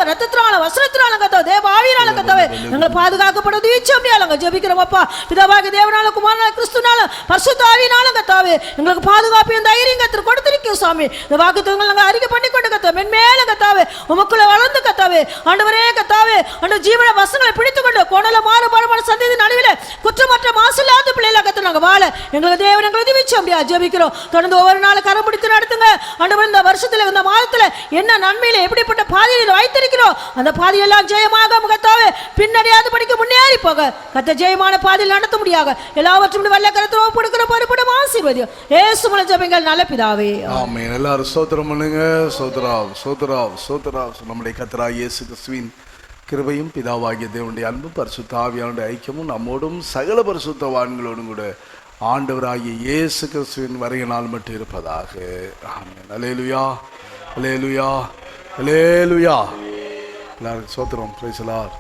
ரத்தத்தினால வசனத்தினால கத்தா தேவ ஆவியினால கத்தாவே எங்களை பாதுகாக்கப்பட உதவிச்சு அப்படியா நாங்கள் ஜெபிக்கிறோம் அப்பா. பிதாவாகிய தேவனால குமாரனால கிறிஸ்துனால பரிசுத்த ஆவியினால கத்தாவே எங்களுக்கு பாதுகாப்பு தைரியம் கத்தர் கொடுத்திருக்கோம் சாமி. இந்த வாக்குத்தத்தங்களை நாங்கள் அறிக்கை பண்ணி கொண்டு கத்த மென்மேல கத்தாவே உமக்குள்ள வளர்ந்து கத்தாவே ஆண்டவரே கத்தாவே அந்த ஜீவன வசங்களை பிடித்துக் கொண்டு கோணல மாறுபாடுமான சந்ததி நடுவில் குற்றமற்ற மாசில்லாத பிள்ளைகளை கத்த நாங்கள் வாழ எங்களுக்கு தேவன் எங்களை உதவிச்சு அப்படியா ஜெபிக்கிறோம். தொடர்ந்து ஒவ்வொரு நாளும் கரம் பிடித்து நடத்துங்க ஆண்டவர். இந்த வருஷத்துல இந்த மாதத்துல என்ன நன்மையில எப்படிப்பட்ட பாதையில் வைத்திருக்கிறோம் அந்த பாதையெல்லாம் ஜெயமாக கத்தாவே பின்னடையாது படிக்க முன்னேறி போக கத்த ஜெயமான பாதையில் நடத்த முடியாக எல்லாவற்றும் வல்ல கரத்தில் கொடுக்கிற பொறுப்படும் ஆசீர்வதியம் இயேசு மூலம் ஜெபிங்கள் நல்ல பிதாவே ஆமென். எல்லாரும் ஸ்தோத்திரம் பண்ணுங்க. சோதராவ் சோதராவ் சோதராவ். நம்முடைய கர்த்தராகிய இயேசு கிறிஸ்துவின் கிருபையும் பிதாவாகிய தேவனுடைய அன்பும் பரிசுத்த ஆவியானுடைய ஐக்கியமும் நம்மோடும் சகல பரிசுத்தவான்களோடும் கூட ஆண்டவராகிய இயேசு கிறிஸ்துவின் வருகையினால் மட்டும் இருப்பதாக. ஆமென். அல்லேலூயா அல்லேலூயா அல்லேலூயா. எல்லாரும் ஸ்தோத்திரம். Price the Lord.